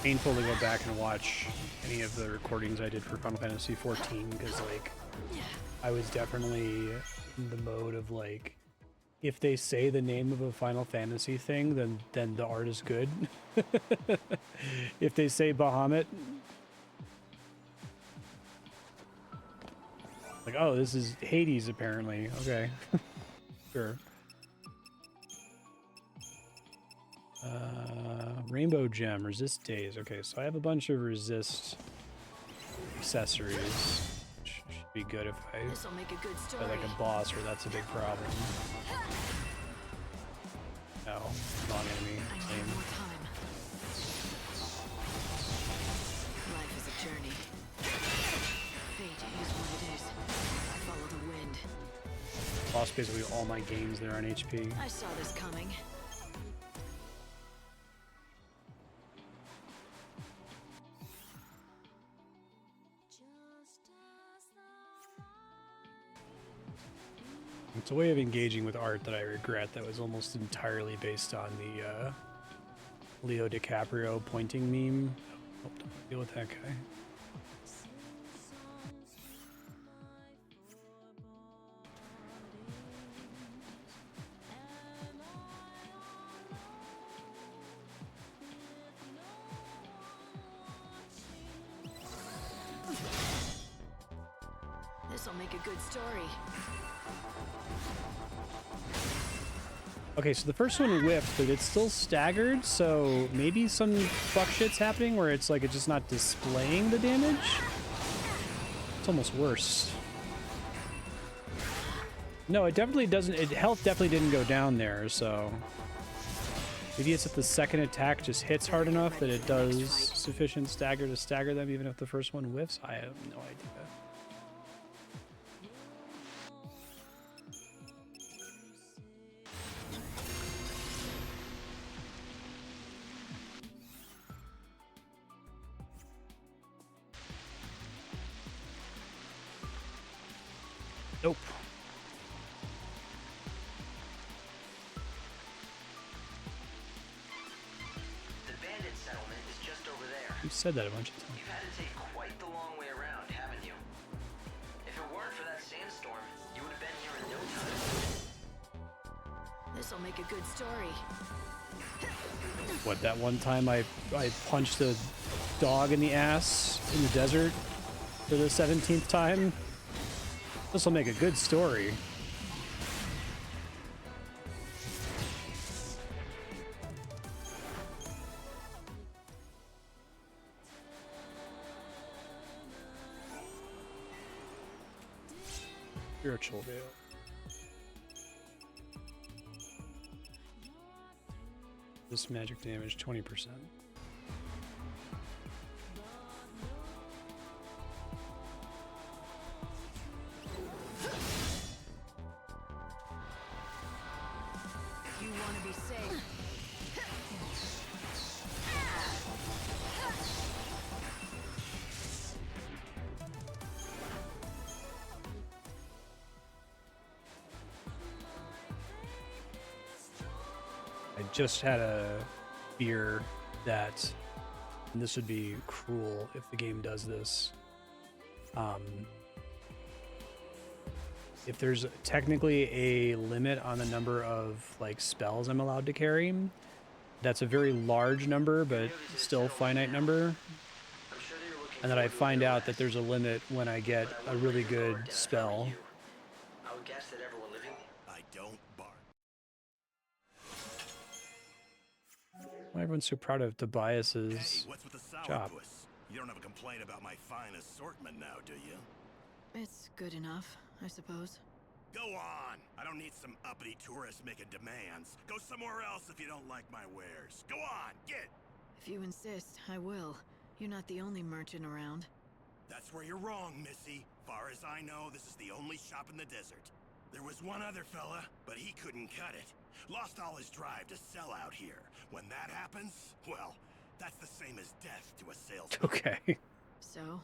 Painful to go back and watch any of the recordings I did for Final Fantasy 14 because, like, I was definitely in the mode of, like, if they say the name of a Final Fantasy thing, then the art is good. If they say Bahamut, like, oh, this is Hades apparently. Okay, sure. Rainbow Gem, Resist Days. Okay, so I have a bunch of Resist accessories. Should be good if I This'll make a good story. fight like a boss, or that's a big problem. No, wrong enemy. I need Same. more time. Life is a journey. Fate is what it is. I follow the wind. Lost basically all my games there on HP. I saw this coming. It's a way of engaging with art that I regret that was almost entirely based on the Leo DiCaprio pointing meme. Oh, don't deal with that guy. This'll make a good story. Okay, so the first one whipped, but it's still staggered, so maybe some fuck shit's happening where it's like it's just not displaying the damage? It's almost worse. No, it definitely doesn't. Health definitely didn't go down there, so maybe it's that the second attack just hits hard enough that it does sufficient stagger to stagger them, even if the first one whiffs. I have no idea. Nope. The bandit settlement is just over there. You've said that a bunch of times. You've had to take quite the long way around, haven't you? If it weren't for that sandstorm, you would have been here in no time. This'll make a good story. What, that one time I punched a dog in the ass in the desert for the 17th time? This'll make a good story. Spiritual veil. This magic damage 20%. You want to be safe. I just had a fear that, and this would be cruel if the game does this, if there's technically a limit on the number of like spells I'm allowed to carry, that's a very large number, but still finite number. And that I find out that there's a limit when I get a really good spell. I would guess that everyone living. I don't bark. Why everyone's so proud of Tobias's Hey, what's with the job? sourpuss? You don't have a complaint about my fine assortment now, do you? It's good enough, I suppose. Go on! I don't need some uppity tourists making demands. Go somewhere else if you don't like my wares. Go on, get! If you insist, I will. You're not the only merchant around. That's where you're wrong, Missy. Far as I know, this is the only shop in the desert. There was one other fella, but he couldn't cut it. Lost all his drive to sell out here. When that happens, well, that's the same as death to a salesman. Okay. So,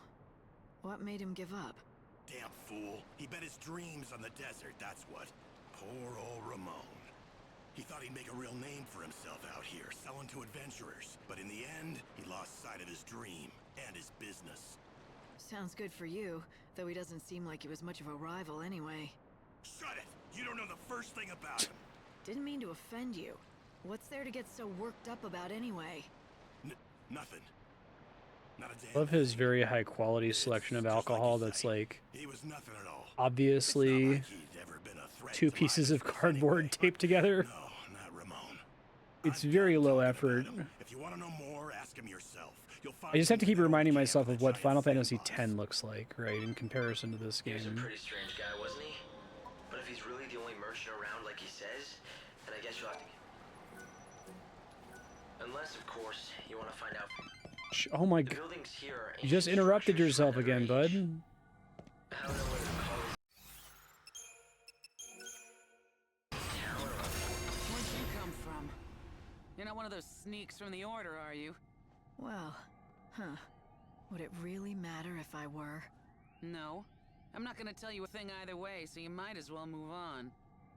what made him give up? Damn fool. He bet his dreams on the desert, that's what. Poor old Ramon. He thought he'd make a real name for himself out here, selling to adventurers. But in the end, he lost sight of his dream and his business. Sounds good for you, though he doesn't seem like he was much of a rival anyway. Shut it! You don't know the first thing about him. Didn't mean to offend you. What's there to get so worked up about anyway? Nothing. Not a damn Love his very high quality selection of alcohol that's like He was nothing at all. obviously two pieces of cardboard taped together. No, not Ramon. It's very low effort. If you want to know more, ask him yourself. You'll find I just have to keep reminding myself of what Final Fantasy X looks like, right, in comparison to this He was a game. pretty strange guy, wasn't he? But if he's really the only merchant around like he says, then I guess you'll have to... Unless, of course, you want to find out... Oh my The god. buildings here are You just interrupted yourself again, bud. I don't know whether to call it... Where'd you come from? You're not one of those sneaks from the Order, are you? Well, huh. Would it really matter if I were? No. I'm not gonna tell you a thing either way, so you might as well move on.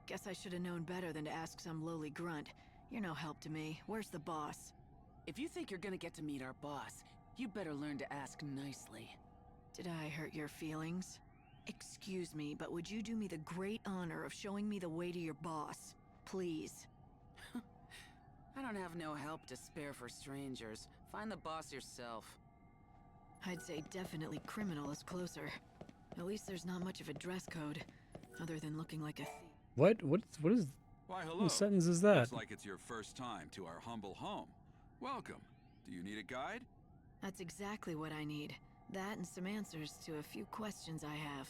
Guess I should have known better than to ask some lowly grunt. You're no help to me. Where's the boss? If you think you're gonna get to meet our boss, you better learn to ask nicely. Did I hurt your feelings? Excuse me, but would you do me the great honor of showing me the way to your boss? Please. I don't have no help to spare for strangers. Find the boss yourself. I'd say definitely criminal is closer. At least there's not much of a dress code, other than looking like a thief. What? What is? Why, hello. What sentence is that? Looks like it's your first time to our humble home. Welcome. Do you need a guide? That's exactly what I need. That and some answers to a few questions I have.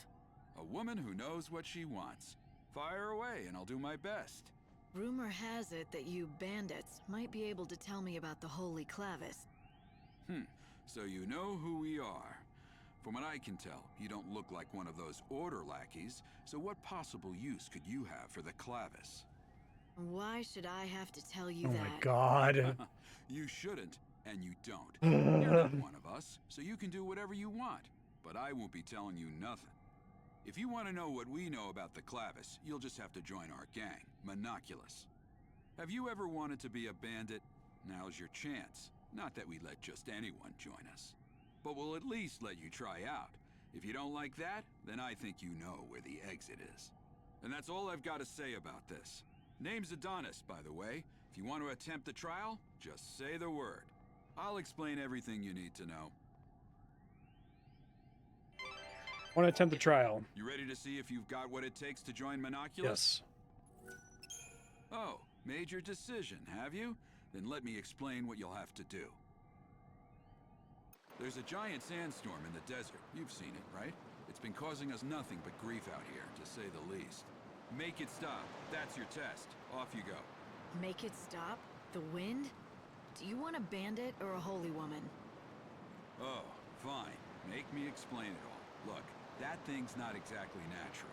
A woman who knows what she wants. Fire away and I'll do my best. Rumor has it that you bandits might be able to tell me about the Holy Clavis. So you know who we are. From what I can tell, you don't look like one of those order lackeys, so what possible use could you have for the Clavis? Why should I have to tell you Oh that? my god. You shouldn't, and you don't. You're not one of us, so you can do whatever you want, but I won't be telling you nothing. If you want to know what we know about the Clavis, you'll just have to join our gang, Monoculus. Have you ever wanted to be a bandit? Now's your chance. Not that we let just anyone join us. But we'll at least let you try out. If you don't like that, then I think you know where the exit is. And that's all I've got to say about this. Name's Adonis, by the way. If you want to attempt the trial, just say the word. I'll explain everything you need to know. Want to attempt the trial? You ready to see if you've got what it takes to join Monoculus? Yes. Oh, made your decision, have you? Then let me explain what you'll have to do. There's a giant sandstorm in the desert. You've seen it, right? It's been causing us nothing but grief out here, to say the least. Make it stop. That's your test. Off you go. Make it stop? The wind? Do you want a bandit or a holy woman? Oh, fine. Make me explain it all. Look, that thing's not exactly natural.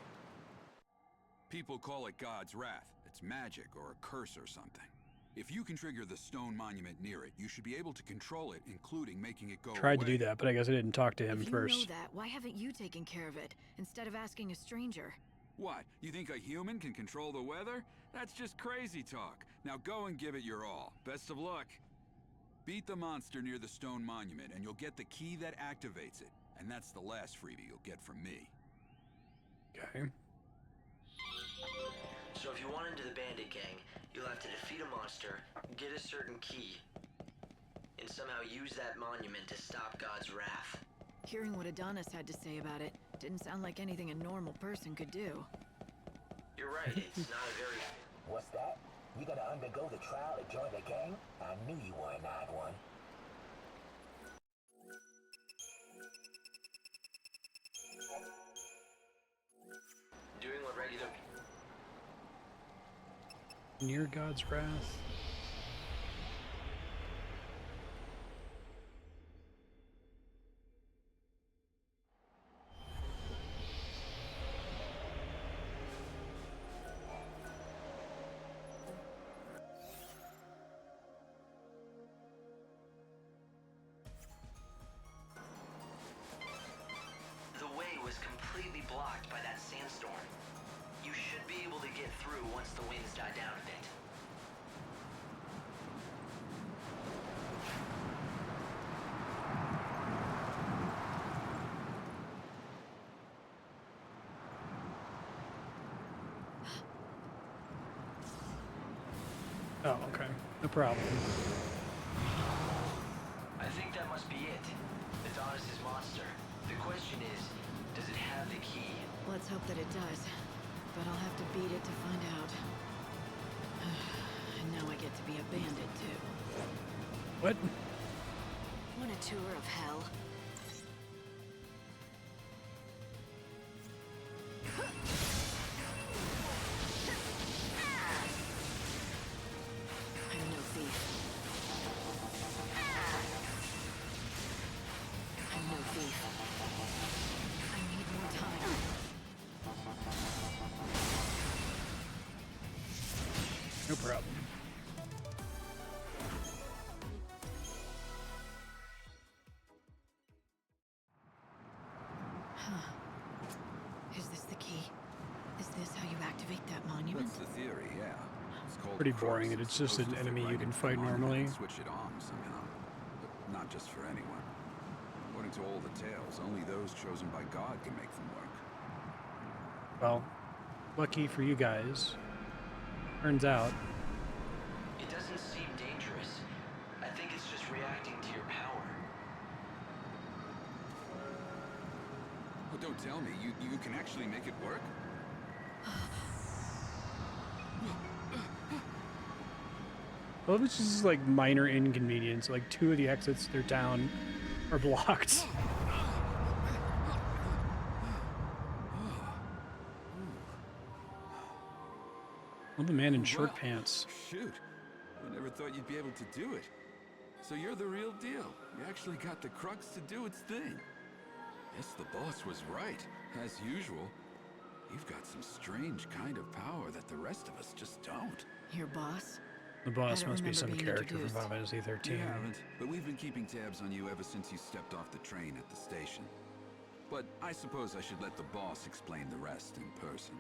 People call it God's wrath. It's magic or a curse or something. If you can trigger the stone monument near it, you should be able to control it, including making it go Tried away. to do that, but I guess I didn't talk to him If first. you know that, why haven't you taken care of it, instead of asking a stranger? What? You think a human can control the weather? That's just crazy talk. Now go and give it your all. Best of luck. Beat the monster near the stone monument, and you'll get the key that activates it. And that's the last freebie you'll get from me. Okay. So if you want into the bandit gang, you'll have to defeat a monster, get a certain key, and somehow use that monument to stop God's wrath. Hearing what Adonis had to say about it didn't sound like anything a normal person could do. You're right, it's not a very... What's that? You gonna undergo the trial to join the gang? I knew you were an odd one. Doing what regular... Near God's wrath. The way was completely blocked by that sandstorm. You should be able to get through once the winds die down a bit. Oh, okay. No problem. I think that must be it. Adonis' monster. The question is, does it have the key? Let's hope that it does. But I'll have to beat it to find out. And now I get to be a bandit, too. What? Want a tour of hell? I'm no thief. I'm no thief. I need more time. No problem. Is this the key? Is this how you activate that monument? That's the theory, yeah. It's called Pretty a cross. boring. It's just Supposed an to fit enemy right you can into the fight monument normally. and switch it on somehow. But not just for anyone. According to all the tales, only those chosen by God can make them work. Well, lucky for you guys. Turns out. It doesn't seem dangerous. I think it's just reacting to your power. Don't tell me. You can actually make it work? Well, it's just like minor inconvenience. Like 2 of the exits to their town are blocked. Oh, the man in short pants. Shoot. I never thought you'd be able to do it. So you're the real deal. You actually got the crux to do its thing. Guess the boss was right. As usual, you've got some strange kind of power that the rest of us just don't. Your boss? The boss I don't must be remember some being character from introduced. Final Fantasy 13. You haven't, but we've been keeping tabs on you ever since you stepped off the train at the station. But I suppose I should let the boss explain the rest in person.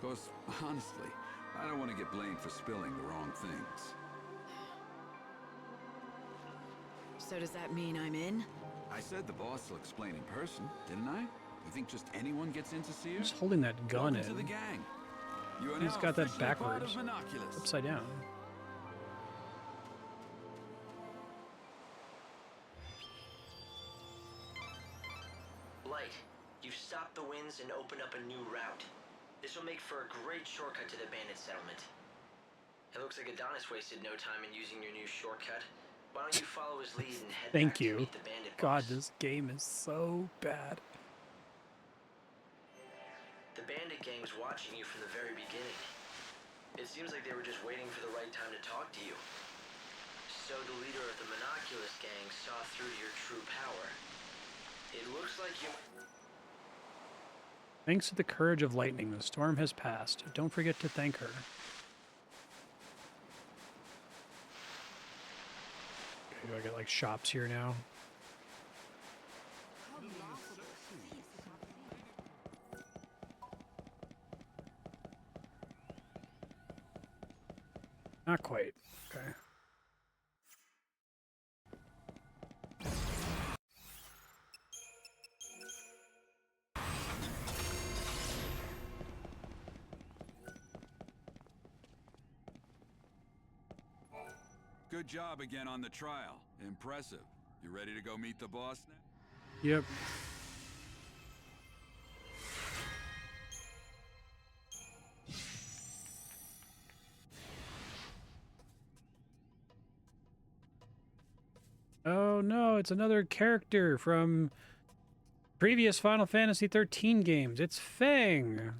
Cause, honestly, I don't want to get blamed for spilling the wrong things. So does that mean I'm in? I said the boss will explain in person, didn't I? You think just anyone gets in to see her? He's holding that gun Welcome to the in. gang. You are He's now got that officially part backwards. of Monoculus. Upside down. Light, you've stopped the winds and opened up a new route. This will make for a great shortcut to the bandit settlement. It looks like Adonis wasted no time in using your new shortcut. Why don't you follow his lead and head Thank back to you. meet the bandit God, boss? this game is so bad. The bandit gang's watching you from the very beginning. It seems like they were just waiting for the right time to talk to you. So the leader of the Monoculus gang saw through to your true power. It looks like you... Thanks to the courage of lightning, the storm has passed. Don't forget to thank her. Okay, do I get like shops here now? Not quite. Okay. Good job again on the trial. Impressive. You ready to go meet the boss now? Yep. Oh no, it's another character from previous Final Fantasy 13 games. It's Fang.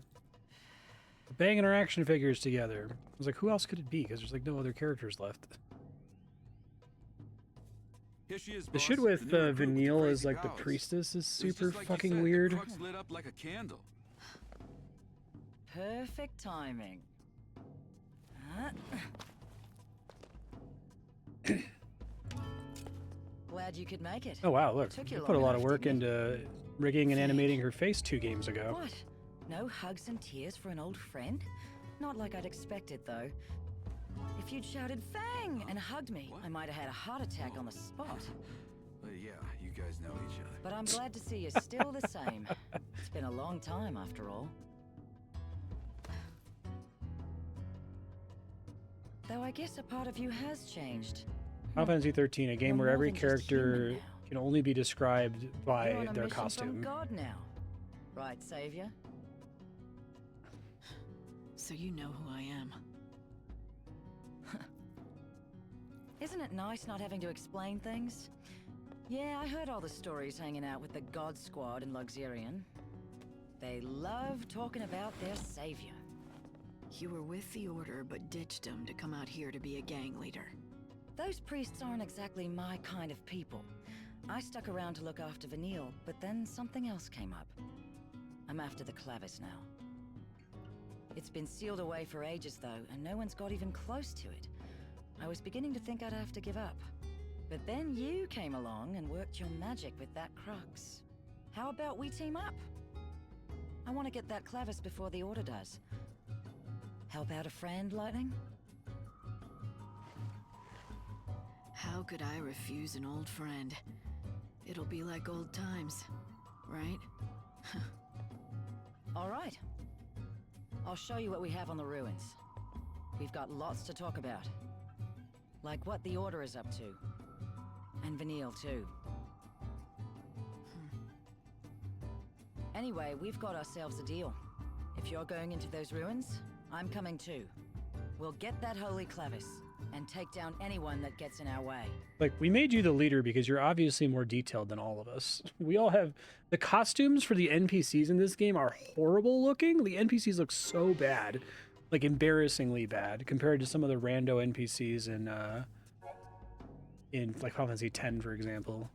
Banging our action figures together. I was like, who else could it be? Because there's like no other characters left. Here she is, The boss. shit with The new recruit the Vanille as crazy like the powers. priestess is It's super just like you fucking said, weird. The crux lit up like a candle. Perfect timing. Glad you could make it. Oh wow, look. Took You you put a long lot of enough, work didn't it? into rigging and animating her face 2 games ago. What? No hugs and tears for an old friend? Not like I'd expected, though. If you'd shouted Fang and hugged me, I might have had a heart attack on the spot. Yeah, you guys know each other. But I'm glad to see you're still the same. It's been a long time, after all. Though I guess a part of you has changed. Final Fantasy 13, a game You're where more every than just human character now. can only be described You're by on a their mission costume. from God now. Right, Savior? So you know who I am. Isn't it nice not having to explain things? Yeah, I heard all the stories hanging out with the God Squad in Luxurion. They love talking about their savior. You were with the Order, but ditched them to come out here to be a gang leader. Those priests aren't exactly my kind of people. I stuck around to look after Vanille, but then something else came up. I'm after the Clavis now. It's been sealed away for ages, though, and no one's got even close to it. I was beginning to think I'd have to give up. But then you came along and worked your magic with that crux. How about we team up? I want to get that Clavis before the Order does. Help out a friend, Lightning? How could I refuse an old friend? It'll be like old times, right? All right. I'll show you what we have on the ruins. We've got lots to talk about. Like what the Order is up to. And Vanille, too. Anyway, we've got ourselves a deal. If you're going into those ruins, I'm coming too. We'll get that holy clavis and take down anyone that gets in our way. Like, we made you the leader because you're obviously more detailed than all of us. We all have... The costumes for the NPCs in this game are horrible looking. The NPCs look so bad. Like, embarrassingly bad compared to some of the rando NPCs in like, Final Fantasy X, for example.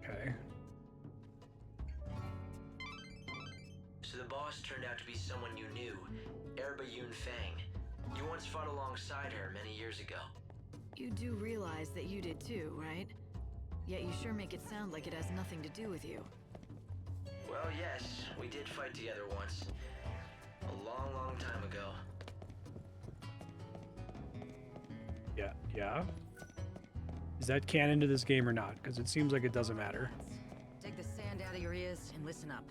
Okay. So the boss turned out to be someone you knew, Erbayun Fang. You once fought alongside her many years ago. You do realize that you did too, right? Yet you sure make it sound like it has nothing to do with you. Well, yes, we did fight together once. A long, long time ago. Yeah. Is that canon to this game or not? Because it seems like it doesn't matter. Take the sand out of your ears and listen up.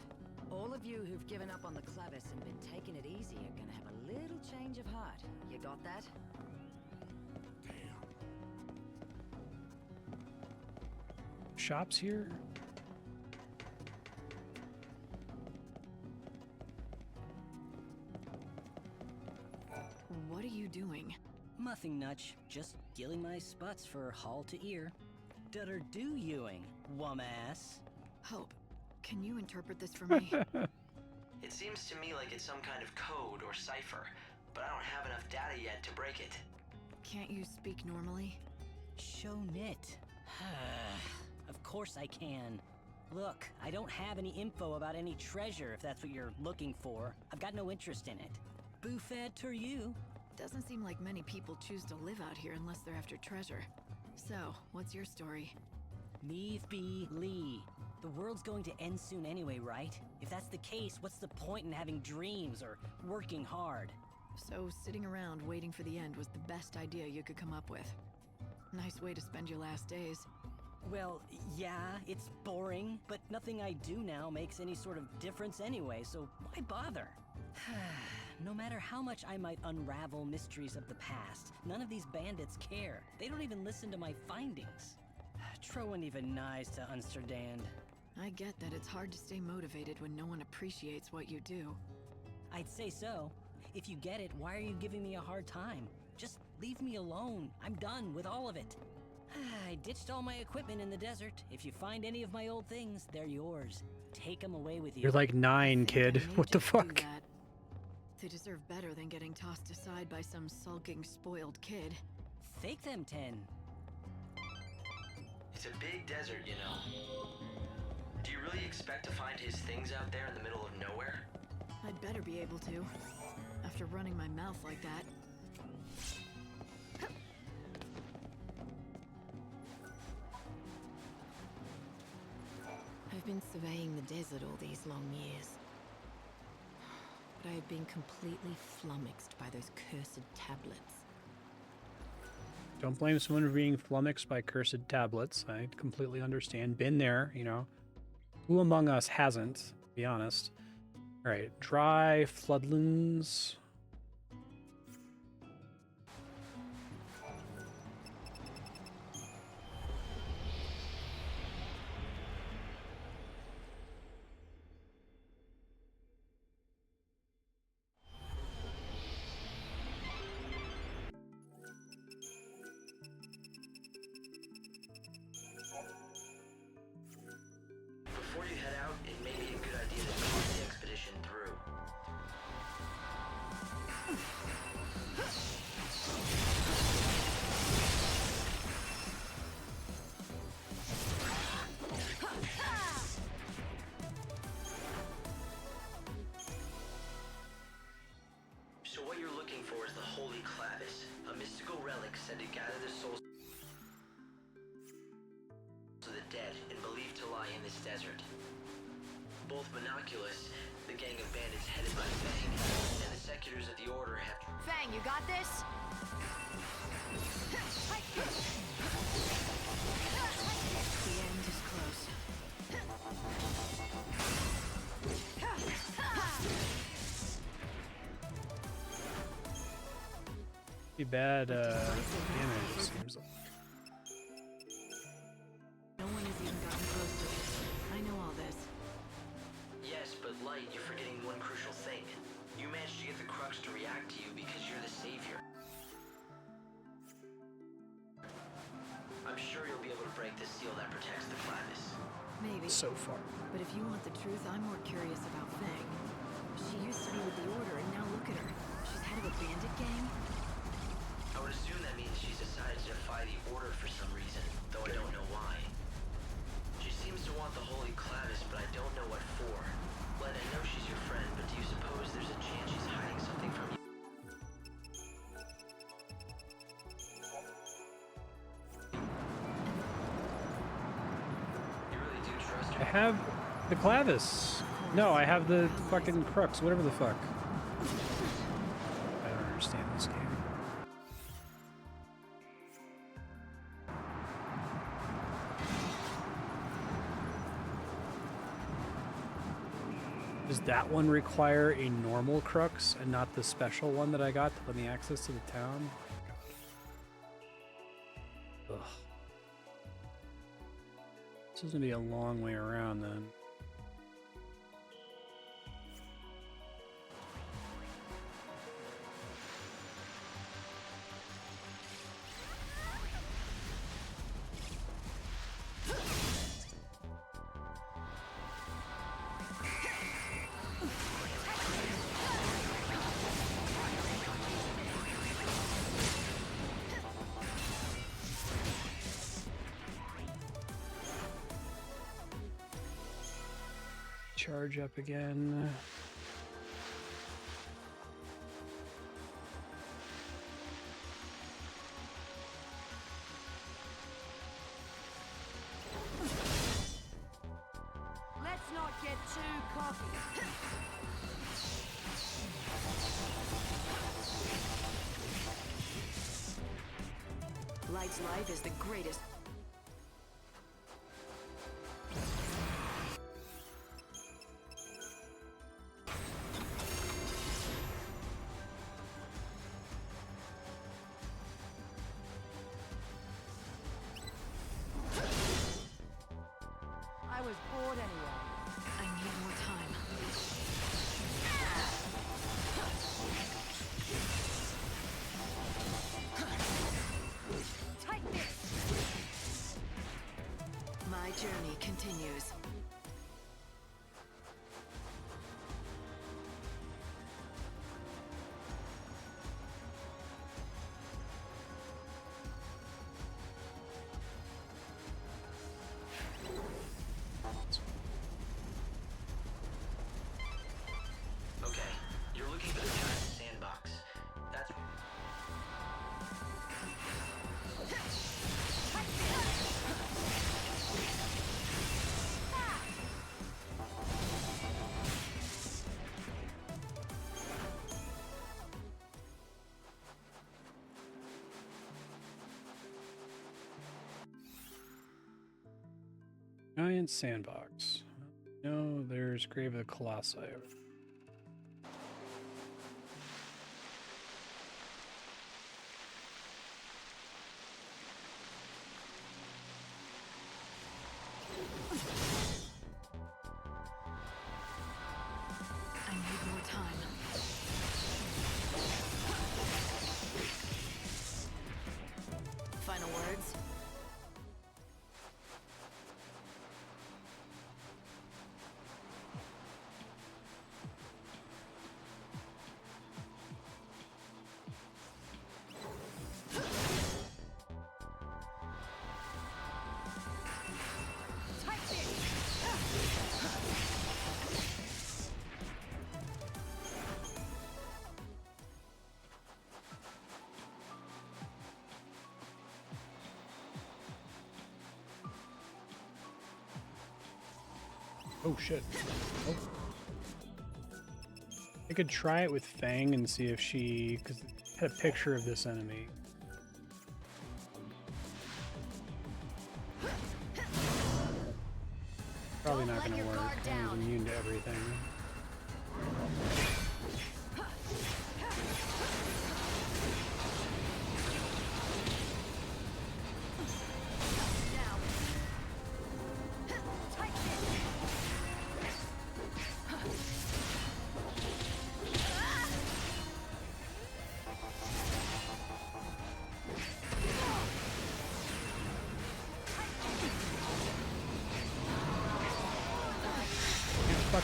All of you who've given up on the clavis and been taking it easy are gonna have a little change of heart. You got that? Shops here? What are you doing? Nothing much. Just gilling my spots for hall to ear. Dutter do Ewing, wum-ass. Hope, can you interpret this for me? It seems to me like it's some kind of code or cipher, but I don't have enough data yet to break it. Can't you speak normally? Show nit. Of course I can. Look, I don't have any info about any treasure, if that's what you're looking for. I've got no interest in it. Buffet to you. Doesn't seem like many people choose to live out here unless they're after treasure. So, what's your story? Leave be Lee. The world's going to end soon anyway, right? If that's the case, what's the point in having dreams or working hard? So, sitting around waiting for the end was the best idea you could come up with. Nice way to spend your last days. Well, yeah, it's boring, but nothing I do now makes any sort of difference anyway, so why bother? No matter how much I might unravel mysteries of the past, none of these bandits care. They don't even listen to my findings. Trowan even nice to understand. I get that it's hard to stay motivated when no one appreciates what you do. I'd say so. If you get it, why are you giving me a hard time? Just leave me alone. I'm done with all of it. I ditched all my equipment in the desert. If you find any of my old things, they're yours. Take them away with you. You're like 9, kid. What the fuck? They deserve better than getting tossed aside by some sulking, spoiled kid. Fake them 10. It's a big desert, you know. Do you really expect to find his things out there in the middle of nowhere? I'd better be able to. After running my mouth like that. I've been surveying the desert all these long years. But I have been completely flummoxed by those cursed tablets. Don't blame someone for being flummoxed by cursed tablets. I completely understand. Been there, you know. Who among us hasn't, to be honest? All right, dry floodlands. Before you head out, it may be a good idea to talk the expedition through. So what you're looking for is the Holy Clavis, a mystical relic said to gather the souls of the dead and believed to lie in this desert. Both Monoculus, the gang of bandits headed by Fang, and the Secutors of the Order have... Fang, you got this? The end is close. Pretty bad damage, it seems like. break the seal that protects the Clavis. Maybe. So far. But if you want the truth, I'm more curious about Fang. She used to be with the Order, and now look at her. She's head of a bandit gang? I would assume that means she's decided to defy the Order for some reason, though I don't know why. She seems to want the Holy Clavis, but I don't know what for. Len, I know she's your friend, but do you suppose there's a chance she's hiding something from you? You really do trust her? I have the Clavis. No, I have the fucking crux, whatever the fuck. I don't understand this game. Does that one require a normal crux and not the special one that I got to let me access to the town? Ugh. This is gonna be a long way around then. Charge up again. Let's not get too cocky. Light's life is the greatest. I was bored anyway. I need more time. Take this! My journey continues. Okay, you're looking for the giant sandbox. That's... Giant sandbox. No, there's Grave of the Colossi. I need more time. Final words? Take this! Oh shit. Oh. I could try it with Fang and see if she, because it had a picture of this enemy. Probably not going to work. I'm immune to everything.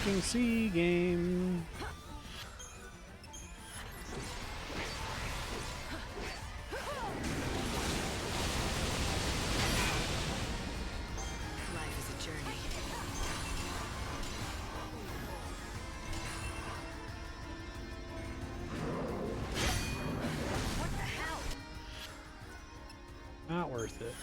fucking C game. Life is a journey. What the hell? Not worth it.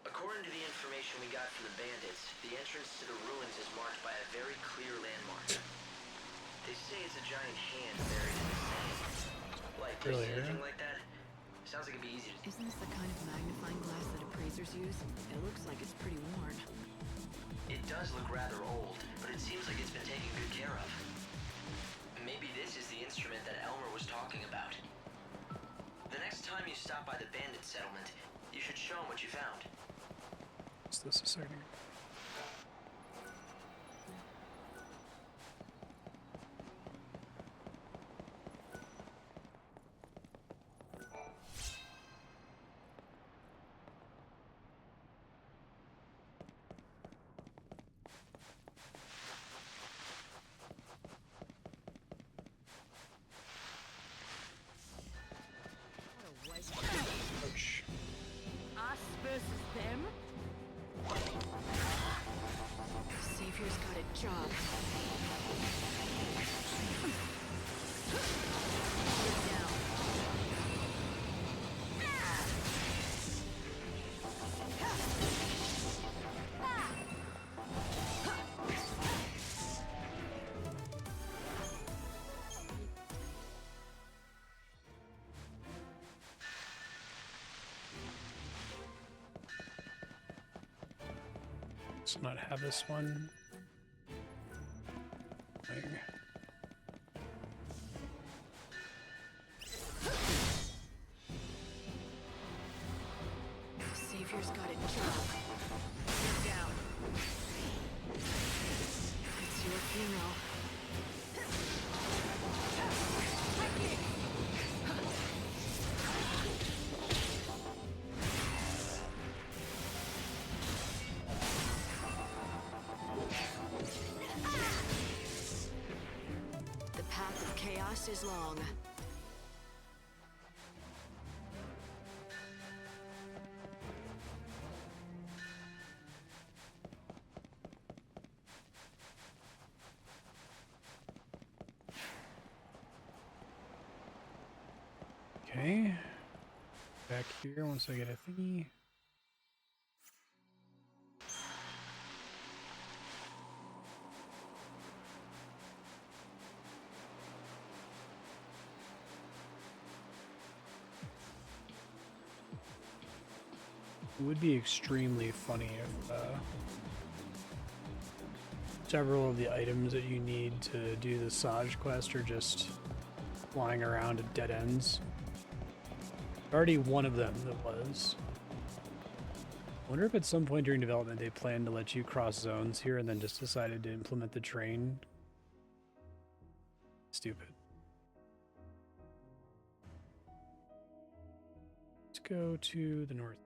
According to the information we got from the bandits, the entrance to the ruins is marked by a very clear landmark. They say it's a giant hand buried in the sand. Like, do you see anything like that? Sounds like it'd be easy to... Isn't this the kind of magnifying glass that appraisers use? It looks like it's pretty worn. It does look rather old, but it seems like it's been taken good care of. Maybe this is the instrument that Elmer was talking about. The next time you stop by the bandit settlement, you should show him what you found. What's this a second? Ouch. Us versus them? Savior's got a job. Get down. Let's not have this one. Thing. Savior's got a job. Get down. It's your funeral. The path of chaos is long. Okay. Back here once I get a thingy. It would be extremely funny if several of the items that you need to do the Saj quest are just flying around at dead ends. Already one of them that was. I wonder if at some point during development they planned to let you cross zones here and then just decided to implement the train. Stupid. Let's go to the north.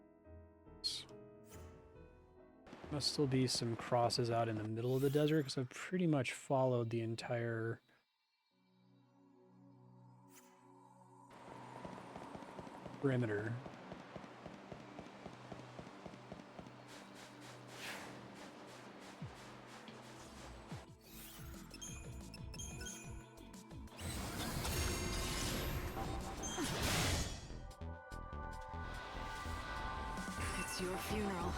Must still be some crosses out in the middle of the desert because I've pretty much followed the entire perimeter. It's your funeral.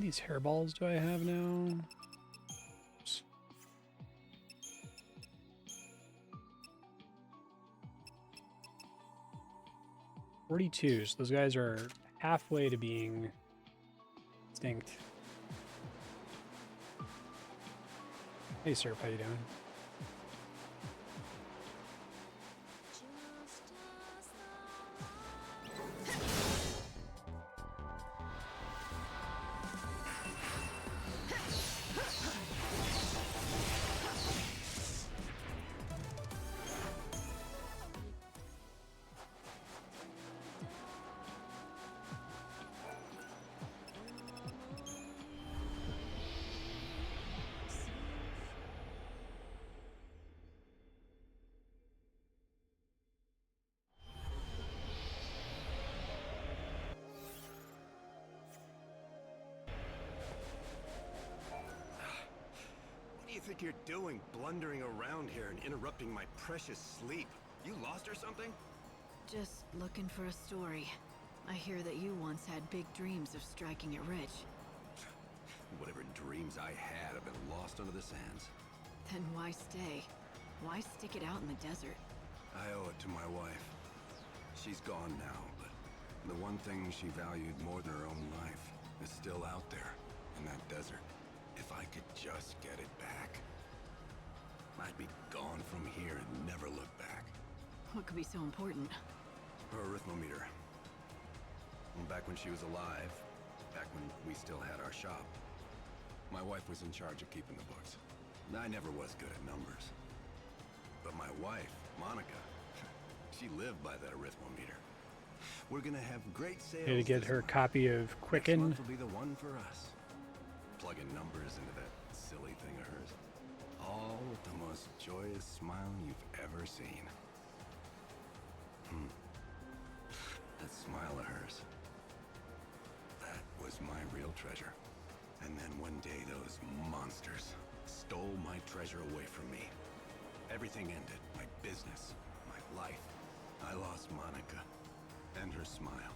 These hairballs do I have now? 42. So those guys are halfway to being extinct. Hey, Surf, how you doing? What do you think you're doing, blundering around here and interrupting my precious sleep? You lost or something? Just looking for a story. I hear that you once had big dreams of striking it rich. Whatever dreams I had have been lost under the sands. Then why stay? Why stick it out in the desert? I owe it to my wife. She's gone now, but the one thing she valued more than her own life is still out there in that desert. If I could just get it back, I'd be gone from here and never look back. What could be so important? Her arithmometer. Back when she was alive, back when we still had our shop, my wife was in charge of keeping the books. I never was good at numbers. But my wife, Monica, she lived by that arithmometer. We're gonna have great sales. Need to get her copy of Quicken. Next month will be the one for us. Plugging numbers into that silly thing of hers. All with the most joyous smile you've ever seen. That smile of hers. That was my real treasure. And then one day those monsters stole my treasure away from me. Everything ended. My business, my life. I lost Monica and her smile.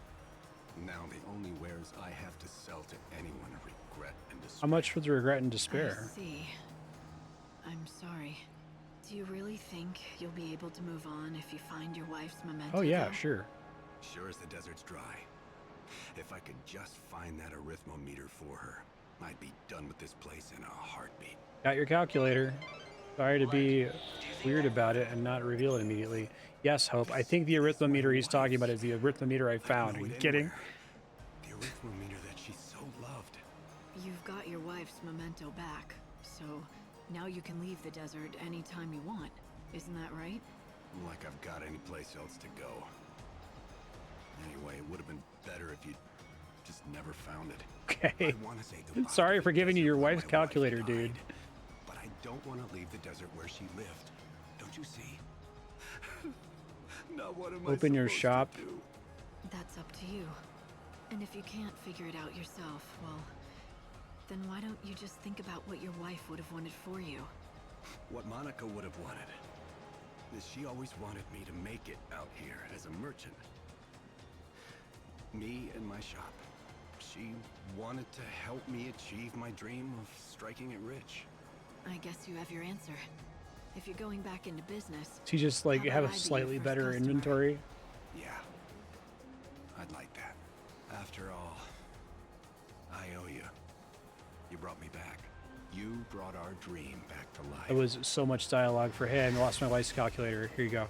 Now the only wares I have to sell to anyone are regret and despair. How much for the regret and despair? I see. I'm sorry. Do you really think you'll be able to move on if you find your wife's memento? Oh yeah, though? sure. Sure as the desert's dry. If I could just find that arithmometer for her, I'd be done with this place in a heartbeat. Got your calculator. Sorry to be weird about it and not reveal it immediately. Yes, Hope. I think the arithmometer he's talking about is the arithmometer I found. Are you kidding? The arithmometer that she so loved. You've got your wife's memento back, so now you can leave the desert anytime you want. Isn't that right? Like I've got any place else to go. Anyway, it would have been better if you'd just never found it. Okay. I want to say goodbye. Sorry for giving you your wife's calculator, dude. But I don't want to leave the desert where she lived. Don't you see? Not what am I Open your supposed shop. to do? That's up to you. And if you can't figure it out yourself, well, then why don't you just think about what your wife would have wanted for you? What Monica would have wanted is she always wanted me to make it out here as a merchant. Me and my shop. She wanted to help me achieve my dream of striking it rich. I guess you have your answer. If you're going back into business, She just like how have about a I be your slightly first better customer? inventory. Yeah. I'd like that. After all, I owe you. You brought me back. You brought our dream back to life. It was so much dialogue for him. I lost my wife's calculator. Here you go.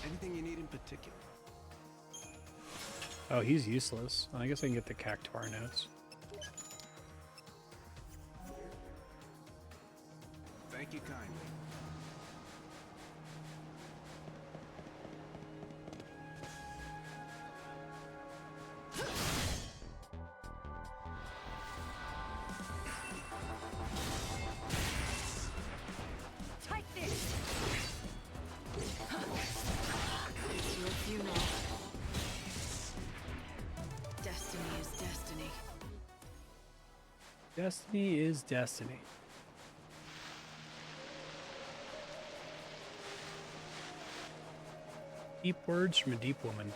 Anything you need in particular? Oh, he's useless. I guess I can get the Cactuar notes. Thank you kindly. Take this! It's your funeral. Destiny is destiny. Destiny is destiny. Deep words from a deep woman.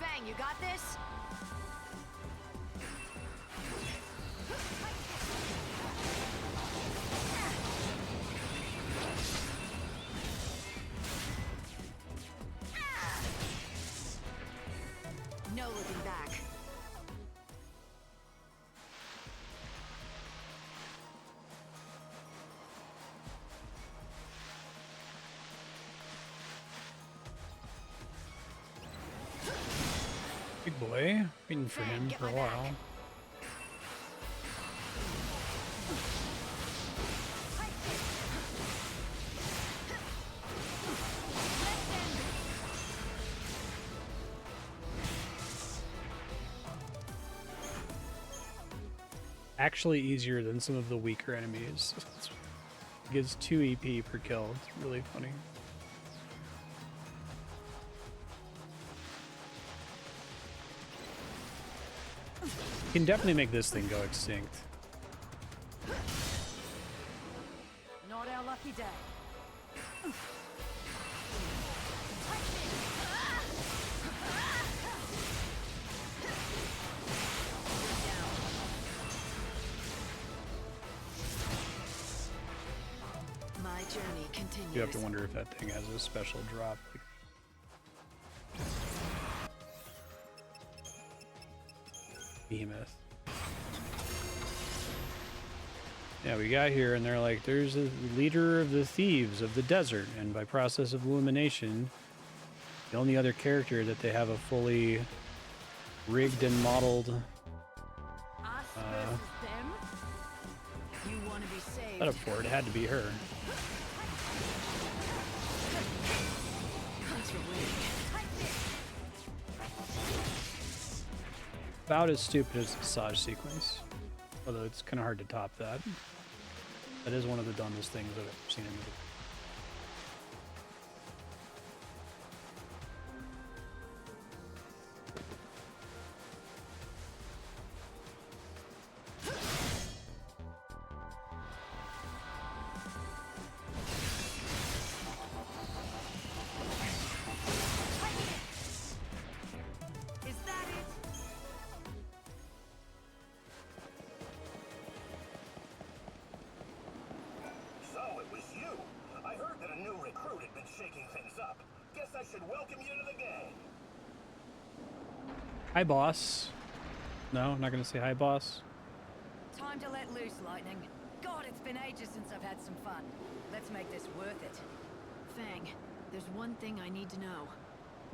Fang, you got this? boy. Waiting for him for a while. Actually easier than some of the weaker enemies. It gives 2 EP per kill. It's really funny. You can definitely make this thing go extinct. Not our lucky day. My journey continues. You have to wonder if that thing has a special drop. Behemoth. Yeah, we got here and they're like, there's a leader of the thieves of the desert, and by process of elimination, the only other character that they have a fully rigged and modeled You want to be saved. setup for it had to be her. About as stupid as the massage sequence, although it's kind of hard to top that. That is one of the dumbest things I've ever seen in a movie. Is that it? So it was you. I heard that a new recruit had been shaking things up. Guess I should welcome you to the gang. Hi, boss. No, not gonna say hi, boss. Time to let loose, Lightning. God, it's been ages since I've had some fun. Let's make this worth it. Fang, there's one thing I need to know.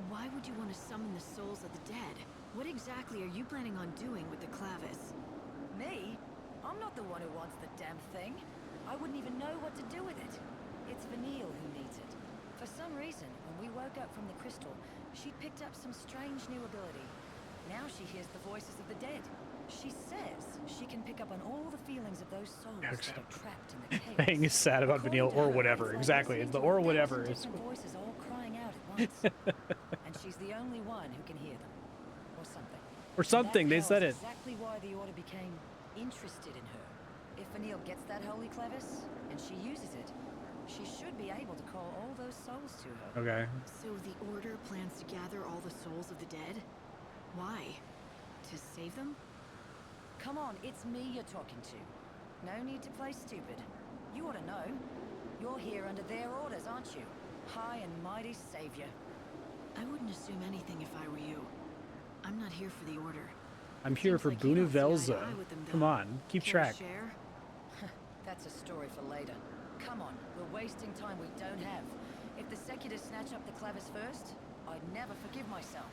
Why would you want to summon the souls of the dead? What exactly are you planning on doing with the clavis? Me? I'm not the one who wants the damn thing. I wouldn't even know what to do with it. It's Vanille who needs it. For some reason, when we woke up from the crystal, she picked up some strange new ability. Now she hears the voices of the dead. She says she can pick up on all the feelings of those souls that are trapped in the chaos. Fang is sad about Vanille or whatever. Exactly, it's the or whatever. Different voices all crying out at once. And she's the only one who can hear them. Or something. Or something, they said it. Exactly why the Order became interested in her. If Vanille gets that holy clavis, and she uses it, she should be able to call all those souls to her. Okay. So the Order plans to gather all the souls of the dead? Why? To save them? Come on, it's me you're talking to. No need to play stupid. You ought to know. You're here under their orders, aren't you? High and mighty savior. I wouldn't assume anything if I were you. I'm not here for the Order. I'm here for Buna Velza. Come on, keep track. That's a story for later. Come on, we're wasting time we don't have. If the Secular snatch up the clavis first, I'd never forgive myself.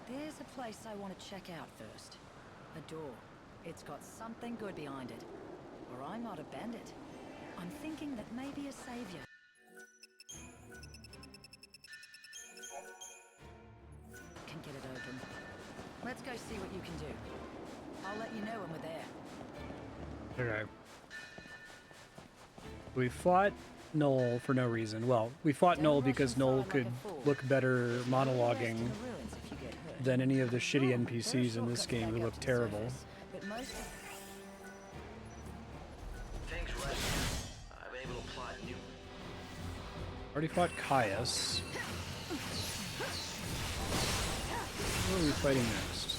There's a place I want to check out first. A door. It's got something good behind it. Or I might have banned it. I'm thinking that maybe a savior. Can get it open. Let's go see what you can do. I'll let you know when we're there. Okay. We fought Noel for no reason. Well, we fought Noel because Noel could look better monologuing than any of the shitty NPCs in this game who look terrible. Fang's right. I'm able to plot new. Already fought Caius. What are we fighting next?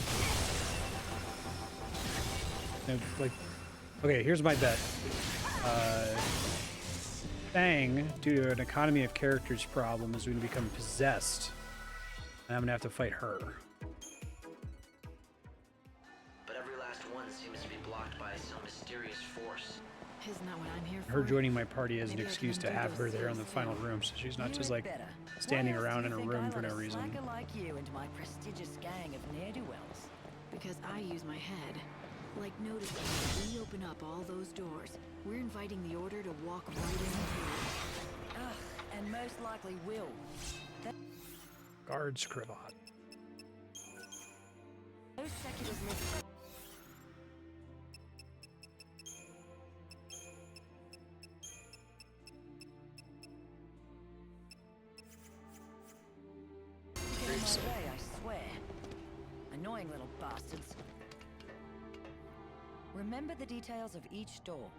No, like, okay, here's my bet. Fang, due to an economy of characters problem, is going to become possessed. And I'm going to have to fight her. But every last one seems to be blocked by some mysterious force. Isn't that what I'm here for? Her joining my party is an Maybe I can excuse to undo have those her there in the seals final too. room, so she's not Hear just it like better. standing Why else around do in you a think room I for let no a reason. slacker like you into my prestigious gang of ne'er-do-wells? Because I use my head. Like noticing when we open up all those doors, we're inviting the Order to walk right in through. Ugh, and most likely will. Guards cravat. Those seculars live. Get in my way, I swear. Annoying little bastards. Remember the details of each door.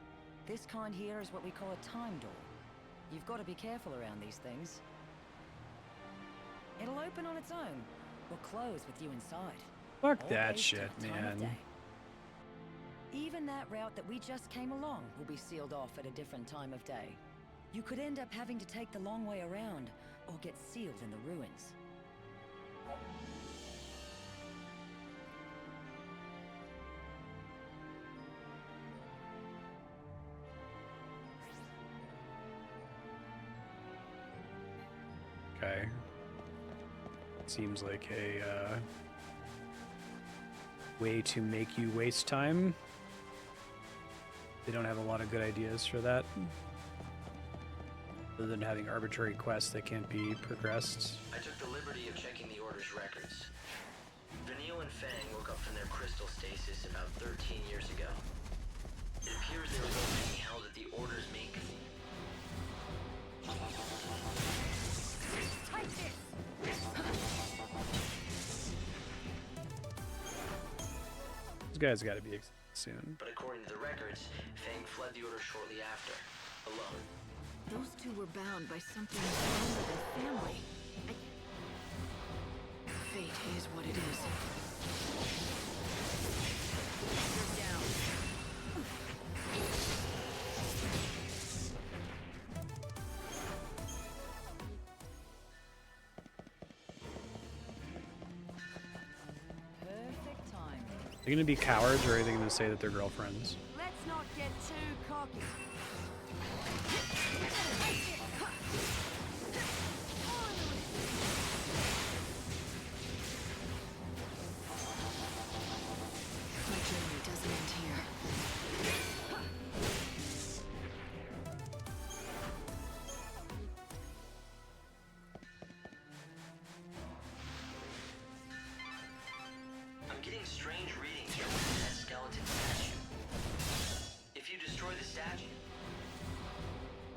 This kind here is what we call a time door. You've got to be careful around these things. It'll open on its own, or close with you inside. Fuck All that based on shit, the time of man. day. Even that route that we just came along will be sealed off at a different time of day. You could end up having to take the long way around, or get sealed in the ruins. Okay. Seems like a way to make you waste time. They don't have a lot of good ideas for that. Other than having arbitrary quests that can't be progressed. I took the liberty of checking the Order's records. Vanille and Fang woke up from their crystal stasis about 13 years ago. It appears they were both being held at the Order's main This guy's got to be soon. But according to the records, Fang fled the Order shortly after, alone. Those two were bound by something stronger than family. Fate is what it is. You're down. Perfect time. They're gonna be cowards, or are they gonna say that they're girlfriends? Let's not get too cocky. My journey doesn't end here. I'm getting strange readings from that skeleton statue. If you destroy the statue,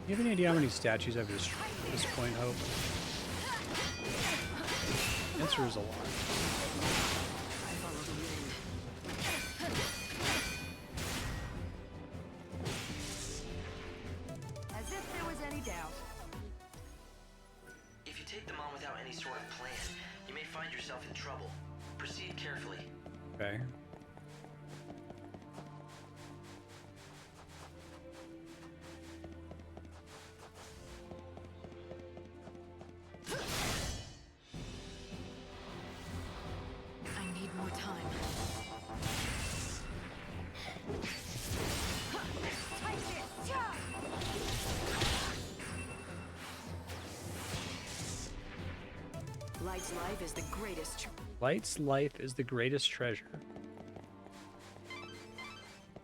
You have any idea how many statues I've destroyed at this point, Hope? The answer is a lot. I follow the wind. As if there was any doubt. if you take them on without any sort of plan, you may find yourself in trouble. Proceed carefully. Okay. I need more time. Light's life is the greatest. Light's life is the greatest treasure. I've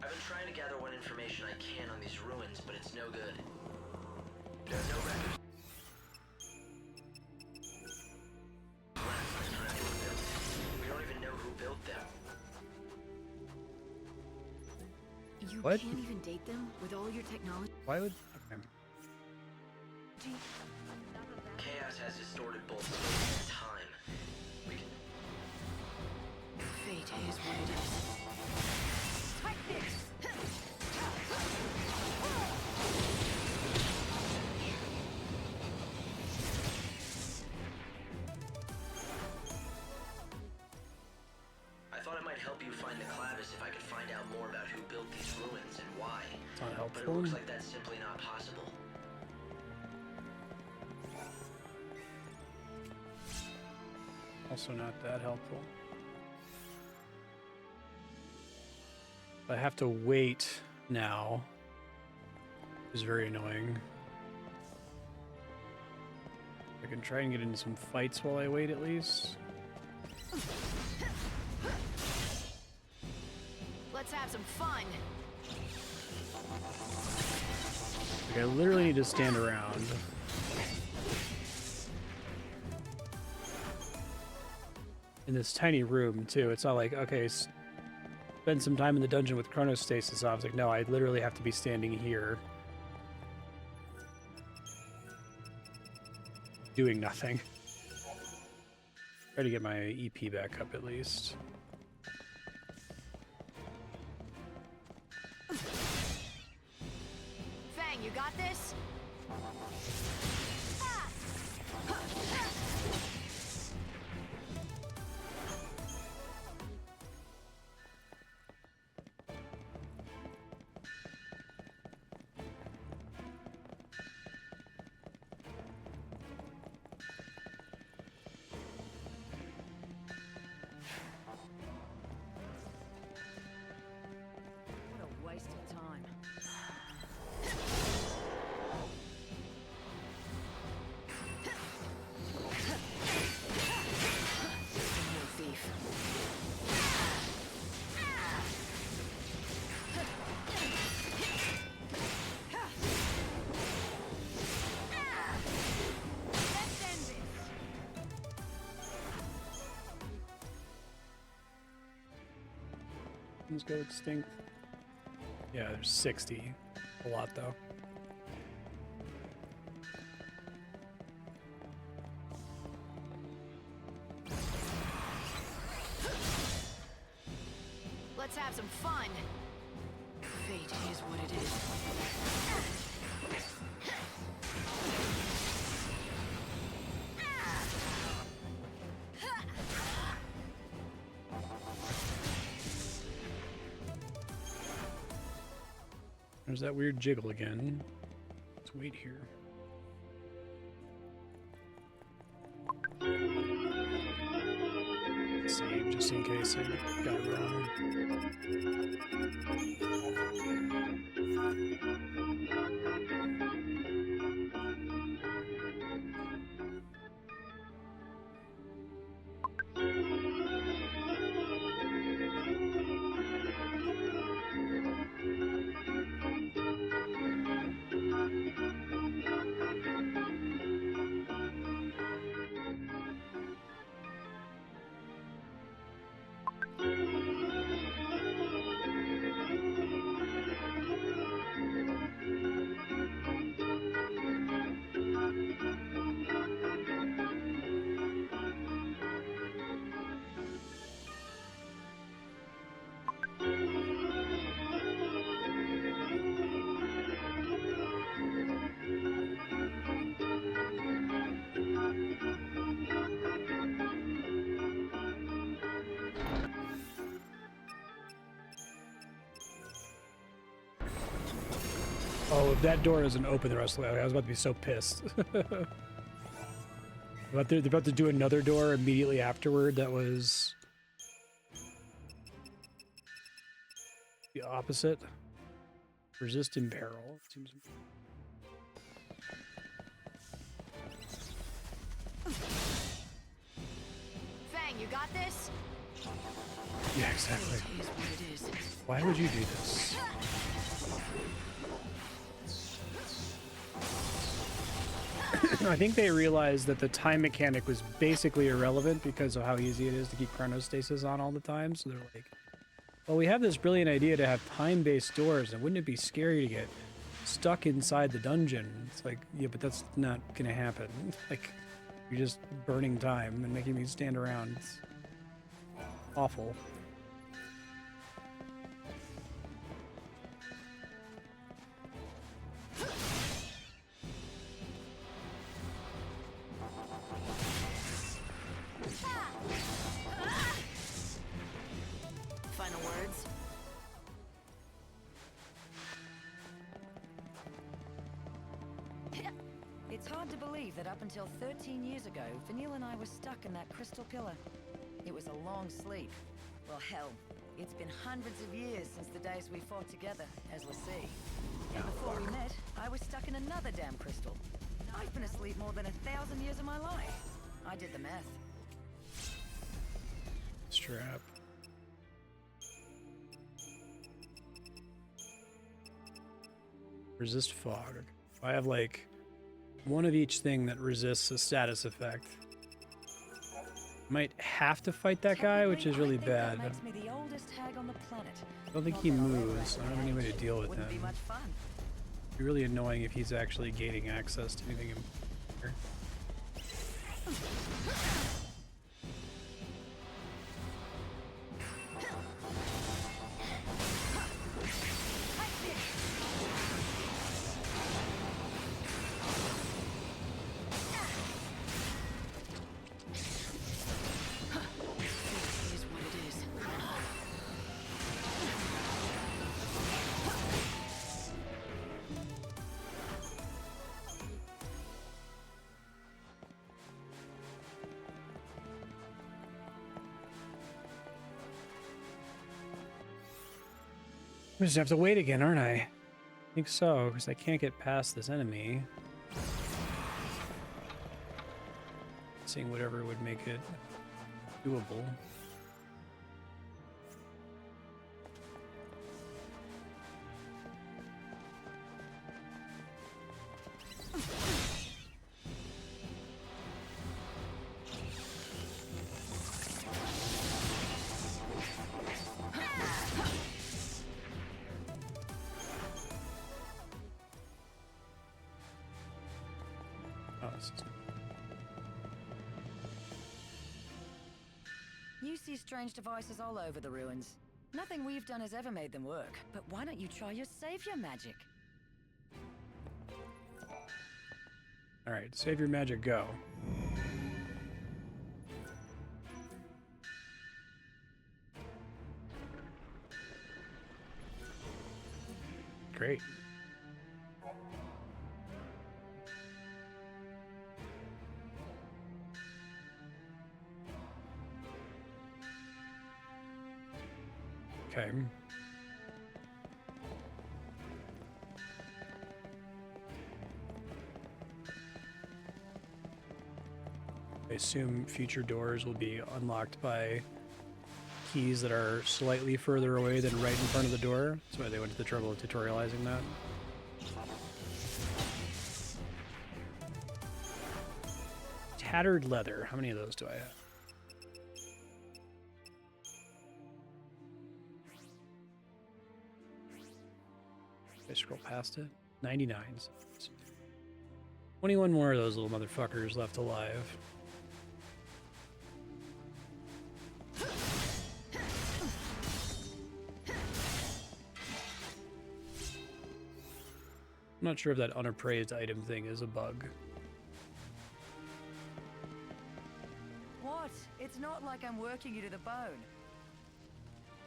been trying to gather what information I can on these ruins, but it's no good. There are no records. We don't even know who built them. You What? can't even date them with all your technology. Why would? Okay. Chaos has distorted both space and time. We can... Fate is what it is. I thought it might help you find the Clavis if I could find out more about who built these ruins and why. It's not But it helpful. looks like that's simply not possible. Also not that helpful. I have to wait now It's very annoying. I can try and get into some fights while I wait at least. Let's have some fun. Like, I literally need to stand around. In this tiny room, too. It's not like, okay, spend some time in the dungeon with chronostasis off. It's like, no, I literally have to be standing here. Doing nothing. Try to get my EP back up at least. Fang, you got this? What a waste of time. Let's go extinct. Yeah, there's 60. A lot, though. Let's have some fun. Fate is what it is. There's that weird jiggle again. Let's wait here. Save just in case I got it wrong. Oh, if that door doesn't open the rest of the way, I was about to be so pissed. But they're about to do another door immediately afterward that was the opposite. Resist in peril. Seems... Fang, you got this? Yeah, exactly. Fate is what it is. Why would you do this? I think they realized that the time mechanic was basically irrelevant because of how easy it is to keep chronostasis on all the time. So they're like, well, we have this brilliant idea to have time-based doors, and wouldn't it be scary to get stuck inside the dungeon? It's like, yeah, but that's not going to happen. Like, you're just burning time and making me stand around. It's awful. Final words? It's hard to believe that up until 13 years ago, Vanille and I were stuck in that crystal pillar. It was a long sleep. Well, hell, It's been hundreds of years since the days we fought together, as we'll see. And before we met, I was stuck in another damn crystal. I've been asleep more than 1,000 years of my life. I did the math. Strap. Resist fog. I have like one of each thing that resists a status effect. Might have to fight that guy, which is really bad. That makes me the oldest hag on the planet. I don't think he moves. I don't have any way to deal with him. Be much fun. It'd be really annoying if he's actually gaining access to anything in here. I just have to wait again, aren't I? I think so, because I can't get past this enemy. Seeing whatever would make it doable. You see strange devices all over the ruins. Nothing we've done has ever made them work. But why don't you try your savior magic? Alright, save your magic, go. Great. Okay. I assume future doors will be unlocked by keys that are slightly further away than right in front of the door. That's why they went to the trouble of tutorializing that. Tattered leather. How many of those do I have? I scroll past it. 99. 21 more of those little motherfuckers left alive. I'm not sure if that unappraised item thing is a bug. What? It's not like I'm working you to the bone.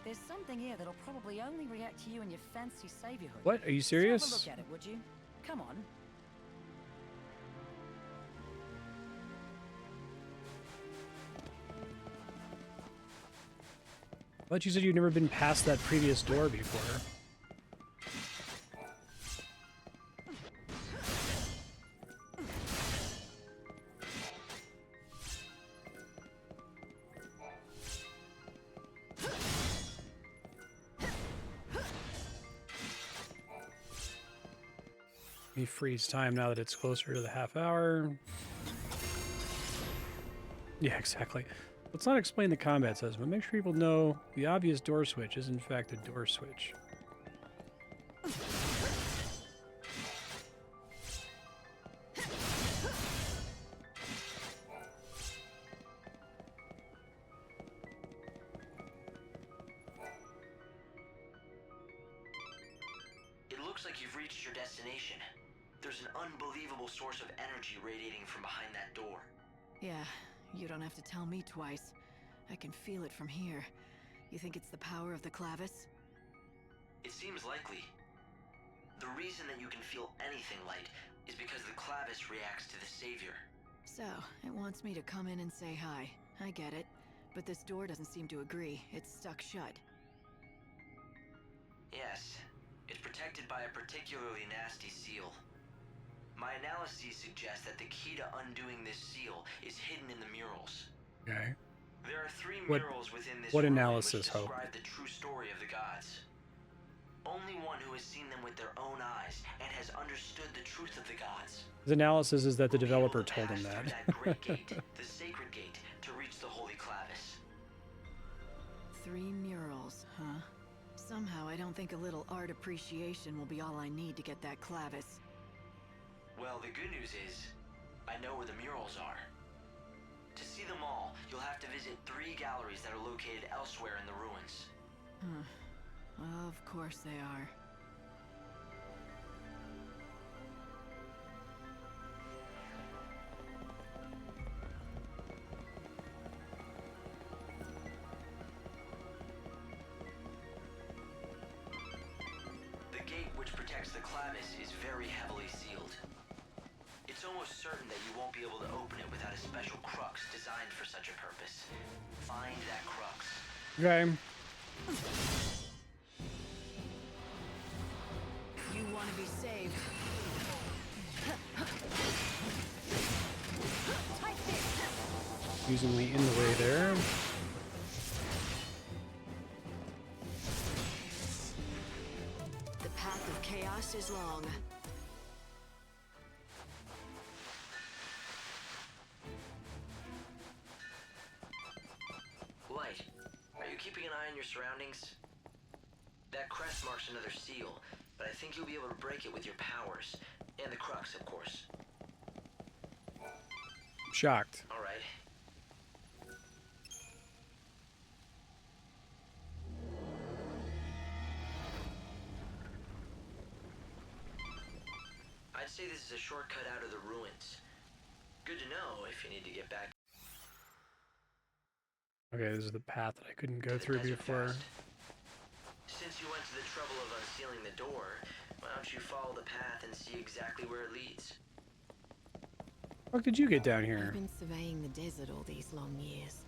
There's something here that'll probably only react to you and your fancy saviorhood. What? Are you serious? Have a look at it, would you? Come on. I thought you said you'd never been past that previous door before. Let me freeze time now that it's closer to the half hour. Yeah, exactly. Let's not explain the combat system, but make sure people know the obvious door switch is in fact a door switch. It looks like you've reached your destination. There's an unbelievable source of energy radiating from behind that door. Yeah, you don't have to tell me twice. I can feel it from here. You think it's the power of the clavis? It seems likely. The reason that you can feel anything light is because the clavis reacts to the savior. So, it wants me to come in and say hi. I get it. But this door doesn't seem to agree. It's stuck shut. Yes, it's protected by a particularly nasty seal. My analyses suggest that the key to undoing this seal is hidden in the murals. Okay. There are 3 What- murals within this what ruin analysis, which Hope? describe the true story of the gods. Only one who has seen them with their own eyes and has understood the truth of the gods. His analysis is that the developer told him through that. that great gate, the sacred gate, to reach the Holy Clavis. 3 murals, huh? Somehow I don't think a little art appreciation will be all I need to get that clavis. Well, the good news is, I know where the murals are. To see them all, you'll have to visit 3 galleries that are located elsewhere in the ruins. Of course they are. The gate which protects the clavis is very heavily sealed. It's almost certain that you won't be able to open it without a special crux designed for such a purpose. Find that crux. Okay. You want to be saved. Usingly in the way there. The path of chaos is long. Light, are you keeping an eye on your surroundings? That crest marks another seal, but I think you'll be able to break it with your powers. And the crux, of course. Shocked. All right. I'd say this is a shortcut out of the ruins. Good to know if you need to get back. Okay, this is the path that I couldn't go through before. Since you went to the trouble of unsealing the door, why don't you follow the path and see exactly where it leads? How did you get down I've here? been surveying the desert all these long years.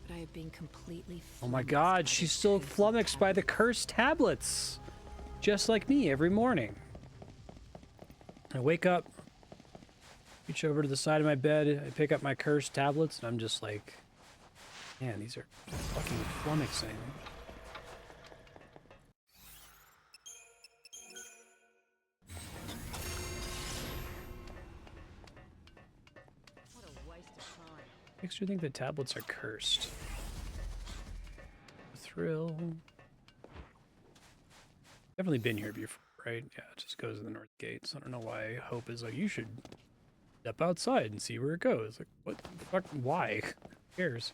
But I have been completely Oh my god, she's still flummoxed by the cursed tablets. Just like me every morning. I wake up, reach over to the side of my bed, I pick up my cursed tablets, and I'm just like, man, these are fucking flummoxing. Makes you think the tablets are cursed. Thrill. Definitely been here before, right? Yeah, it just goes to the north gates. I don't know why Hope is like, you should step outside and see where it goes. Like, what the fuck? Why? Who cares?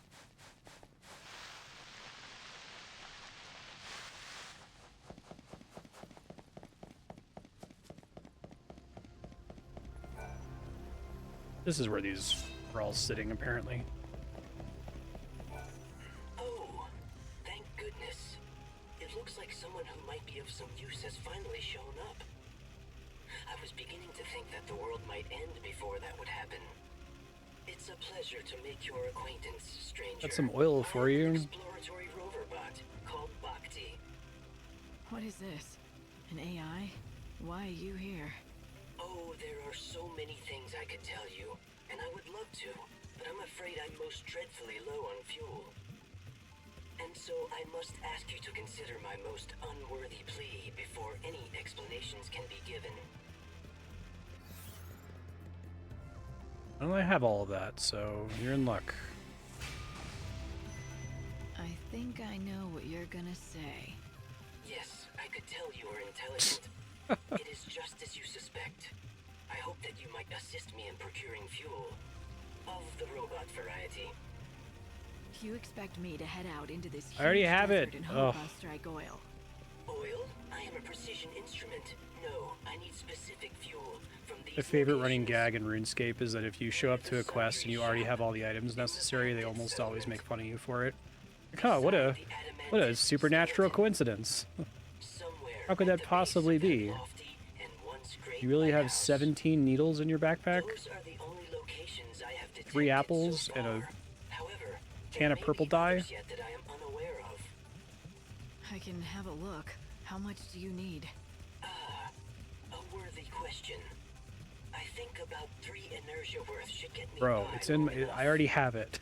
This is where these are all sitting, apparently. Oh, thank goodness. It looks like someone who might be of some use has finally shown up. I was beginning to think that the world might end before that would happen. It's a pleasure to make your acquaintance, stranger. Got some oil for you. Exploratory rover bot called Bhakti. What is this? An AI? Why are you here? Oh, there are so many things I could tell you, and I would love to, but I'm afraid I'm most dreadfully low on fuel. And so I must ask you to consider my most unworthy plea before any explanations can be given. Well, I have all of that, so you're in luck. I think I know what you're gonna say. Yes, I could tell you are intelligent. It is just as you suspect. I hope that you might assist me in procuring fuel. Of the robot variety. You expect me to head out into this I already huge have desert it. and hope Ugh. I'll strike oil? Oil? I am a precision instrument. No, I need specific fuel from these. My favorite running gag in RuneScape is that if you show up to a quest and you already have all the items necessary, they almost always make fun of you for it. Like, oh, what a supernatural coincidence. How could that possibly be? You really have 17 needles in your backpack? 3 apples and a can of purple dye? I can have a look. How much do you need? A worthy question. I think about 3 inertia worth should get me Bro, by it's in. long enough. I already have it.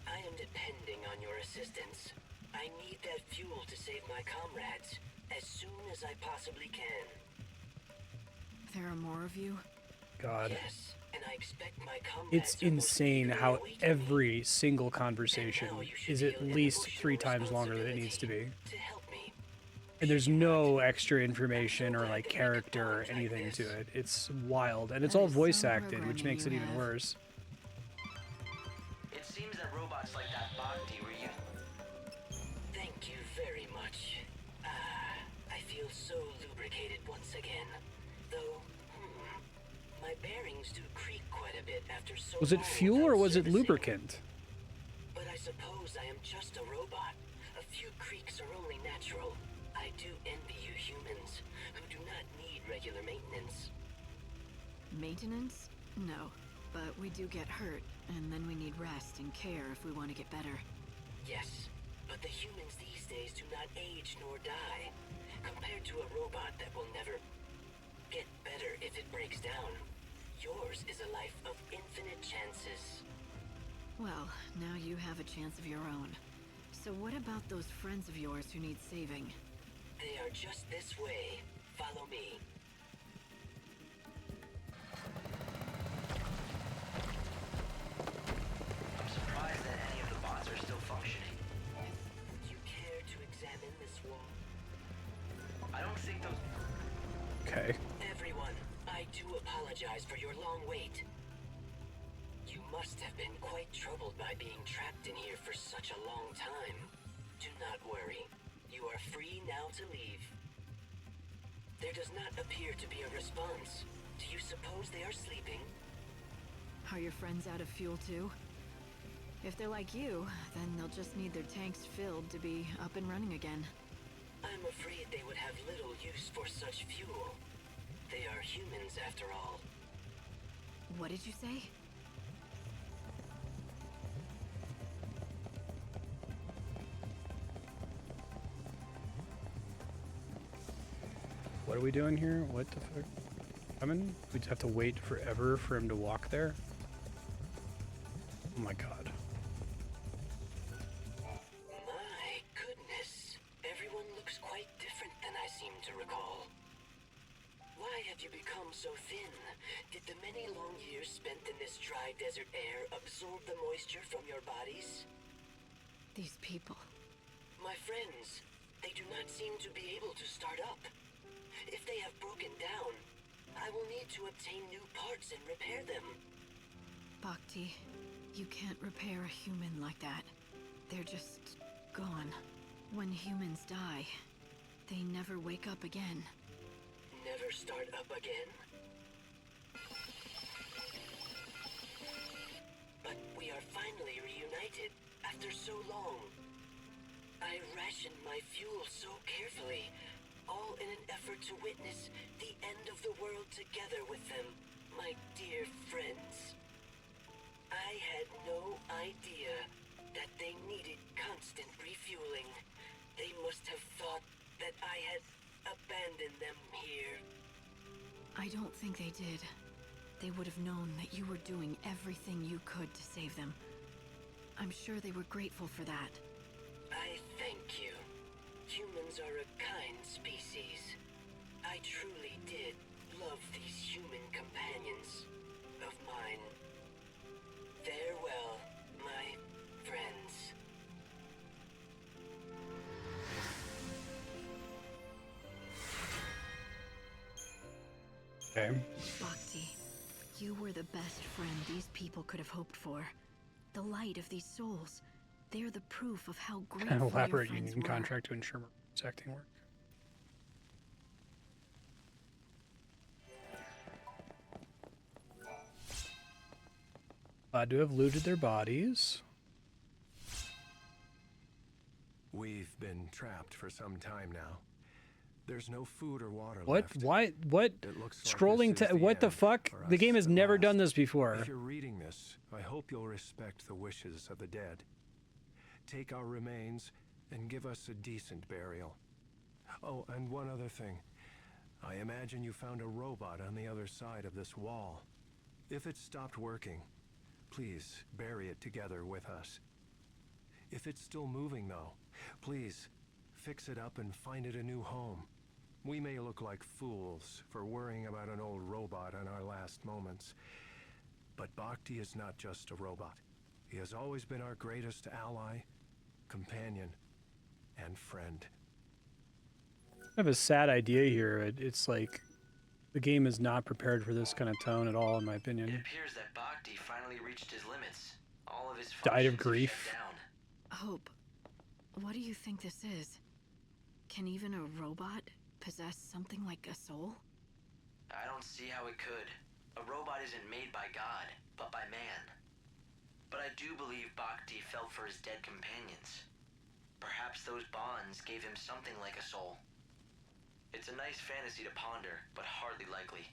I am depending on your assistance. I need that fuel to save my comrades as soon as I possibly can. There are more of you? God. Yes, and I expect my comrades It's insane how every single conversation is at least 3 times longer than it needs to be. And there's no extra information or like character or anything to it. It's wild. And it's all voice acted, which makes it even worse. It seems that robots like that Bhakti were used. Thank you very much. I feel so lubricated once again. Though, my bearings do creak quite a bit after so Was it long fuel or without was it servicing. lubricant? But I suppose I am just a robot. A few creaks are only natural. I do envy you humans, who do not need regular maintenance. Maintenance? No. But we do get hurt, and then we need rest and care if we want to get better. Yes, but the humans these days do not age nor die, compared to a robot that will never get better if it breaks down. Yours is a life of infinite chances. Well, now you have a chance of your own. So what about those friends of yours who need saving? They are just this way. Follow me. I'm surprised that any of the bots are still functioning. Would you care to examine this wall? I don't think those... Okay. Everyone, I do apologize for your long wait. You must have been quite troubled by being trapped in here for such a long time. Do not worry. You are free now to leave. There does not appear to be a response. Do you suppose they are sleeping? Are your friends out of fuel too? If they're like you, then they'll just need their tanks filled to be up and running again. I'm afraid they would have little use for such fuel. They are humans after all. What did you say? What are we doing here? What the fuck? Coming? We just have to wait forever for him to walk there? Oh my god. My goodness. Everyone looks quite different than I seem to recall. Why have you become so thin? Did the many long years spent in this dry desert air absorb the moisture from your bodies? These people. My friends, they do not seem to be able to start up. If they have broken down, I will need to obtain new parts and repair them. Bhakti, you can't repair a human like that. They're just gone. When humans die, they never wake up again. Never start up again? But we are finally reunited after so long. I rationed my fuel so carefully, all in an effort to witness the end of the world together with them, my dear friends. I had no idea that they needed constant refueling. They must have thought that I had abandoned them here. I don't think they did. They would have known that you were doing everything you could to save them. I'm sure they were grateful for that. I thank you. Humans are a kind species. I truly did love these human companions of mine. Farewell, my friends. Okay. Bhakti, you were the best friend these people could have hoped for. The light of these souls. They're the proof of how An grateful your elaborate friends union were. contract to ensure acting work. Glad to have looted their bodies. We've been trapped for some time now. There's no food or water What? left. Why? What? It looks like Scrolling this to is what the end fuck? for The us game has at never last. done this before. If you're reading this, I hope you'll respect the wishes of the dead. Take our remains and give us a decent burial. Oh, and one other thing. I imagine you found a robot on the other side of this wall. If it stopped working, please bury it together with us. If it's still moving, though, please fix it up and find it a new home. We may look like fools for worrying about an old robot in our last moments, but Bhakti is not just a robot. He has always been our greatest ally, companion, and friend. I have a sad idea here. It's like the game is not prepared for this kind of tone at all, in my opinion. It appears that Bhakti finally reached his limits. All of his Died of functions have grief. shut down. Hope, what do you think this is? Can even a robot possess something like a soul? I don't see how it could. A robot isn't made by God, but by man. But I do believe Bhakti felt for his dead companions. Perhaps those bonds gave him something like a soul. It's a nice fantasy to ponder, but hardly likely.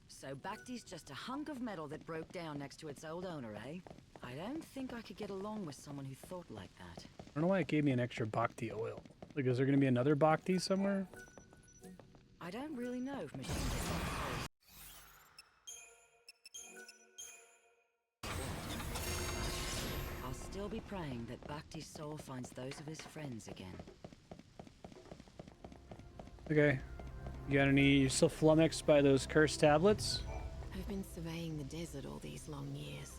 So Bhakti's just a hunk of metal that broke down next to its old owner, eh? I don't think I could get along with someone who thought like that. I don't know why it gave me an extra Bhakti oil. Like, is there going to be another Bhakti somewhere? I don't really know if machines are I'll still be praying that Bhakti's soul finds those of his friends again. Okay. You got any... You still flummoxed by those cursed tablets? I've been surveying the desert all these long years.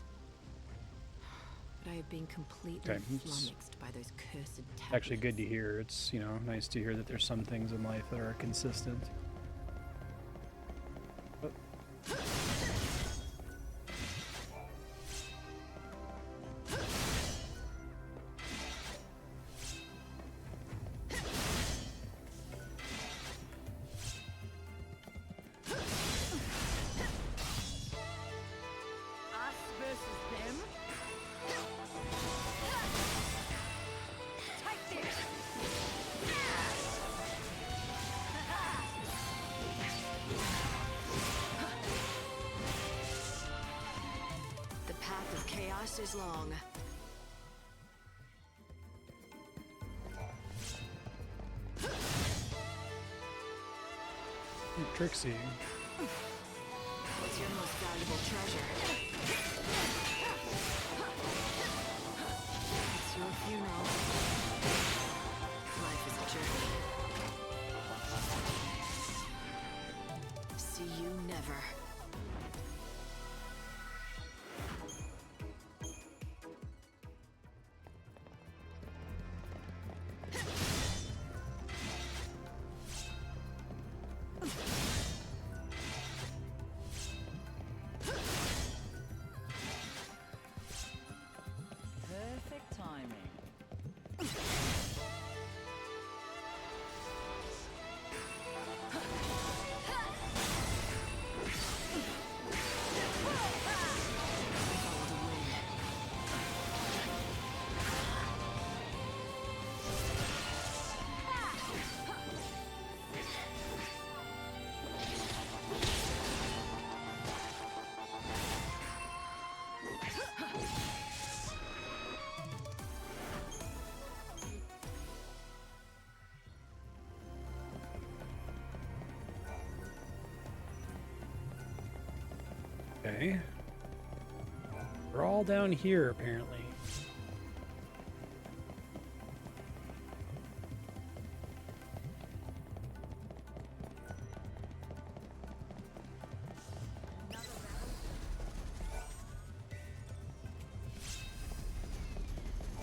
But I have been completely flummoxed by those cursed tablets. Actually good to hear. It's, you know, nice to hear that there's some things in life that are consistent. The path of chaos is long. Trixie. What's your most valuable treasure? It's your funeral. Life is a journey. See you never. Perfect timing. Okay. We're all down here, apparently.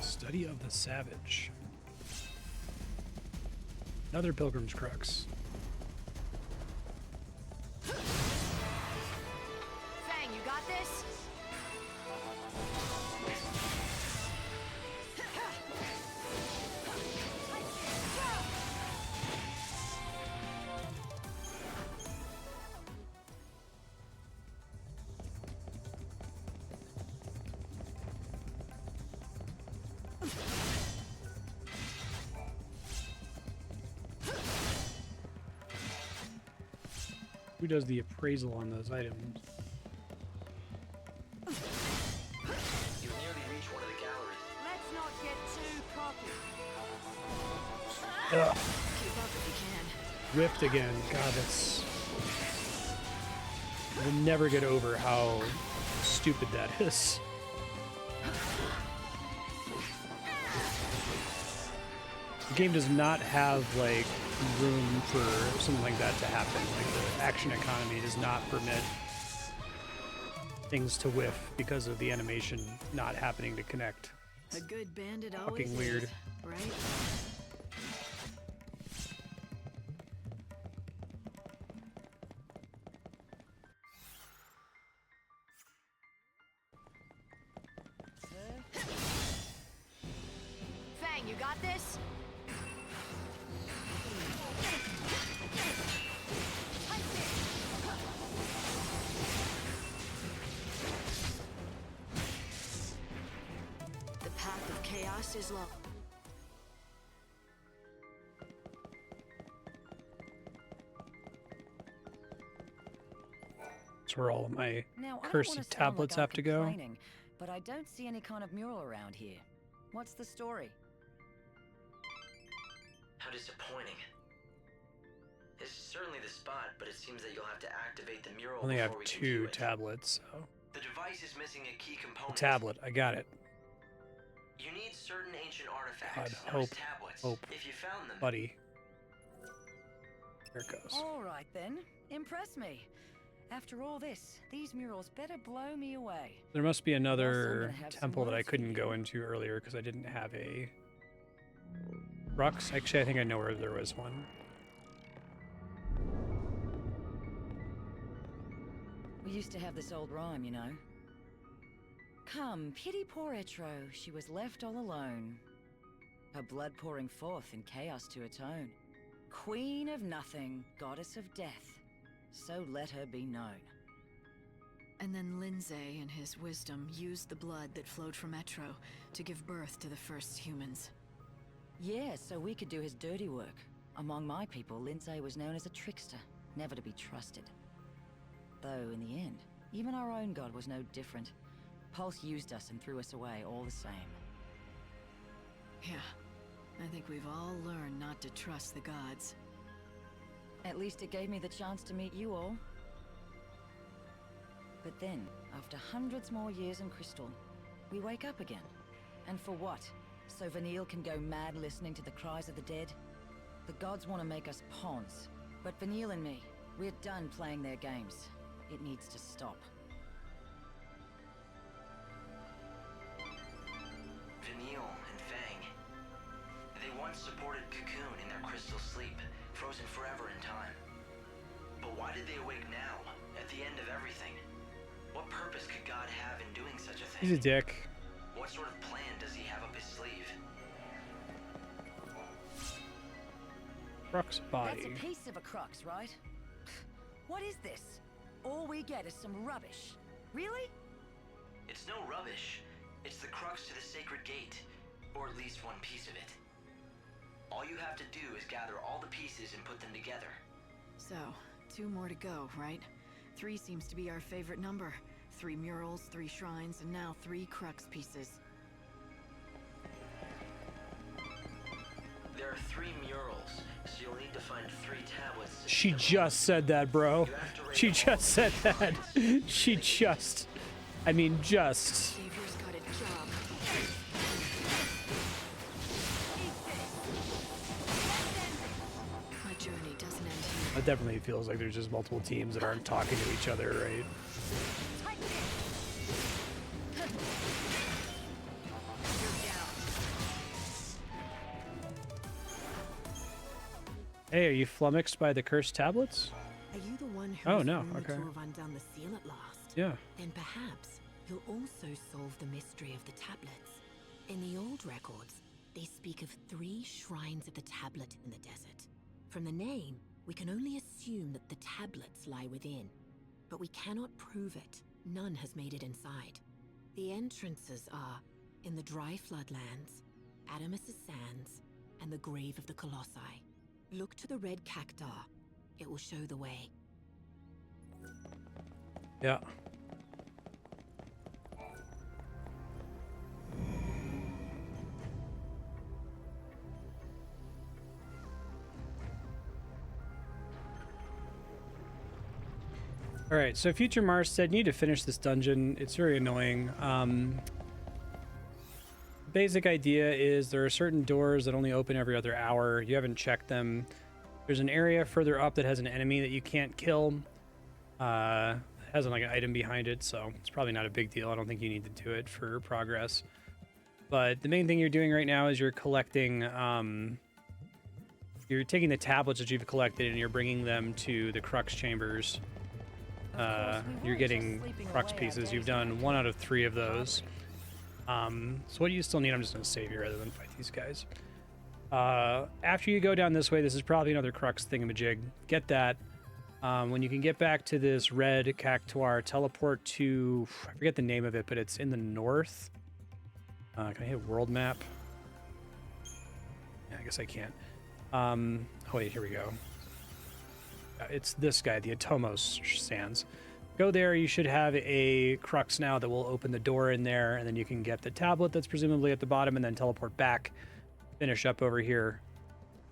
Study of the Savage. Another Pilgrim's Crux. Fang, you got this? Who does the appraisal on those items? You nearly reached one of the galleries. Let's not get too cocky. Ugh. Keep up if Rift again. God, that's... We'll never get over how stupid that is. The game does not have, like, room for something like that to happen. Like, the action economy does not permit things to whiff because of the animation not happening to connect. A good bandit always Fucking weird. is, right? Fang, you got this? The path of chaos is long. That's where all of my Now, I don't cursed wanna sound tablets like I'm have to go. complaining, but I don't see any kind of mural around here. What's the story? How disappointing. This is certainly the spot, but it seems that you'll have to activate the mural I only have before we can view 2 it. tablets, so... The device is missing a key The component. tablet, I got it. You need certain ancient artifacts, God, known as hope, tablets. hope. If you found them, Buddy. There it goes. All right then, impress me. After all this, these murals better blow me away. There must be another gonna have some temple that I words for couldn't you. go into earlier because I didn't have a Rux. Actually, I think I know where there was one. We used to have this old rhyme, you know. Come, pity poor Etro, she was left all alone. Her blood pouring forth in chaos to atone. Queen of nothing, goddess of death, so let her be known. And then Lindsay, in his wisdom, used the blood that flowed from Etro to give birth to the first humans. Yeah, so we could do his dirty work. Among my people, Lindsay was known as a trickster, never to be trusted. Though, in the end, even our own god was no different. Pulse used us and threw us away all the same. Yeah, I think we've all learned not to trust the gods. At least it gave me the chance to meet you all. But then, after hundreds more years in Crystal, we wake up again. And for what? So Vanille can go mad listening to the cries of the dead? The gods want to make us pawns. But Vanille and me, we're done playing their games. It needs to stop. Vanille and Fang. They once supported Cocoon in their crystal sleep, frozen forever in time. But why did they awake now, at the end of everything? What purpose could God have in doing such a thing? He's a dick. What sort of plan does he have up his sleeve? Rux body. That's a piece of a crux, right? What is this? All we get is some rubbish. Really? It's no rubbish. It's the crux to the sacred gate, or at least one piece of it. All you have to do is gather all the pieces and put them together. So, 2 more to go, right? 3 seems to be our favorite number. 3 murals, 3 shrines, and now 3 crux pieces. There are 3 murals, so you'll need to find 3 tablets. She just said that, bro. She just said that. She just... I mean, just... Savior's got a job. My journey doesn't end here. It definitely feels like there's just multiple teams that aren't talking to each other, right? Hey, are you flummoxed by the cursed tablets? Are you the one who Oh, was no, rumored okay. to have undone the seal at last? Yeah. Then perhaps you'll also solve the mystery of the tablets. In the old records, they speak of 3 shrines of the tablet in the desert. From the name, we can only assume that the tablets lie within. But we cannot prove it. None has made it inside. The entrances are in the dry floodlands, Adamus' sands, and the grave of the Colossi. Look to the red cacti. It will show the way. Yeah. All right, so future Marstead, you need to finish this dungeon. It's very annoying. Basic idea is there are certain doors that only open every other hour. You haven't checked them. There's an area further up that has an enemy that you can't kill. Has like an item behind it, so it's probably not a big deal. I don't think you need to do it for progress. But the main thing you're doing right now is you're collecting, you're taking the tablets that you've collected and you're bringing them to the crux chambers. You're getting crux pieces. You've done 1 out of 3 of those. So what do you still need? I'm just going to save you rather than fight these guys. After you go down this way, this is probably another crux thingamajig. Get that. When you can get back to this red cactuar, teleport to, I forget the name of it, but it's in the north. Can I hit world map? Yeah, I guess I can't. Oh wait, here we go. It's this guy, the Atomos Sands. Go there, you should have a crux now that will open the door in there, and then you can get the tablet that's presumably at the bottom, and then teleport back, finish up over here.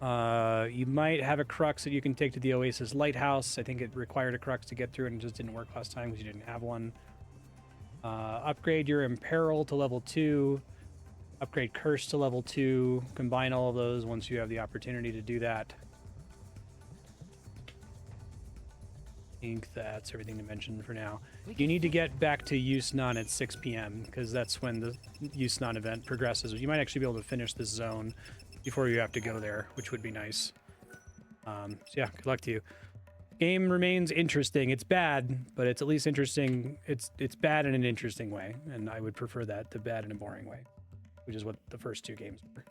You might have a crux that you can take to the Oasis Lighthouse. I think it required a crux to get through, and it just didn't work last time because you didn't have one. Upgrade your Imperil to level 2. Upgrade Curse to level 2. Combine all of those once you have the opportunity to do that. I think that's everything to mention for now. You need to get back to Yusnan at 6 p.m. because that's when the Yusnan event progresses. You might actually be able to finish this zone before you have to go there, which would be nice. So yeah, good luck to you. Game remains interesting. It's bad, but it's at least interesting. It's bad in an interesting way, and I would prefer that to bad in a boring way, which is what the first 2 games were.